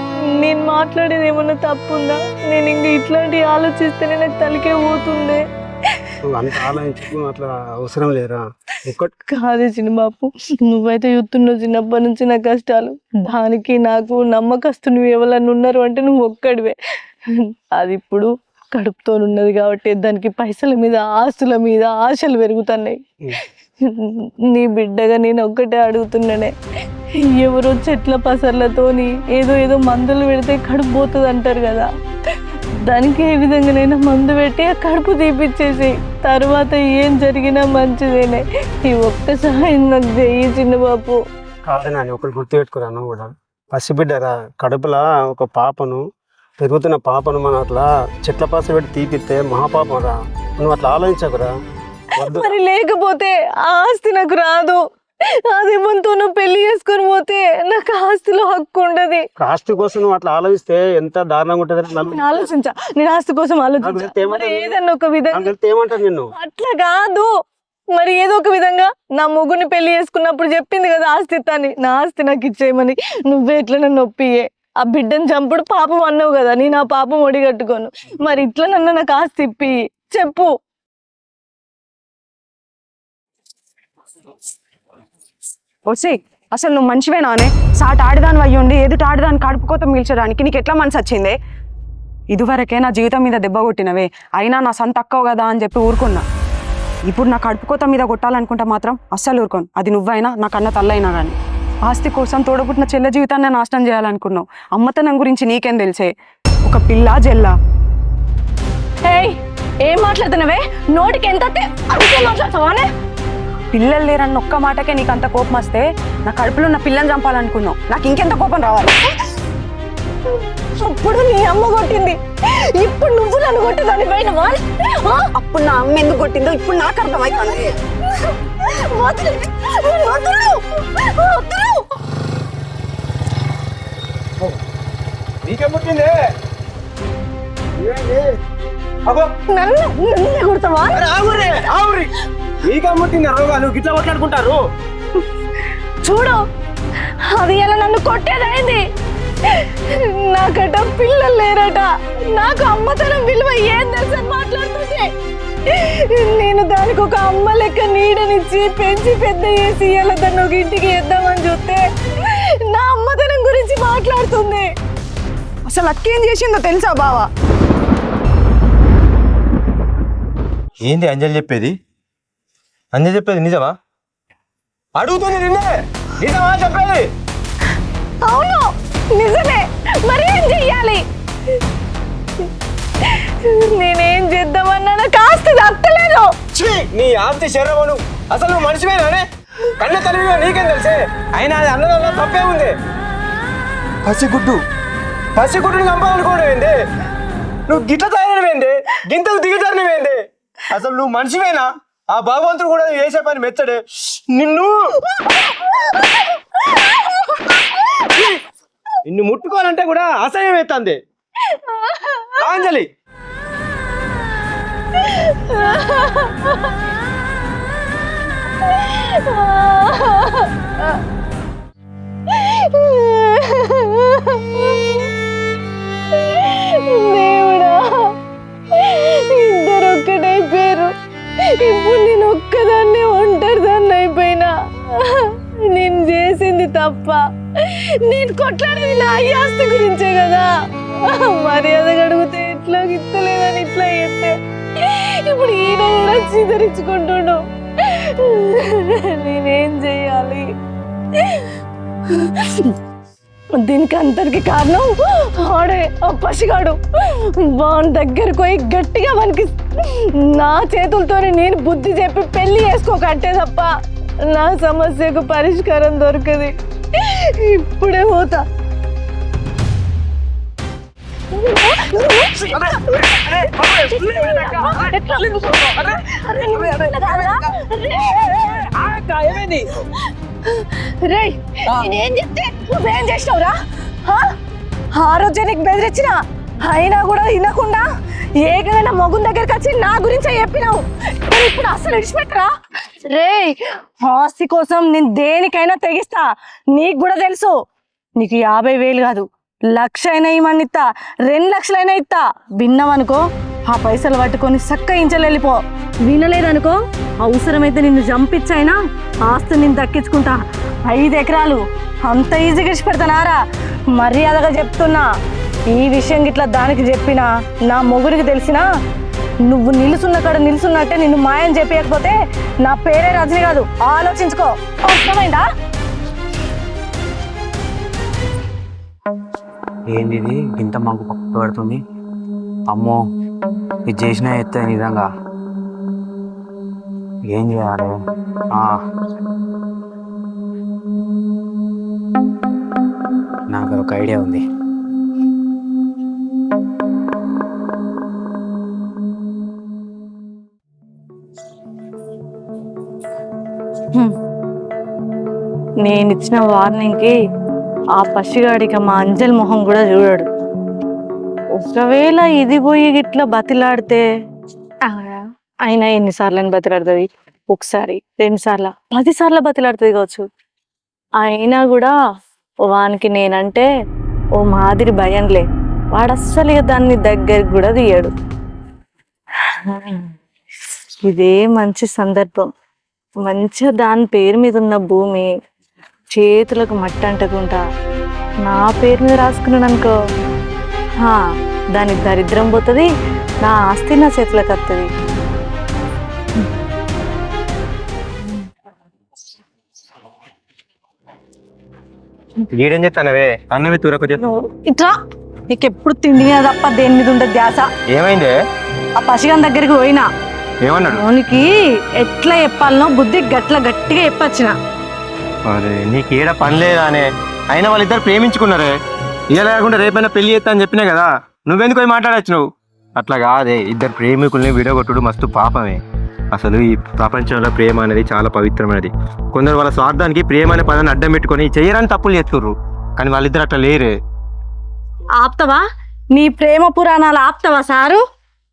నేను మాట్లాడేది ఏమన్నా తప్పుందా? నేను ఇంక ఇట్లాంటివి ఆలోచిస్తేనే నాకు తలకే పోతుంది. నువ్వు అంత ఆలోచించు, అట్లా అవసరం లేరా. ఒక్కటి కాదే చిన్నబాపు, నువ్వైతే చూస్తున్నావు చిన్నప్పటి నుంచి నా కష్టాలు, దానికి నాకు నమ్మకస్తు నువ్వు ఎవరన్నా ఉన్నారు అంటే నువ్వు ఒక్కడివే. అది ఇప్పుడు కడుపుతో ఉన్నది కాబట్టి దానికి పైసల మీద, ఆస్తుల మీద ఆశలు పెరుగుతున్నాయి. నీ బిడ్డగా నేను ఒక్కటే అడుగుతున్నానే, ఎవరో చెట్ల పసర్లతోని ఏదో ఏదో మందులు పెడితే కడుపు పోతుంది అంటారు కదా, దానికి ఏ విధంగానైనా మందు పెట్టి ఆ కడుపు తీపిచ్చేసి తర్వాత ఏం జరిగినా మంచిదేనే. ఈ ఒక్క సహాయం నాకు చెయ్యి చిన్నబాపు. కాదు నాని, ఒకటి గుర్తుపెట్టుకురా, నువ్వు కూడా పసిబిడ్డరా, కడుపులా ఒక పాపను, పెరుగుతున్న పాపను మనం అట్లా చెట్ల పాస పెట్టి తీపిస్తే మహాపాపం రా. నువ్వు అట్లా ఆలోచించకురా. మరి లేకపోతే ఆ ఆస్తి నాకు రాదు, అది నువ్వు పెళ్లి చేసుకొని పోతే నాకు ఆస్తిలో హక్కు ఉండదు. ఆస్తి కోసం నువ్వు అట్లా ఆలోచిస్తే ఎంత దారుణంగా ఉంటుంది. ఆలోచించా, నేను ఆస్తి కోసం ఆలోచించా, ఏదన్నా ఒక విధంగా ఏమంటారు నిన్ను? అట్లా కాదు, మరి ఏదో ఒక విధంగా నా మొగుడిని పెళ్లి చేసుకున్నప్పుడు చెప్పింది కదా ఆస్తి ఇస్తాని, నా ఆస్తి నాకు ఇచ్చేయమని. నువ్వే ఎట్లా నన్ను ఒప్పియే? ఆ బిడ్డను చంపుడు పాపం అన్నావు కదా, నేను ఆ పాపం ఒడిగట్టుకోను. మరి ఇట్లా నన్ను నాకు ఆస్తి ఇప్పి చెప్పు. వచ్చే అసలు నువ్వు మంచివేనానే? సాటి ఆడదాని అయ్యుండి ఎదుటి ఆడదాన్ని కడుపుకోత మిల్చడానికి నీకు ఎట్లా మనసు వచ్చిందే? ఇదివరకే నా జీవితం మీద దెబ్బ కొట్టినవే, అయినా నా సొంత తక్కువ కదా అని చెప్పి ఊరుకున్నా. ఇప్పుడు నా కడుపుకోత మీద కొట్టాలనుకుంటే మాత్రం అస్సలు ఊరుకోను, అది నువ్వైనా నా కన్న తల్లైనా కానీ. ఆస్తి కోసం తోడబుట్టిన చెల్లె జీవితాన్ని నాశనం చేయాలనుకున్నావు. అమ్మతనం గురించి నీకేం తెలిసే? ఒక పిల్ల జెల్లా. ఏం మాట్లాడుతున్నావే? నోటికి ఎంత మాట్లాడతావానే? పిల్లలు లేరన్న ఒక్క మాటకే నీకు అంత కోపం వస్తే, నా కడుపులో ఉన్న పిల్లని చంపాలనుకున్నావు, నాకు ఇంకెంత కోపం రావాలి? అప్పుడు నీ అమ్మ కొట్టింది, ఇప్పుడు నువ్వు నన్ను కొట్టేదాని పైన అప్పుడు నా అమ్మ ఎందుకు కొట్టిందో ఇప్పుడు నాకు అర్థమవుతుంది. నీకేం పుట్టింది? అబ్బో నన్ను కొడతావా? నీకేం పుట్టింది? రోగాలు గిట్లా కొట్లాడుకుంటారు. చూడు, అది ఎలా నన్ను కొట్టేదైంది. నాకట పిల్లలు లేరట, నాకు అమ్మతనం విలువ ఏం తెలుసని మాట్లాడుతుంది. నేను దానికి ఒక అమ్మ లెక్క నీడనిచ్చి పెంచి పెద్ద చేసి ఇలా దాన్ని ఒక ఇంటికి వేద్దామని చూస్తే నా అమ్మతనం గురించి మాట్లాడుతుంది. అసలు అక్కేం చేసిందో తెలుసా బావా? ఏంది అంజలి చెప్పేది? అంజలి చెప్పేది నిజమా? అడుగుతుంది నిన్నే, నిజమా చెప్పేది? అవును నిజమే, మరి ఏం చెయ్యాలి? నేనేం చేద్దామన్నా కాస్త అత్తలేదు. నీ ఆస్తి శరీరమును అసలు నువ్వు మనిషివేనానే? కన్న తల్లిలో నీకేం తెలిసే? అయినా అది అన్నదాల్లో తప్పే ఉంది. పసిగుడ్డుని చంపాలనుకోవడం ఏంది? నువ్వు గిట్ల తయారైనవేంది? గింతకు దిగజారినవేంది? అసలు నువ్వు మనిషివేనా? ఆ భగవంతుడు కూడా నువ్వు చేసే పని మెచ్చడే. నిన్ను ముట్టుకోవాలంటే కూడా అసహ్యం ఎత్తంది. అంజలి దేవుడా, ఇద్దరు ఒక్కటైపోయారు. ఇప్పుడు నేను ఒక్కదాన్నే ఒంటరిదాన్ని అయిపోయినా. నేను చేసింది తప్ప, నేను కొట్లాడేది నా ఆస్తి గురించే కదా. మర్యాద అడిగితే ఎట్లా గిత్తలేదని ఇట్లా చెప్తే ఇప్పుడు ఈయన కూడా చిదరించుకుంటున్నాడు. నేనేం చెయ్యాలి? దీనికి అందరికి కారణం ఆడే ఆ పసిగాడు. వాని దగ్గరకు పోయి గట్టిగా వానికి నా చేతులతోనే నేను బుద్ధి చెప్పి పెళ్లి చేసుకోకంటే తప్ప నా సమస్యకు పరిష్కారం దొరకది. ఇప్పుడే పోతా. రేయ్, నేనేం చెప్తే నువ్వేం చేసినావురా? ఆ రోజే నీకు బెదిరించిన, అయినా కూడా వినకుండా ఏకైనా మొగుని దగ్గరికి వచ్చి నా గురించే చెప్పినావు. ఇప్పుడు అసలు విడిచిపెట్టరా? రేయ్, ఆస్తి కోసం నేను దేనికైనా తెగిస్తా. నీకు కూడా తెలుసు. నీకు 50,000 కాదు, 1,00,000 అయినా ఇమ్మని ఇస్తా, 2 లక్షలైనా ఇస్తా. విన్నావనుకో ఆ పైసలు పట్టుకొని చక్క ఇంచలు వెళ్ళిపో. వినలేదనుకో అవసరమైతే నిన్ను చంపించైనా ఆస్తి నేను దక్కించుకుంటా. 5 ఎకరాలు అంత ఈజీగా ఇచ్చి పెడతానారా? మర్యాదగా చెప్తున్నా. ఈ విషయం గిట్లా దానికి చెప్పినా నా మొగుడికి తెలిసినా నువ్వు నిలుసున్న కాడ నిలుసున్నట్టే నిన్ను మాయం చెప్పకపోతే నా పేరే రజని కాదు. ఆలోచించుకో, అర్థమైందా? ఏంది ఇది ఇంత మాకు పప్పు పడుతుంది? అమ్మో, ఇది చేసినా ఎత్తే నిజంగా ఏం చేయాలి? నాకు ఒక ఐడియా ఉంది. నేను ఇచ్చిన వార్నింగ్కి ఆ పసిగాడికి మా అంజల్ మొహం కూడా చూడడు. ఒకవేళ ఇది పోయి ఇట్లా బతిలాడితే అయినా ఎన్నిసార్లు బతిలాడుతుంది? 1 సారి 2 సార్లు 10 సార్లు బతిలాడుతుంది కావచ్చు. అయినా కూడా వానికి నేనంటే ఓ మాదిరి భయంలే. వాడు అస్సలు దాన్ని దగ్గరికి కూడా తీయడు. ఇదే మంచి సందర్భం. మంచిగా దాని పేరు మీద ఉన్న భూమి చేతులకు మట్టి అంటకుండా నా పేరు మీద రాసుకున్నాను అనుకో, దానికి దరిద్రం పోతుంది, నా ఆస్తి నా చేతులకు వస్తుంది. గీడేం చెప్తానవే? అన్నమే తూరకు ఇట్లా నీకు ఎప్పుడు తిండి మీద తప్ప దేని మీద ఉండదు ధ్యాస. ఏమైందే? ఆ పసిగాని దగ్గరికి పోయినా ఏమన్నాడు? నీకు ఎట్లా చెప్పాలనో బుద్ధి గట్టిగా చెప్పొచ్చిన. నీకు ఏడ పని లేదా అనే? అయినా వాళ్ళిద్దరు ప్రేమించుకున్నారే. ఇలా కాకుండా రేపైనా పెళ్లి చేస్తా అని చెప్పినా కదా, నువ్వెందుకు పోయి మాట్లాడచ్చు? నువ్వు అట్లా కాదే, ఇద్దరు ప్రేమికుల్ని విడగొట్టుడు మస్తు పాపమే. అసలు ఈ ప్రపంచంలో ప్రేమ అనేది చాలా పవిత్రమైనది. కొందరు వాళ్ళ స్వార్థానికి ప్రేమ అనే పదాన్ని అడ్డం పెట్టుకొని చేయరాని తప్పులు చేస్తుర్రు, కానీ వాళ్ళిద్దరు అట్లా లేరే. ఆప్తవా నీ ప్రేమ పురాణాలు ఆప్తవా సారు?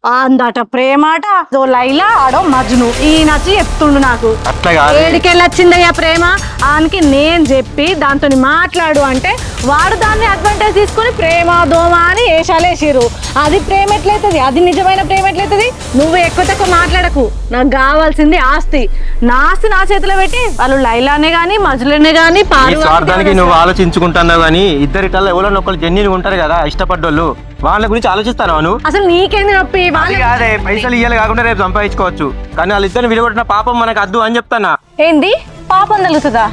అందట ప్రేమాట దో లైలా ఆడో మజ్ను ఈ నచ్చి చెప్తుండు నాకు. అట్లా కాదు, ఏడికెళ్ళొచ్చిందయ్యా ప్రేమ ఆయనకి నేను చెప్పి దాంతో మాట్లాడు అంటే వాడు దాన్ని అడ్వాంటేజ్ తీసుకుని ప్రేమ దోమ అని వేషాలేసిర్రు. అది ప్రేమ ఎట్లయితుంది? అది నిజమైన ప్రేమ ఎట్లయితుంది? నువ్వు ఎక్కువ తక్కువ మాట్లాడకు. నాకు కావాల్సింది ఆస్తి. నా ఆస్తి నా చేతిలో పెట్టి వాళ్ళు లైలానే గాని మజ్లునే గాని ఈ స్వార్థానికి నువ్వు ఆలోచించుకుంటున్నావు, కానీ ఇద్దరికల్లా ఎవరన్నా ఒకళ్ళు జెన్యున్ ఉంటారు కదా ఇష్టపడ్డోళ్ళు, వాళ్ళ గురించి ఆలోచిస్తాను. నువ్వు అసలు నీకేంది నొప్పి? అది కాదే, పైసలు ఇయ్యాలి కాకుండా రేపు సంపాదించుకోవచ్చు, కానీ వాళ్ళిద్దరిని విడగొట్టిన పాపం మనకు అద్దు అని చెప్తానా. ఏంది పాపం తగులుతుందా?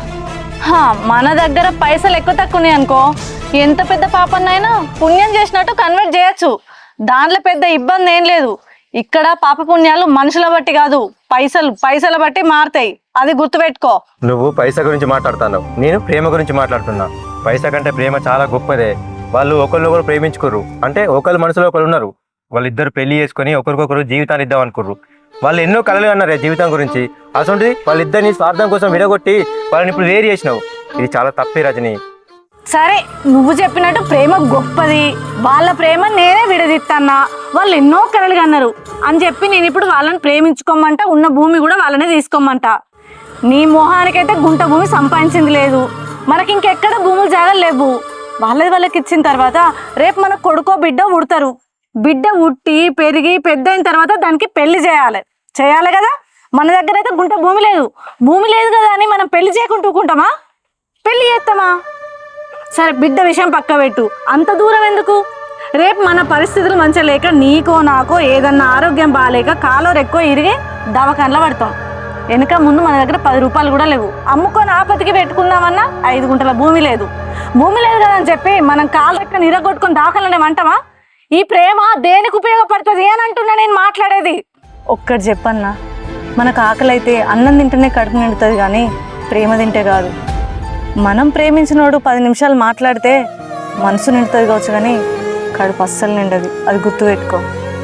మన దగ్గర పైసలు ఎక్కువ తక్కువనే అనుకో, ఎంత పెద్ద పాపన్నైనా పుణ్యం చేసినట్టు కన్వర్ట్ చేయొచ్చు. దాంట్లో పెద్ద ఇబ్బంది ఏం లేదు. ఇక్కడ పాప పుణ్యాలు మనుషుల బట్టి కాదు, పైసల బట్టి మారుతాయి. అది గుర్తుపెట్టుకో. నువ్వు పైసా గురించి మాట్లాడుతున్నావు, నేను ప్రేమ గురించి మాట్లాడుతున్నా. పైసా కంటే ప్రేమ చాలా గొప్పదే. వాళ్ళు ఒకరు ప్రేమించుకోరు అంటే ఒకళ్ళు మనసులో ఒకరు ఉన్నారు, వాళ్ళిద్దరు పెళ్లి చేసుకుని ఒకరికొకరు జీవితాన్ని ఇద్దాం అనుకోరు. వాళ్ళు ఎన్నో కలలు అన్నారే జీవితం గురించి. అసలు వాళ్ళిద్దరిని స్వార్థం కోసం విడగొట్టి వాళ్ళని ఇప్పుడు వేరు చేసినావు. ఇది చాలా తప్పే రజని. సరే, నువ్వు చెప్పినట్టు ప్రేమ గొప్పది, వాళ్ళ ప్రేమ నేనే విడదీస్తాన్నా, వాళ్ళు ఎన్నో కలలుగా అన్నారు అని చెప్పి నేను ఇప్పుడు వాళ్ళని ప్రేమించుకోమంట, ఉన్న భూమి కూడా వాళ్ళనే తీసుకోమంట. నీ మొహానికైతే గుంట భూమి సంపాదించింది లేదు, మనకి ఇంకెక్కడ భూములు జాగాలు లేవు. వాళ్ళకి ఇచ్చిన తర్వాత రేపు మన కొడుకో బిడ్డ ఉడతారు. బిడ్డ ఉట్టి పెరిగి పెద్ద అయిన తర్వాత దానికి పెళ్లి చేయాలి కదా. మన దగ్గర అయితే గుంట భూమి లేదు కదా అని మనం పెళ్లి చేయకుండా ఊరుకుంటామా? పెళ్లి చేస్తామా? సరే, బిడ్డ విషయం పక్క పెట్టు, అంత దూరం ఎందుకు? రేపు మన పరిస్థితులు మంచిగా లేక నీకో నాకో ఏదన్నా ఆరోగ్యం బాగాలేక కాలోరు ఎక్కువ ఇరిగి దవాఖానలో పడతాం. వెనుక ముందు మన దగ్గర 10 రూపాయలు కూడా లేవు. అమ్ముకొని ఆపతికి పెట్టుకుందామన్నా 5 గుంటల భూమి లేదు కదా అని చెప్పి మనం కాలు రెక్క నిరగొట్టుకొని దవాఖానలోనే అంటామా? ఈ ప్రేమ దేనికి ఉపయోగపడుతుంది అని అంటున్నా నేను మాట్లాడేది. ఒక్కటి చెప్పన్నా, మనకు ఆకలి అయితే అన్నం తింటేనే కడుపు నిండుతుంది, కానీ ప్రేమ తింటే కాదు. మనం ప్రేమించినోడు 10 నిమిషాలు మాట్లాడితే మనసు నిండుతుంది కావచ్చు, కానీ కడుపు అస్సలు నిండదు. అది గుర్తుపెట్టుకో.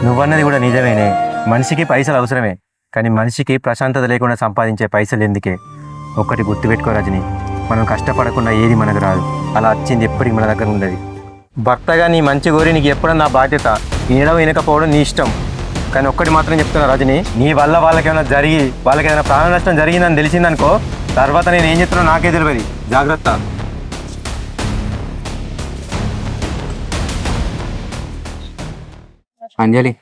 నువ్వన్నది కూడా నిజమేనే, మనిషికి పైసలు అవసరమే, కానీ మనిషికి ప్రశాంతత లేకుండా సంపాదించే పైసలు ఎందుకే? ఒక్కటి గుర్తుపెట్టుకో రజని, మనం కష్టపడకుండా ఏది మనకు రాదు. అలా వచ్చింది ఎప్పటికి మన దగ్గర ఉండదు. భర్తగా నీ మంచి కోరి నీకు ఎప్పుడన్నా నా బాధ్యత, వినడం వినకపోవడం నీ ఇష్టం. కానీ ఒక్కటి మాత్రం చెప్తున్నా రజని, నీ వల్ల వాళ్ళకేమైనా వాళ్ళకేమైనా ప్రాణ నష్టం జరిగిందని తెలిసిందనుకో, తర్వాత నేను ఏం చెప్తున్నా నాకే తెలియదు. జాగ్రత్త. అంజలి,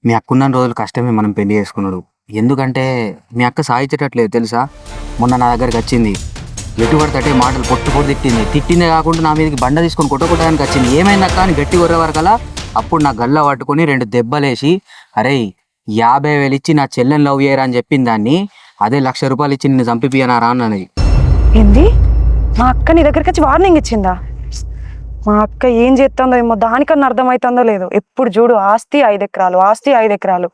మీ అక్కున్న రోజులు కష్టమే మనం పెళ్లి చేసుకున్నాడు. ఎందుకంటే మీ అక్క సాధించేటట్లేదు తెలుసా. మొన్న నా దగ్గరికి వచ్చింది, ఎటుపడితే మాటలు పొట్టు తిట్టిందే కాకుండా నా మీదకి బండ తీసుకొని కొట్టడానికి వచ్చింది. ఏమైందక్క అని గట్టి కొర్రే వరకలా అప్పుడు నా గల్ల పట్టుకొని 2 దెబ్బలేసి, అరే 50,000 ఇచ్చి నా చెల్లెని లవ్ చేయరా అని చెప్పింది. దాన్ని అదే 1,00,000 రూపాయలు ఇచ్చి నిన్ను చంపిపియనారా అన్నది. ఏంది? మా అక్క నీ దగ్గరికి వచ్చి వార్నింగ్ ఇచ్చిందా? మా అక్క ఏం చేస్తుందో ఏమో, దానికన్నా అర్థమవుతుందో లేదో. ఎప్పుడు చూడు ఆస్తి 5 ఎకరాలు,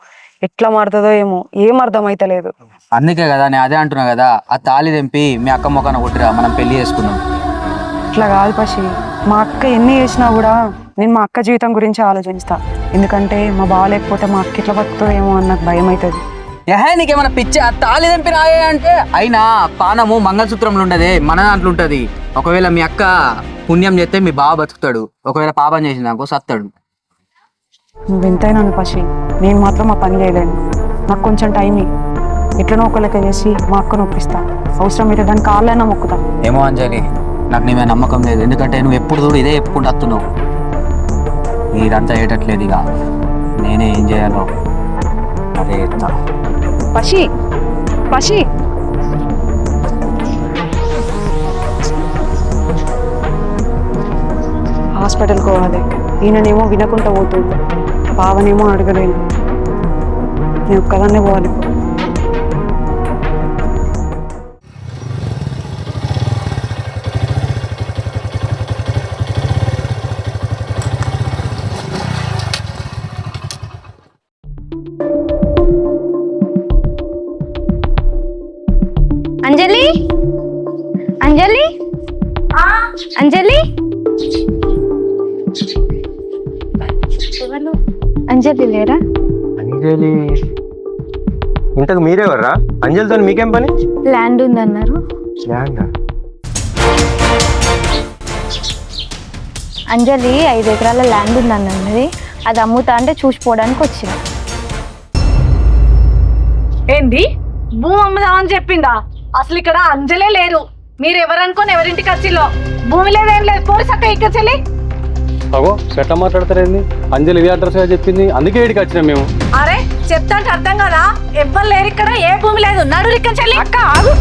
ఎట్లా మారుతుందో ఏమో, ఏం అర్థమైతలేదు. అందుకే కదా నేను అదే అంటున్నా కదా, ఆ తాళి తెంపి మీ అక్క మొక్కన కొట్టిరా, మనం పెళ్లి చేసుకున్నాం. ఇట్లా కాదు పసి, మా అక్క ఎన్ని చేసినా కూడా నేను మా అక్క జీవితం గురించి ఆలోచిస్తా. ఎందుకంటే మా బావ లేకపోతే మా అక్క ఎట్లా బతుకుతుందో ఏమో అని నాకు భయం అవుతుంది. నీకేమన్నా పిచ్చి? ఆ తాళి తెంపినాయే అంటే అయినా పానము మంగళసూత్రంలో ఉండదే, మన దాంట్లో ఉంటుంది. ఒకవేళ మీ అక్క పుణ్యం చేస్తే మీ బావ బతుకుతాడు, ఒకవేళ పాపం చేసిందాకో సత్తాడు. నువ్వెంతైనా పసి, నేను మాత్రం ఆ పని చేయలేను. నాకు కొంచెం టైం ఎట్లనో ఒక లెక్క చేసి మా అక్కను ఒప్పిస్తా. అవసరం అయితే దాని కాళ్ళైనా మొక్కుతా. ఏమో అంజలి, నాకు నీ మీద నమ్మకం లేదు. ఎందుకంటే నువ్వు ఎప్పుడు చూడు ఇదే చెప్పుకుంటూ వస్తున్నావు. మీరంతా అయ్యేటట్లేదు. ఇక నేనే ఏం చేయాలో అదే చెప్తా. పసి హాస్పిటల్కి పోవాలి. ఈయననేమో వినకుండా పోతుంది, బావనేమో అడగలేను. నేను ఒక్కదాన్నే పోవాలి. అంజలి అంజలి లేరా? అంజలి ఇంతకు మీరెవర్రా? అంజలితో మీకేం పని? ల్యాండ్ ఉందన్నారు. అంజలి 5 ఎకరాల ల్యాండ్ ఉందన్నది, అది అమ్ముతా అంటే చూసిపోవడానికి వచ్చిన. ఏంది భూమి అమ్ముదామని చెప్పిందా? అసలు ఇక్కడ అంజలే లేరు. మీరు ఎవరనుకోని ఎవరింటికి వచ్చిలో భూమి లేదేం లేదు. పోలీస్ అక్క ఇక్కడ చెల్లి. అగో ఎట్లా మాట్లాడతారేంది? అంజలి ఇదే అడ్రస్ చెప్పింది, అందుకే ఇక్కడికి వచ్చినాం మేము. అరే చెప్తా అంటే అర్థం కదా, ఎవ్వరు లేరు ఇక్కడ, ఏ భూమి లేదు. నడు ఇక్కడ చెల్లి. అక్క ఆగు,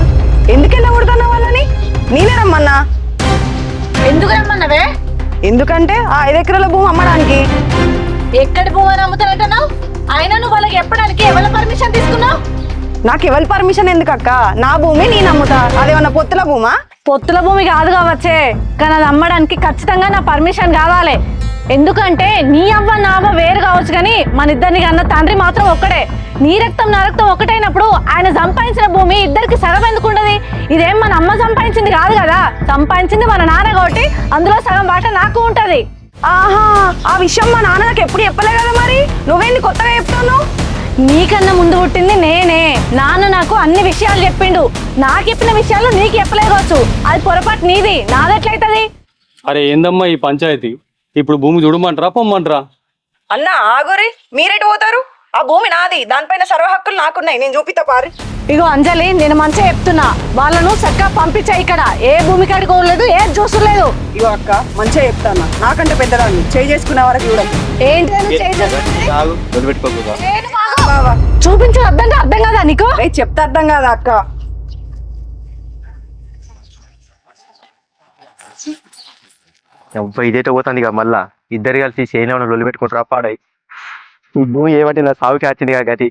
ఎందుకెళ్ళ కొడుతున్నా వాళ్ళని? నేనే రమ్మన్నా. ఎందుకు రమ్మన్నవే? ఎందుకంటే ఆ 5 ఎకరాల భూమి అమ్మడానికి. ఎక్కడి భూమి అని అమ్ముతారంటున్నావు? అయినా నువ్వు వాళ్ళకి చెప్పడానికి ఎవరి పర్మిషన్ తీసుకున్నావు? నాకు ఎవరి పర్మిషన్ ఎందుకు అక్క? నా భూమి నేను అమ్ముతా. అదేమన్నా పొత్తుల భూమా? పొత్తుల భూమి కాదు కావచ్చే, కానీ అది అమ్మడానికి ఖచ్చితంగా నా పర్మిషన్ కావాలి. ఎందుకంటే నీ అవ్వ నా అవ్వ వేరు కావచ్చు, కానీ మన ఇద్దరిని కన్న తండ్రి మాత్రం ఒక్కడే. నీ రక్తం నా రక్తం ఒకటైనప్పుడు ఆయన సంపాదించిన భూమి ఇద్దరికి సగం ఎందుకు ఉండదు? ఇదేం మన అమ్మ సంపాదించింది కాదు కదా, సంపాదించింది మన నాన్న కాబట్టి అందులో సగం వాట నాకు ఉంటది. ఆహా, ఆ విషయం మా నాన్న నాకు ఎప్పుడు చెప్పలే కదా. మరి నువ్వేంది కొత్తగా చెప్తాను? నీకన్నా ముందు పుట్టింది నేనే. నాన్న నాకు అన్ని విషయాలు చెప్పిండు. నాకు చెప్పిన విషయాలు నీకు చెప్పలేవచ్చు. అది పొరపాటు నీది, నాదెట్లయితది? అరే ఏందమ్మా ఈ పంచాయతీ? ఇప్పుడు భూమి చూడమంటారా పొమ్మంటారా? అన్న ఆగోరి, మీరేటి పోతారు? ఆ భూమి నాది, దానిపైన సర్వ హక్కులు నాకున్నాయి. నేను చూపిస్తా పారు. ఇగో అంజలి, నేను మంచిగా చెప్తున్నా, వాళ్ళను చక్కగా పంపించా. ఇక్కడ ఏ భూమి కడుకోలేదు, ఏ చూసలేదు. ఇగో అక్క మంచిగా చెప్తాను, నాకంటే పెద్దదాన్ని చేయి చేసుకునే వరకు చూడండి. ఏంటి పెట్టుకోకుండా చూపించు, అర్థం కదా నీకు? చెప్తే అర్థం కాదా అక్క? ఇదైతే పోతుంది ఇక మళ్ళా ఇద్దరు కలిసి చేయని లొల్లి పెట్టుకుంటారా పాడాయి. ఈ భూమి ఏమంటే నా సాగుకి వచ్చింది కదా గతి.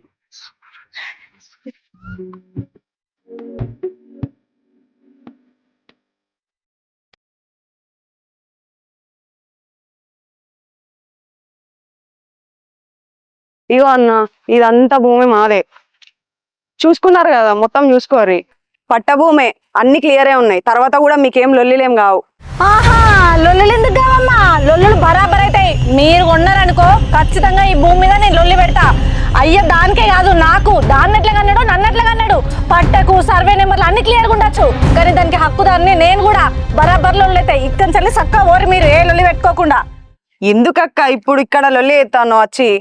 ఇగో అన్న, ఇదంతా భూమి మాదే. చూసుకున్నారు కదా, మొత్తం చూసుకోర్రి. పట్ట భూమే, అన్ని క్లియరే ఉన్నాయి. తర్వాత కూడా మీకేం లొల్లిలేం కావు. ఆహా, లొల్లులు ఎందుకు కావమ్మా? లొల్లులు బరాబర్ అవుతాయి. మీరు కొన్నారనుకో ఖచ్చితంగా ఈ భూమి మీద నేను లొల్లి పెడతా. అయ్యా దానికే కాదు, నాకు దాన్ని ఎట్లా కన్నాడు, నన్ను ఎట్లా కన్నాడు, పట్టకు సర్వే నెంబర్లు అన్ని క్లియర్గా ఉండొచ్చు, కానీ దానికి హక్కుదాన్ని నేను కూడా. బరాబర్ లొల్లు అవుతాయి. ఇక్కడ చల్లి చక్కగా ఓరి, మీరు ఏ లొల్లి పెట్టుకోకుండా. ఎందుకక్క ఇప్పుడు ఇక్కడ లొల్లి ఎత్తాను వచ్చి?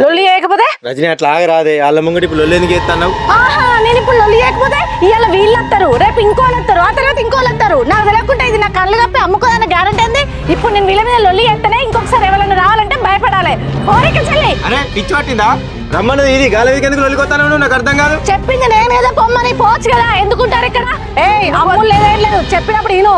లొల్లి చేయకపోతే రజనీ అట్లా ఆగరాదే, వాళ్ళ ముంగటి ఇప్పుడు లొల్లి ఎందుకు ఎత్తావు? ఆహా, నేను ఇప్పుడు లొల్లి చేయకపోతే ఇవాళ వీళ్ళు వస్తారు, రేపు ఇంకోళ్ళు వస్తారు, ఆ తర్వాత ఇంకోళ్ళు వస్తారు. నాకు తెలియకుండా ఇది నా కళ్ళు కప్పి అమ్ముకోదాన్ని గ్యారంటీ ఉంది. ఇప్పుడు నేను వీళ్ళ మీద లొల్లి చేస్తేనే ఇంకొకసారి ఎవరైనా రావాలంటే భయపడాలి. ఓరిక చెల్లి, అరే పిచ్చి పట్టిందా? రమ్మన్నది ఇది, గాలి ఎందుకు లొల్లికొస్తాను? నాకు అర్థం కాదు. చెప్పింది నేను ఏదో పొమ్మని పోవచ్చు కదా, ఎందుకుంటారు ఇక్కడ? ఏ అమ్ములు లేదేం లేదు, చెప్పినప్పుడు ఈను.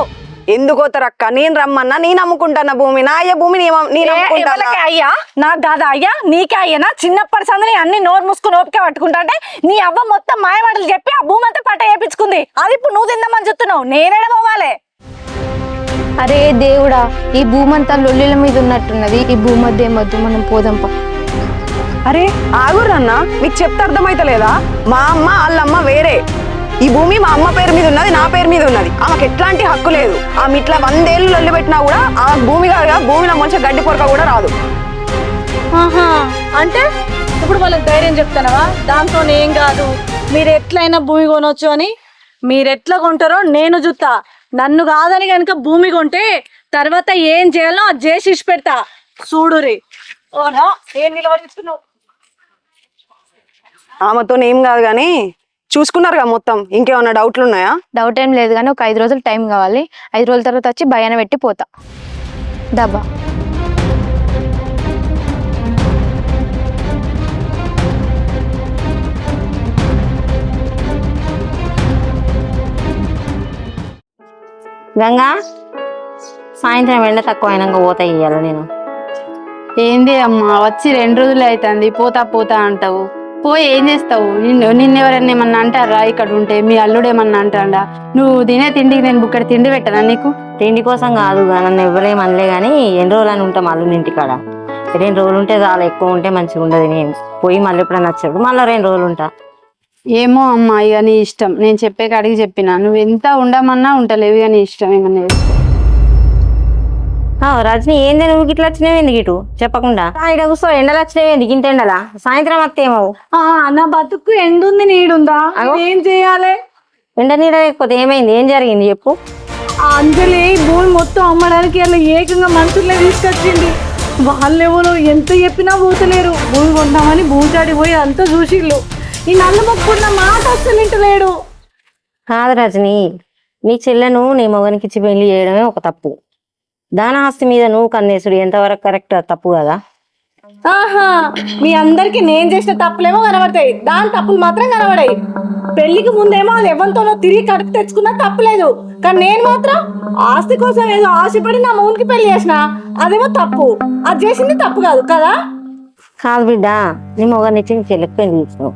ఎందుకు పోతారక్క? నేను రమ్మన్నా, నేను అమ్ముకుంటాను భూమి, నా అయ్య భూమి నేను అమ్ముకుంటాను. అయ్యా నాకు కాదా అయ్యా, నీకే అయ్యనా? చిన్నప్పటి సందని అన్ని నోరు మూసుకుని ఓపిక పట్టుకుంటా అంటే నీ అవ్వ మొత్తం మాయమాటలు చెప్పి ఆ భూమి అంతా పట్ట వేయించుకుంది. అది ఇప్పుడు నువ్వు తిందామని చెప్తున్నావు, నేనేడ పోవాలి? అరే దేవుడా, ఈ భూమి అంతా లొల్లిల మీద ఉన్నట్టున్నది. ఈ భూమి మధ్య మధ్య మనం పోదాంపా. అరే ఆగురన్నా, మీకు చెప్తే అర్థమైతలేదా? మా అమ్మ వాళ్ళమ్మ వేరే. ఈ భూమి మా అమ్మ పేరు మీద ఉన్నది, నా పేరు మీద ఉన్నది. ఆమెకు ఎట్లాంటి హక్కు లేదు. ఆమె ఇట్లా 100 ఏళ్ళు లొల్లి పెట్టినా కూడా ఆ భూమి కాగా భూమిలో మంచిగా గడ్డి పొరక కూడా రాదు. ఆహా, అంటే ఇప్పుడు వాళ్ళకి ధైర్యం చెప్తానవా? దాంతో ఏం కాదు, మీరు ఎట్లయినా భూమి కొనొచ్చు అని. మీరు ఎట్లా కొంటారో నేను చూస్తా. నన్ను కాదని కనుక భూమి కొంటే తర్వాత ఏం చేయాలో అది చేసి ఇచ్చి పెడతా. చూడురి. ఓనా ఏం నిలబడిస్తున్నావు? ఆమెతో ఏం కాదు కానీ చూసుకున్నారుగా మొత్తం. ఇంకేమన్నా డౌట్లు ఉన్నాయా? డౌట్ ఏం లేదు, కానీ ఒక 5 రోజులు టైం కావాలి. 5 రోజుల తర్వాత వచ్చి భయాన పెట్టి పోతా. డబ్బా గంగా, సాయంత్రం ఎండ తక్కువ అయినాక పోతా ఇయ్యాల నేను. ఏంది అమ్మా, వచ్చి 2 రోజులు అవుతుంది, పోతా పోతా అంటావు. పోయి ఏం చేస్తావు? నిన్నెవరన్నా ఏమన్నా అంటారా? ఇక్కడ ఉంటే మీ అల్లుడు ఏమన్నా అంటాడా? నువ్వు తినే తిండికి నేను బుక్కడ తిండి పెట్టనా నీకు? తిండి కోసం కాదు, నన్ను ఎవరేం అనలే కానీ ఎన్ని రోజులు అని ఉంటాం అల్లుడి ఇంటికాడ. 2 రోజులు ఉంటే చాలా, ఎక్కువ ఉంటే మంచిగా ఉండదు. నేను పోయి మళ్ళీ ఎప్పుడన్నా నచ్చినప్పుడు మళ్ళీ 2 రోజులు ఉంటా. ఏమో అమ్మా, ఇక నీ ఇష్టం. నేను చెప్పే కాడికి చెప్పినా, నువ్వు ఎంత ఉండమన్నా ఉంటలేవు, ఇక నీ ఇష్టం. ఏమన్నా రజని ఏంది నువ్వు ఇట్లా వచ్చినావు ఎందుకు ఇటు చెప్పకుండా ఇక్కడ కూర్చో ఎండలు వచ్చినావు ఎందుకు ఇంత ఎండలా సాయంత్రం వస్తేమవు నా బతుకు ఎండుంది నీడుందా ఏం చేయాలి? ఎండ నీడ లేకపోతే ఏమైంది ఏం జరిగింది చెప్పు. ఆ అంజలి భూమి మొత్తం అమ్మడానికి అలా ఏకంగా మనుషులే తీసుకొచ్చింది. వాళ్ళెవరు ఎంత చెప్పినా పోతలేరు. భూమి కొందామని భూచాడి పోయి అంతా చూసిళ్ళు. ఈ నల్ల మొక్కున్న మాట అస్సలు వింటలేడు. కాదు రజని, నీ చెల్లెను నీ మొగనికి ఇచ్చి పెళ్లి చేయడమే ఒక తప్పు. దాని ఆస్తి మీద నువ్వు కన్నేసుడు ఎంతవరకు కరెక్ట్ తప్పు కదా. ఆహా, మీ అందరికి నేను చేసిన తప్పులేమో కనబడతాయి, దాని తప్పులు మాత్రం కనబడాయి. పెళ్లికి ముందేమో అది ఎవరితోనో తిరిగి కడుపు తెచ్చుకున్నా తప్పులేదు, కానీ నేను మాత్రం ఆస్తి కోసం ఏదో ఆశపడి నా మౌనికి పెళ్లి చేసిన అదేమో తప్పు. అది చేసింది తప్పు కాదు కదా. కాదు బిడ్డ, నీ మొగని ఇచ్చి నీ చెల్లెకి పెళ్లి చేసినావు.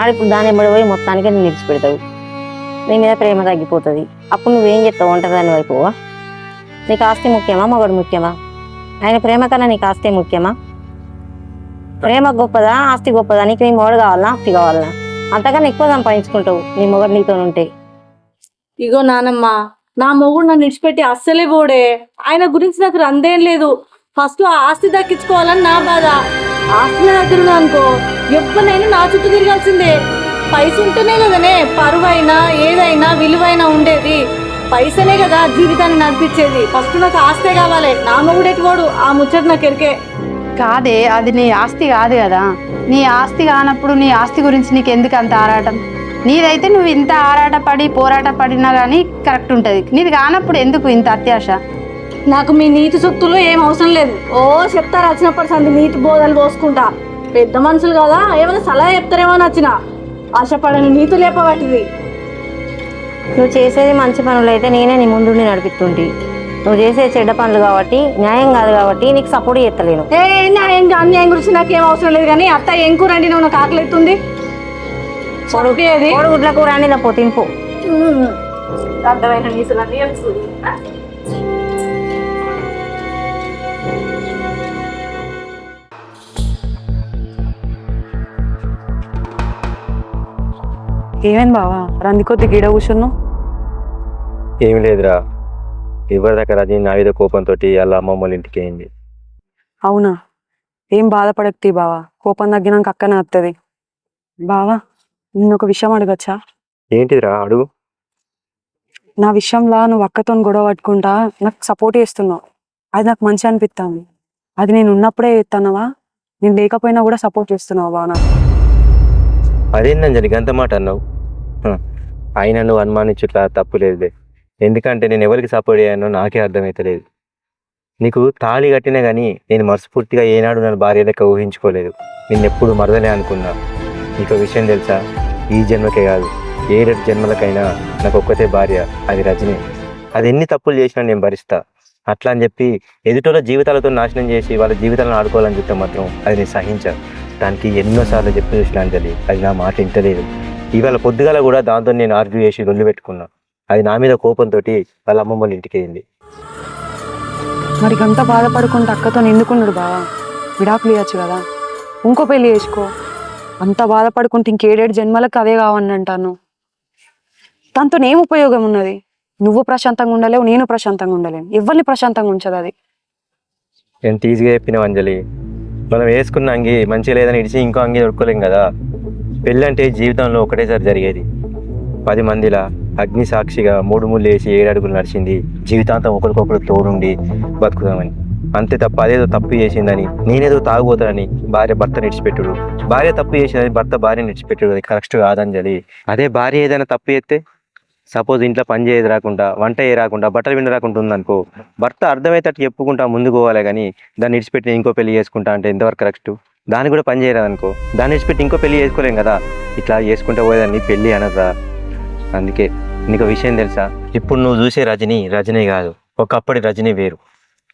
ఆడిప్పుడు దాని ఎమ్మడి పోయి మొత్తానికి నువ్వు నిలిచిపెడతావు. నీ మీద ప్రేమ తగ్గిపోతుంది. అప్పుడు నువ్వేం చెప్తావు? ఒంటరిదాని వైపువా? నీకు ఆస్తి ముఖ్యమా మొగడు ముఖ్యమా? ఆయన ప్రేమ కన్నా నీకు ఆస్తి ముఖ్యమా? ప్రేమ గొప్పదా ఆస్తి గొప్పదా? నీకు నీ మొగడు కావాలనా ఆస్తి కావాలనా? అంతకన్నా ఎక్కువ సంపాదించుకుంటావు నీ మొగడు నీతో ఉంటే. ఇగో నానమ్మ, నా మొగుడు నన్ను విడిచిపెట్టి అస్సలే పోడే. ఆయన గురించి నాకు రందేం లేదు. ఫస్ట్ ఆ ఆస్తి దక్కించుకోవాలని నా బాధ. ఆస్తి నా దగ్గర ఉంది అనుకో, ఎవ్వనైనా నా చుట్టూ తిరగాల్సిందే. పైస ఉంటేనే కదనే పరువైనా ఏదైనా విలువైనా ఉండేది. పైసనే కదా జీవితాన్ని నడిపించేది. ఫస్ట్ నాకు ఆస్తే కావాలి. నా మొగుడెట్టుకోడు, ఆ ముచ్చట నాకు ఎరికే. కాదే, అది నీ ఆస్తి కాదు కదా. నీ ఆస్తి కానప్పుడు నీ ఆస్తి గురించి నీకు ఎందుకు అంత ఆరాటం? నీదైతే నువ్వు ఇంత ఆరాటపడి పోరాట పడినా కానీ కరెక్ట్ ఉంటుంది. నీది కానప్పుడు ఎందుకు ఇంత అత్యాశ? నాకు మీ నీతి సొత్తులు ఏం అవసరం లేదు. ఓ చెప్తారు వచ్చినప్పటి సంది నీతి బోధలు పోసుకుంటా. పెద్ద మనుషులు కదా, ఏమైనా సలహా చెప్తారేమో నచ్చిన ఆశపడని నీతి లేపబట్టిది. నువ్వు చేసేది మంచి పనులు అయితే నేనే నీ ముందు నడిపిస్తుంటే, నువ్వు చేసే చెడ్డ పనులు కాబట్టి న్యాయం కాదు కాబట్టి నీకు సపోర్ట్ చేస్తలేను. న్యాయం అన్యాయం గురించి నాకేం అవసరం లేదు. కానీ అత్త ఏం కూర అండి నువ్వు నాకు ఆకలి ఎత్తుంది. గుడ్ల కూర అండి నా తినిపో. అర్థమైన నీసులన్నీ తెలుస్తుంది. ఏమైంది బావా రందికొద్ది గిడ కూర్చున్నావు? ఏమి లేదురా, ఎవరి దగ్గర అది నా మీద కోపంతో అలా అమ్మమ్మ వాళ్ళ ఇంటికి అయింది. అవునా? ఏం బాధపడక్తి బావా, కోపం తగ్గినాక అక్కనే వస్తుంది. బావా నేను ఒక విషయం అడగచ్చా? ఏంటిదిరా అడుగు. నా విషయంలో నువ్వు అక్కతో గొడవ పట్టుకుంటా నాకు సపోర్ట్ చేస్తున్నావు. అది నాకు మంచి అనిపిస్తుంది. అది నేను ఉన్నప్పుడే చేస్తున్నావా, నేను లేకపోయినా కూడా సపోర్ట్ చేస్తున్నావు బావా నాకు? అదేందని గంత మాట అన్నావు? అయినా నువ్వు అనుమానించుట్లా తప్పు లేదులే. ఎందుకంటే నేను ఎవరికి సపోర్ట్ అయ్యానో నాకే అర్థమవుతలేదు. నీకు తాళి కట్టినా కానీ నేను మనస్ఫూర్తిగా ఏనాడు నన్ను భార్య లెక్క ఊహించుకోలేదు. నిన్నెప్పుడు మరదలే అనుకున్నా. నీకు విషయం తెలుసా, ఈ జన్మకే కాదు 7 జన్మలకైనా నాకు ఒక్కతే భార్య, అది రజని. అది ఎన్ని తప్పులు చేసినా నేను భరిస్తా. అట్లా అని చెప్పి ఎదుటోళ్ళ జీవితాలతో నాశనం చేసి వాళ్ళ జీవితాలను ఆడుకోవాలని చెప్తే మాత్రం అది నేను సహించా. దానికి ఎన్నోసార్లు చెప్పి చూసిన అంజలి, అది నా మాట వింటలేదు. ఇవాళ పొద్దుగాల కూడా దాంతో నేను ఆర్గ్యూ చేసి రొల్లు పెట్టుకున్నా. అది నా మీద కోపంతో వాళ్ళ అమ్మమ్మ వాళ్ళ ఇంటికి అయింది. మరి గంత బాధపడుకుంటే అక్కతో ఎందుకున్నాడు బావా? విడాకులు ఇవ్వచ్చు కదా, ఇంకో పెళ్లి చేసుకో. అంత బాధపడుకుంటే ఇంకేడేడు జన్మలకు అదే కావని అంటాను. దాంతో ఏం ఉపయోగం ఉన్నది? నువ్వు ప్రశాంతంగా ఉండలేవు, నేను ప్రశాంతంగా ఉండలేను, ఎవరిని ప్రశాంతంగా ఉంచదు అది. ఎంత ఈజీగా చెప్పినావు అంజలి. మనం వేసుకున్న అంగి మంచిగా లేదని ఇడిచి ఇంకో అంగి దొరుకోలేం కదా. పెళ్ళి అంటే జీవితంలో ఒకటేసారి జరిగేది. 10 మందిలా అగ్ని సాక్షిగా 3 ముళ్ళు వేసి 7 అడుగులు నడిచింది జీవితాంతం ఒకరికొకరు తోడుండి బతుకుదామని. అంతే తప్ప అదేదో తప్పు చేసిందని, నేనేదో తాగుపోతానని భార్య భర్త నిడిచిపెట్టుడు, భార్య తప్పు చేసిందని భర్త భార్య నిడిచిపెట్టుడు, అది కరెక్ట్ కాదంజలి. అదే భార్య ఏదైనా తప్పు చేస్తే, సపోజ్ ఇంట్లో పని చేయదు రాకుండా, వంట ఏ రాకుండా, బట్టలు విండ రాకుండా ఉందనుకో, భర్త అర్థమయ్యేటట్టు చెప్పుకుంటా ముందుకు పోవాలి. కానీ దాన్ని విడిచిపెట్టి ఇంకో పెళ్లి చేసుకుంటా అంటే ఎంతవరకు కరెక్ట్? దాన్ని కూడా పని చేయరాదనుకో, దాన్ని విడిచిపెట్టి ఇంకో పెళ్లి చేసుకోలేం కదా. ఇట్లా చేసుకుంటూ పోయేదాన్ని పెళ్ళి అనరా. అందుకే నీకు విషయం తెలుసా, ఇప్పుడు నువ్వు చూసే రజనీ కాదు, ఒకప్పటి రజనీ వేరు.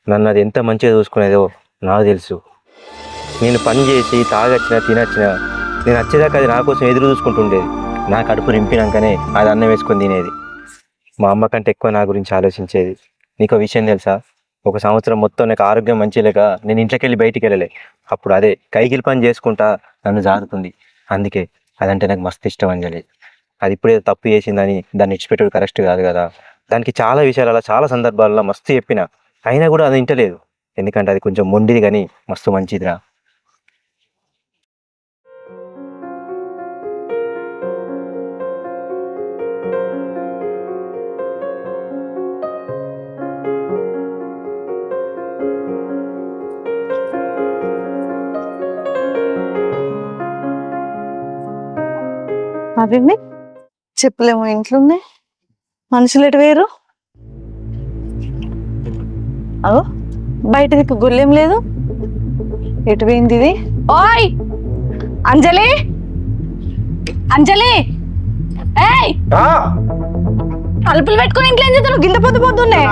నన్ను అది ఎంత మంచిగా చూసుకునేదో నాకు తెలుసు. నేను పని చేసి తాగొచ్చినా తినొచ్చినా నేను వచ్చేదాకా అది నా కోసం ఎదురు చూసుకుంటుండేది. నా కడుపు రింపినాకనే అది అన్నం వేసుకొని తినేది. మా అమ్మ కంటే ఎక్కువ నా గురించి ఆలోచించేది. నీకు విషయం తెలుసా, 1 సంవత్సరం మొత్తం నాకు ఆరోగ్యం మంచి లేక నేను ఇంట్లోకి వెళ్ళి బయటికి వెళ్ళలే. అప్పుడు అదే కైకిలి పని చేసుకుంటా నన్ను జారుతుంది. అందుకే అదంటే నాకు మస్తు ఇష్టం అంజలి. అది ఇప్పుడే తప్పు చేసిందని దాన్ని ఇచ్చిపెట్టడం కరెక్ట్ కాదు కదా. దానికి చాలా విషయాలలో చాలా సందర్భాలలో మస్తు చెప్పిన, అయినా కూడా అది వింటలేదు. ఎందుకంటే అది కొంచెం మొండిది కానీ మస్తు మంచిదిరా. అవి చెప్పులేమో ఇంట్లో ఉన్నాయి, మనుషులు ఎటు వేరు. అగో బయట దిక్కు గొల్లేం లేదు, ఎటు పోయింది ఇది? ఓయ్ అంజలి, అంజలి, ఏయ్ తలుపులు పెట్టుకుని ఇంట్లో ఏం చేస్తాను? గింత పొద్దు పొద్దున్నే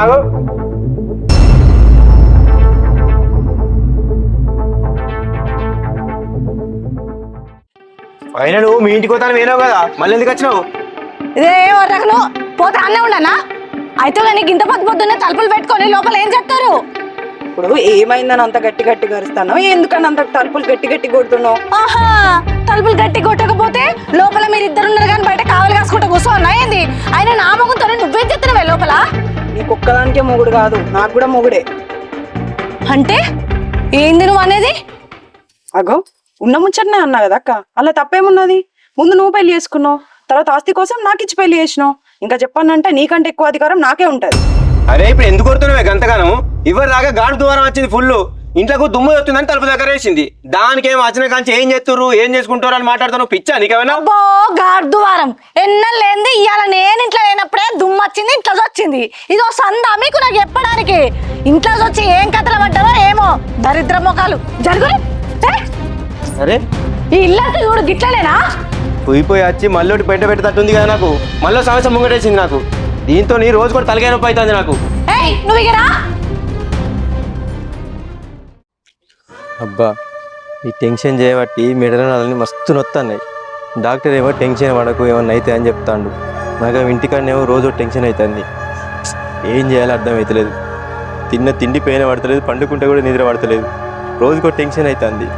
అయినా నువ్వు మీ ఇంటికి పోతాను వేనావు కదా, మళ్ళీ ఎందుకు వచ్చినావు? ఇదే రకను పోతే అన్నే ఉండనా? అయితే కానీ గింత పొద్దు పొద్దున్నే తలుపులు పెట్టుకొని లోపల ఏం చేస్తారు? ఇప్పుడు ఏమైందని అంత గట్టి గట్టి గరుస్తాను? ఎందుకని అంత తలుపులు గట్టి గట్టి కొడుతున్నావు? ఆహా, తలుపులు గట్టి కొట్టకపోతే లోపల మీరు ఇద్దరు ఉన్నారు కానీ బయట కావలి కాసుకుంటూ కూర్చోన్నా ఏంది? ఆయన నా మొగుతో నువ్వేం చెప్తున్నావే లోపల? నీకు ఒక్కదానికే మొగుడు కాదు, నాకు కూడా మొగుడే. అంటే ఏంది నువ్వు అనేది? అగో ఉన్న ముచ్చటనే అన్నా కదా అక్క, అలా తప్పేమున్నది? ముందు నువ్వు పెళ్లి చేసుకున్నావు, తర్వాత ఆస్తి కోసం నాకు ఇచ్చి పెళ్లి చేసినావు. ఇంకా చెప్పానంటే నీకంటే ఎక్కువ అధికారం నాకే ఉంటది. అరే ఇప్పుడు ఎందుకు కొడుతున్నావే గంతగానం? ఇవ్వరు దాకా గాడు ద్వారం వచ్చింది ఫుల్, ఇంట్లోకి దుమ్ము వస్తుందని తలుపు దగ్గర వేసింది. దానికేం వచ్చిన కాంచి ఏం చేస్తుర్రు ఏం చేసుకుంటారు అని మాట్లాడుతున్నావు. పిచ్చా నీకేమైనా? అబ్బో గార్డు వారం ఎన్నెళ్ళేంది, ఇవాళ నేను ఇంట్లో లేనప్పుడే దుమ్ము వచ్చింది, ఇంట్లో వచ్చింది. ఇదో సందా మీకు నాకు చెప్పడానికి. ఇంట్లో వచ్చి ఏం కథలు పడ్డారో ఏమో దరిద్ర మొఖాలు. జరుగు అరే ఈ ఇల్లంతా చూడు గిట్లలేనా? పోయిపోయి వచ్చి మళ్ళీ బయట పెట్టేటట్టుంది కదా నాకు. మళ్ళీ సమస్య ముంగటేసింది నాకు. దీంతో నీ రోజు కూడా తలకాయ నొప్పి అవుతుంది నాకు. ఏయ్ నువ్వు ఇక రా. అబ్బా ఈ టెన్షన్ చేయబట్టి మెడల నలని మస్తు నొత్తన్నాయి. డాక్టర్ ఏమో టెన్షన్ పడకు ఏమన్నా అయితే అని చెప్తాడు. నాకు ఇంటికాడనేమో రోజు టెన్షన్ అవుతుంది. ఏం చేయాలో అర్థం అవుతలేదు. తిన్న తిండి పైన పడతలేదు, పండుకుంటే కూడా నిద్ర పడతలేదు. రోజుకో టెన్షన్ అవుతుంది.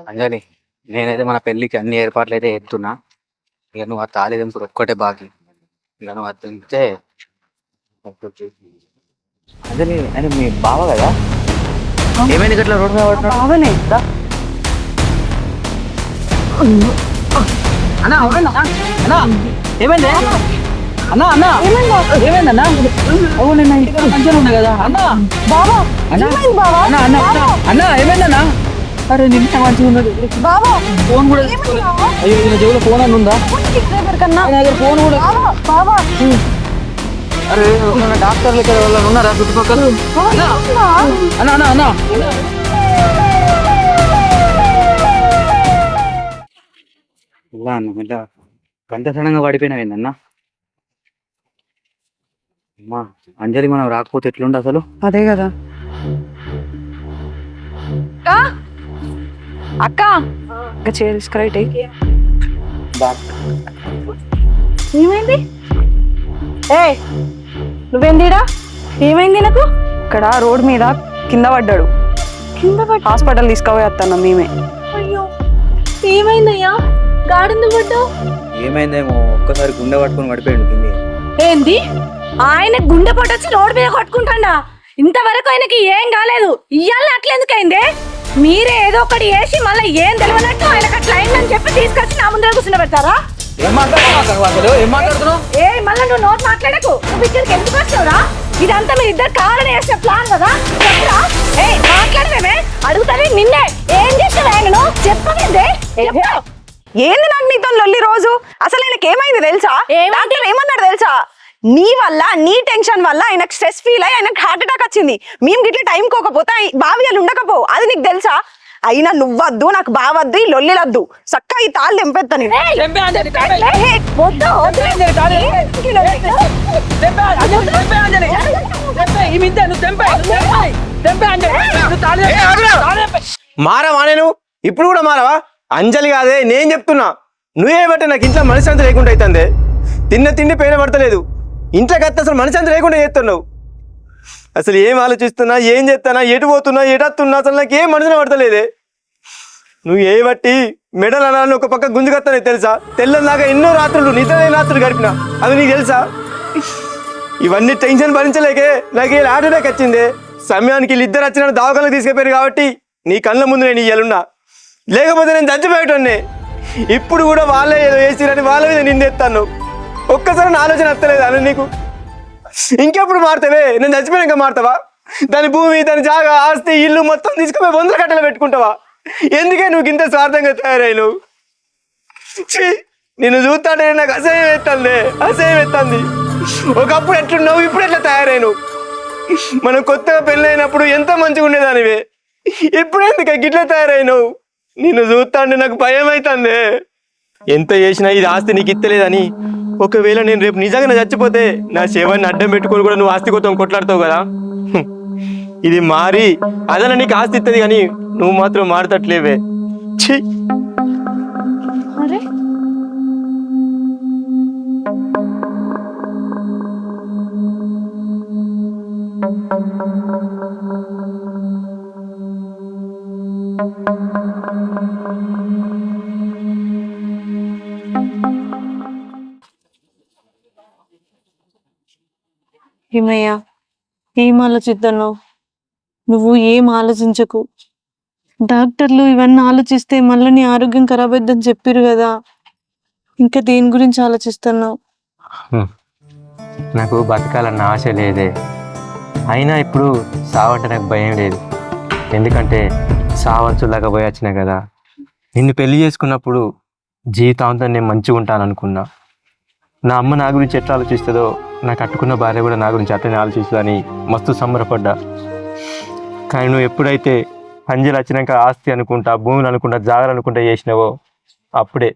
అంజలి, నేనైతే మన పెళ్ళికి అన్ని ఏర్పాట్లు అయితే ఎత్తున్నా. ఇక నువ్వు ఆ తాళి దింపుడు ఒక్కటే బాకీ. ఇక నువ్వు అది దింపితే అంజలి, అని మీ బావ కదా? ఏమైంది గట్లా రోడ్డు మీద పడుతున్నాడు? బావనే అన్నా అన్నా ఏమైంది అన్నా? అన్నా ఏమైందన్నా? అవు నిన్న ఇంటికి మంచిగా ఉన్నా కదా అన్నా. బాబా అన్నా అన్నా అన్నా అన్నా ఏమైందన్నా? అరే నిన్న మంచిగా ఉన్నది. బాబా ఫోన్ కూడా అయ్యో ఈయన జేబులో ఫోన్ అని ఉందా? ఫోన్ కూడా బాబా అరే డాక్టర్లు ఇక్కడ వాళ్ళు ఉన్నారా చుట్టుపక్కల? అన్నా అన్నా అన్నా అన్నా ఇలా అన్న ఇలా గంట సడన్గా పడిపోయినావేందన్నా? అమ్మా అంజలి మనం రాకపోతే ఎట్లుండ అసలు? అదే కదా అక్క. ఇంకా చేసుకురైట్ ఏమైంది? ఏ నువ్వేందిడా? ఏమైంది నాకు? ఇక్కడ రోడ్ మీద కింద పడ్డాడు. హాస్పిటల్ తీసుకుపోయేస్తాను మేమే. అయ్యో ఏమైందయ్యా? గాడింది పడ్డావు? ఏమైందేమో ఒక్కసారి గుండె పట్టుకొని పడిపోయాడు కింది. ఏంది? ఆయన గుండె పట్టొచ్చి రోడ్డు మీద కొట్టుకుంటాడా? ఇంతవరకు ఆయనకి ఏం కాలేదు. ఇయ్యాల అట్లెందుకైంది? మీరే ఏదో ఒకటి వేసి మళ్ళీ ఏం తెలియనట్టు ఆయనకు అట్లా అయిందని చెప్పి తీసుకొచ్చి నా ముందర కూర్చుని పెడతారా? ఏం మాట్లాడుతున్నావు? ఏ మళ్ళీ నువ్వు నోట్ మాట్లాడకు. నువ్వు ఇక్కడికి ఎందుకు వచ్చావురా? ఇదంతా మీరు ఇద్దరు కావాలని వేసిన ప్లాన్ కదా? చెప్పురా. ఏ మాట్లాడవేమే? అడుగుతానే నిన్నే. ఏం చేసావు ఆయనను? చెప్పవేందే? ఏంది నాకు నీతో లొల్లి రోజు? అసలు ఆయనకి ఏమైంది తెలుసా? డాక్టర్ ఏమన్నాడు తెలుసా? నీ వల్ల నీ టెన్షన్ వల్ల ఆయనకు స్ట్రెస్ ఫీల్ అయ్యి ఆయనకు హార్ట్ అటాక్ వచ్చింది. మేము గిట్ల టైం కోకపోతే బావియాలు ఉండకపోవు. అది నీకు తెలుసా? అయినా నువ్వద్దు, నాకు బావద్దు, ఈ లొల్లిలద్దు. చక్కగా ఈ తాళ్ళు తెంపేస్తా నేను. మారవా నేను ఇప్పుడు కూడా మారవా? అంజలి కాదే నేను చెప్తున్నా. నువ్వే బట్టి నాకు ఇంట్లో మనశ్శాంతి లేకుండా అవుతుంది. తిన్న తిండి పైన పడతలేదు. ఇంట్లోకి వస్తే అసలు మనశ్శాంతి లేకుండా చేస్తున్నావు. అసలు ఏం ఆలోచిస్తున్నా, ఏం చేస్తానా, ఎటు పోతున్నా, ఎటత్తున్నా, అసలు నాకు ఏం మనసున పడతలేదే. నువ్వు ఏ బట్టి మెడల్ అనాలని ఒక పక్క గుంజుకొస్తానే తెలుసా? తెల్లదాకా ఎన్నో రాత్రులు నిద్రలేని రాత్రులు గడిపిన, అది నీకు తెలుసా? ఇవన్నీ టెన్షన్ భరించలేకే నాకు హార్ట్ అటాక్ వచ్చింది. సమయానికి వీళ్ళిద్దరు వచ్చిన దవాఖానకు తీసుకెళ్ళారు కాబట్టి నీ కళ్ళ ముందు నేను ఇయ్యాలున్నా, లేకపోతే నేను చచ్చిపోయేటోన్నే. ఇప్పుడు కూడా వాళ్ళే ఏదో వేసిరని వాళ్ళ మీద నిందెత్తాను. ఒక్కసారి నా ఆలోచన వస్తలేదు అని నీకు. ఇంకెప్పుడు మారుతావే? నేను చచ్చిపోయాక మారుతావా? దాని భూమి, దాని జాగా, ఆస్తి, ఇల్లు మొత్తం తీసుకుపోయి 100 కట్టలు పెట్టుకుంటావా? ఎందుకే నువ్వు ఇంత స్వార్థంగా తయారయ్యావు? నిన్ను చూస్తాడే నాకు అసహ్యం ఎత్తాంది, అసహ్యం ఎత్తాంది. ఒకప్పుడు ఎట్లున్నావు, ఇప్పుడు ఎట్లా తయారైనవు? మనం కొత్తగా పెళ్ళైనప్పుడు ఎంత మంచిగా ఉండేదానివే, ఇప్పుడు ఎందుకు గిట్లా తయారైనవు? నిన్ను చూస్తాంటే నాకు భయం అవుతుంది. ఎంత చేసినా ఇది ఆస్తి నీకు ఇత్తలేదని, ఒకవేళ నేను రేపు నిజంగా చచ్చిపోతే నా శవాన్ని అడ్డం పెట్టుకొని కూడా నువ్వు ఆస్తి కోసం కొట్లాడతావు కదా. ఇది మారి అదన నీకు ఆస్తి ఇస్తుంది కానీ నువ్వు మాత్రం మారుతట్లేవే. ఛీ. అరే ఏమయ్యా, ఏం ఆలోచిస్తున్నావు? నువ్వు ఏం ఆలోచించకు. డాక్టర్లు ఇవన్నీ ఆలోచిస్తే మళ్ళీ నీ ఆరోగ్యం ఖరాబ్ అవుతుందని చెప్పారు కదా, ఇంకా దేని గురించి ఆలోచిస్తున్నావు? నాకు బతకాలన్న ఆశ లేదే. అయినా ఇప్పుడు సావంటే నాకు భయం లేదు. ఎందుకంటే సావంచులాగా పోయి వచ్చినా కదా. నిన్ను పెళ్లి చేసుకున్నప్పుడు జీవితాంతం నేను మంచిగా ఉంటాను అనుకున్నా. నా అమ్మ నా గురించి ఎట్లా ఆలోచిస్తుందో నా కట్టుకున్న భార్య కూడా నా గురించి అట్లనే ఆలోచిస్తుందని మస్తు సంబరపడ్డా. కానీ నువ్వు ఎప్పుడైతే అంజలి వచ్చినాక ఆస్తి అనుకుంటా, భూములు అనుకుంటా, జాగ్రత్త అనుకుంటా చేసినావో అప్పుడే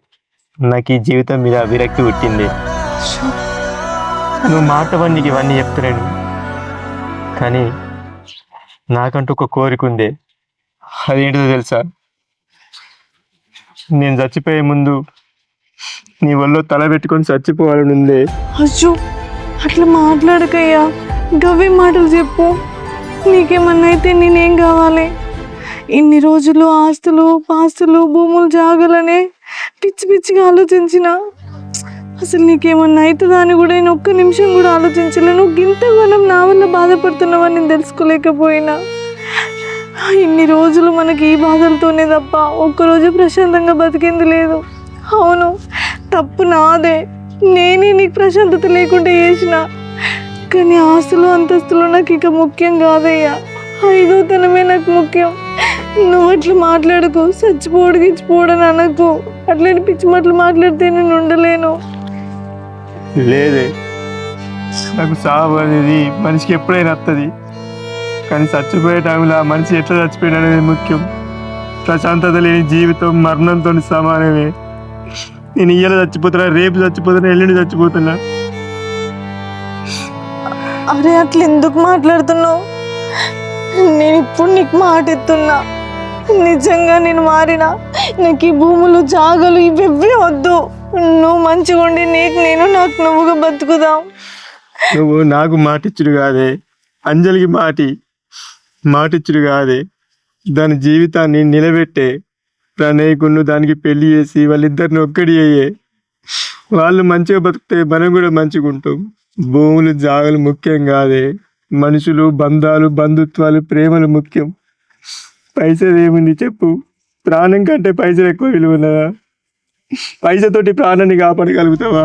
నాకు ఈ జీవితం మీద విరక్తి పుట్టింది. నువ్వు మాటవని నీకు ఇవన్నీ చెప్తున్నాను, కానీ నాకంటూ ఒక కోరిక ఉంది. అదేంటిదో తెలుసా? నేను చచ్చిపోయే ముందు నీ ఒళ్ళో తల పెట్టుకొని చచ్చిపోవాలని ఉంది. అయ్యో, అట్లా మాట్లాడకయ్యా, గవే మాటలు చెప్పు. నీకేమన్నా అయితే నేనేం కావాలి? ఇన్ని రోజులు ఆస్తులు, పాస్తులు, భూములు, జాగాలనే పిచ్చి పిచ్చిగా ఆలోచించిన. అసలు నీకేమన్నా అవుతుందా అని కూడా నేను ఒక్క నిమిషం కూడా ఆలోచించలే. నువ్వు ఇంతగానం నా వల్ల బాధపడుతున్నావని నేను తెలుసుకోలేకపోయినా. ఇన్ని రోజులు మనకి ఈ బాధలతోనే తప్ప ఒక్కరోజు ప్రశాంతంగా బతికింది లేదు. అవును, తప్పు నాదే. నేనే నీకు ప్రశాంతత లేకుండా చేసిన. కానీ ఆస్తులు, అంతస్తులు నాకు ఇక ముఖ్యం కాదయ్యా. 5వ తనమే నాకు ముఖ్యం. నువ్వు అట్లా మాట్లాడకు. చచ్చిపోవడం అనకు. అట్లని పిచ్చి మాటలు మాట్లాడితే నేను ఉండలేను. లేదే, నాకు సావు అనేది మనిషికి ఎప్పుడైనా వస్తుంది. కానీ చచ్చిపోయే టైంలో ఆ మనిషి ఎట్లా చచ్చిపోయాడు అనేది ముఖ్యం. ప్రశాంతత లేని జీవితం మరణంతో సమానమే. నేను ఇయ్యాల చచ్చిపోతున్నా, రేపు చచ్చిపోతున్నా, ఎల్లుండి చచ్చిపోతున్నా. అరే, అట్లా ఎందుకు మాట్లాడుతున్నావు? నేను ఇప్పుడు నీకు మాట ఎత్తున్నా. నిజంగా నేను మారినా నాకు ఈ భూములు, జాగలు ఇవే వద్దు. నువ్వు మంచిగా ఉండి నేను నాకు నువ్వుగా బతుకుదాం. నువ్వు నాకు మాటిచ్చుడు కాదే, అంజలికి మాటిచ్చుడు కాదే. దాని జీవితాన్ని నిలబెట్టే ప్రణయకును దానికి పెళ్లి చేసి వాళ్ళిద్దరిని ఒక్కడి అయ్యే. వాళ్ళు మంచిగా బతికితే మనం కూడా మంచిగా ఉంటాం. భూములు, జాగలు ముఖ్యం కాదే. మనుషులు, బంధాలు, బంధుత్వాలు, ప్రేమలు ముఖ్యం. పైసలు ఏముంది చెప్పు? ప్రాణం కంటే పైసలు ఎక్కువ విలువన్నదా? పైసతోటి ప్రాణాన్ని కాపాడగలుగుతావా?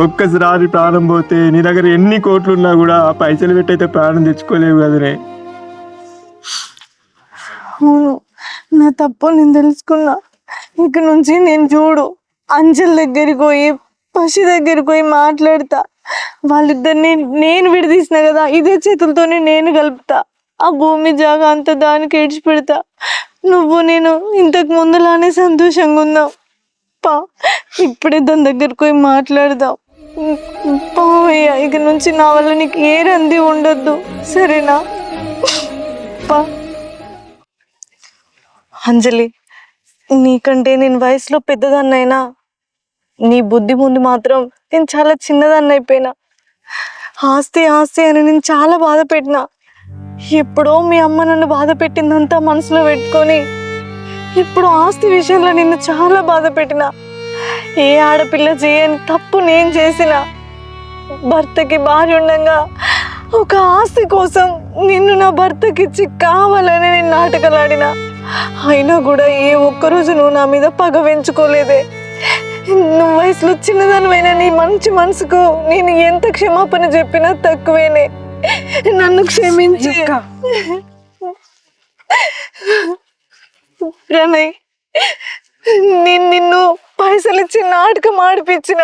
ఒక్కసారి ప్రాణం పోతే నీ దగ్గర ఎన్ని కోట్లున్నా కూడా ఆ పైసలు పెట్టయితే ప్రాణం తెచ్చుకోలేవు కదనే. అవును, నా తప్పు నేను తెలుసుకున్నా. ఇక నుంచి నేను చూడు, అంజలి దగ్గరికి పోయి, పసి దగ్గరికి పోయి మాట్లాడతా. వాళ్ళిద్దరిని నేను విడదీసిన కదా, ఇదే చేతులతోనే నేను కలుపుతా. ఆ భూమి, జాగా అంతా దానికి ఏడ్చి పెడతా. నువ్వు నేను ఇంతకు ముందులానే సంతోషంగా ఉన్నావు. పా, ఇప్పుడే దాని దగ్గరికి పోయి మాట్లాడదాం. పావయ్య, ఇక నుంచి నా వల్ల నీకు ఏ రంది ఉండొద్దు, సరేనా? పా. అంజలి, నీకంటే నేను వయసులో పెద్దదాన్నైనా నీ బుద్ధి ముందు మాత్రం నేను చాలా చిన్నదాన్ని అయిపోయినా. ఆస్తి ఆస్తి అని నేను చాలా బాధ పెట్టినా. ఎప్పుడో మీ అమ్మ నన్ను బాధ పెట్టిందంతా మనసులో పెట్టుకొని ఇప్పుడు ఆస్తి విషయంలో నిన్ను చాలా బాధ పెట్టినా. ఏ ఆడపిల్ల చేయని తప్పు నేను చేసిన. భర్తకి భార్య ఉండగా ఒక ఆస్తి కోసం నిన్ను నా భర్తకిచ్చి కావాలని నేను నాటకాలాడినా. అయినా కూడా ఏ ఒక్కరోజు నువ్వు నా మీద పగ పెంచుకోలేదే. నువ్వు వయసులో చిన్నదానివైనా నీ మంచి మనసుకు నేను ఎంత క్షమాపణ చెప్పినా తక్కువేనే. నన్ను క్షమించి. ప్రణయ్, నేను నిన్ను పైసలు ఇచ్చి నాటకం ఆడిపించిన.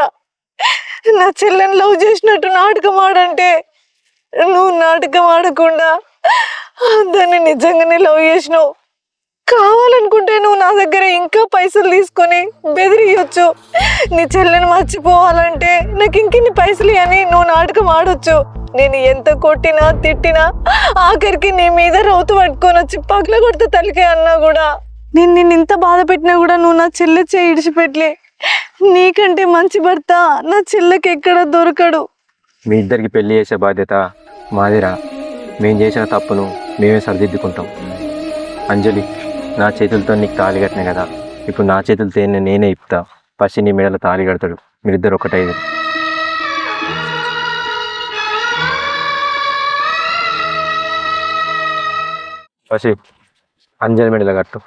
నా చెల్లెని లవ్ చేసినట్టు నాటకం ఆడంటే నువ్వు నాటకం ఆడకుండా దాన్ని నిజంగానే లవ్ చేసినావు. కావాలనుకుంటే నువ్వు నా దగ్గర ఇంకా పైసలు తీసుకొని బెదిరియొచ్చు. నీ చెల్లెని మర్చిపోవాలంటే నాకు ఇంకిన్ని పైసలు అని నువ్వు నాటకం ఆడొచ్చు. నేను ఎంత కొట్టినా తిట్టినా ఆఖరికి నీ మీద రౌతు పట్టుకొని వచ్చి పగల కొడితే తల్లికే అన్నా కూడా నేను నిన్ను ఇంత బాధ పెట్టినా కూడా నువ్వు నా చెల్లె చేయి ఇడిచిపెట్టలే. నీకంటే మంచి భర్త నా చెల్లెకి ఎక్కడ దొరకడు. మీ ఇద్దరికి పెళ్లి చేసే బాధ్యత మాదిరా. మేము చేసిన తప్పును మేమే సరిదిద్దుకుంటాం. అంజలి, నా చేతులతో నీకు తాళి కట్టినా కదా, ఇప్పుడు నా చేతులతో నేనే ఇప్పుతా. ఫస్ట్ నీ మెడలో తాళి కడతాడు. మీరిద్దరు ఒకటైదు. ఫస్ట్ అంజలి మెడలో కట్టు.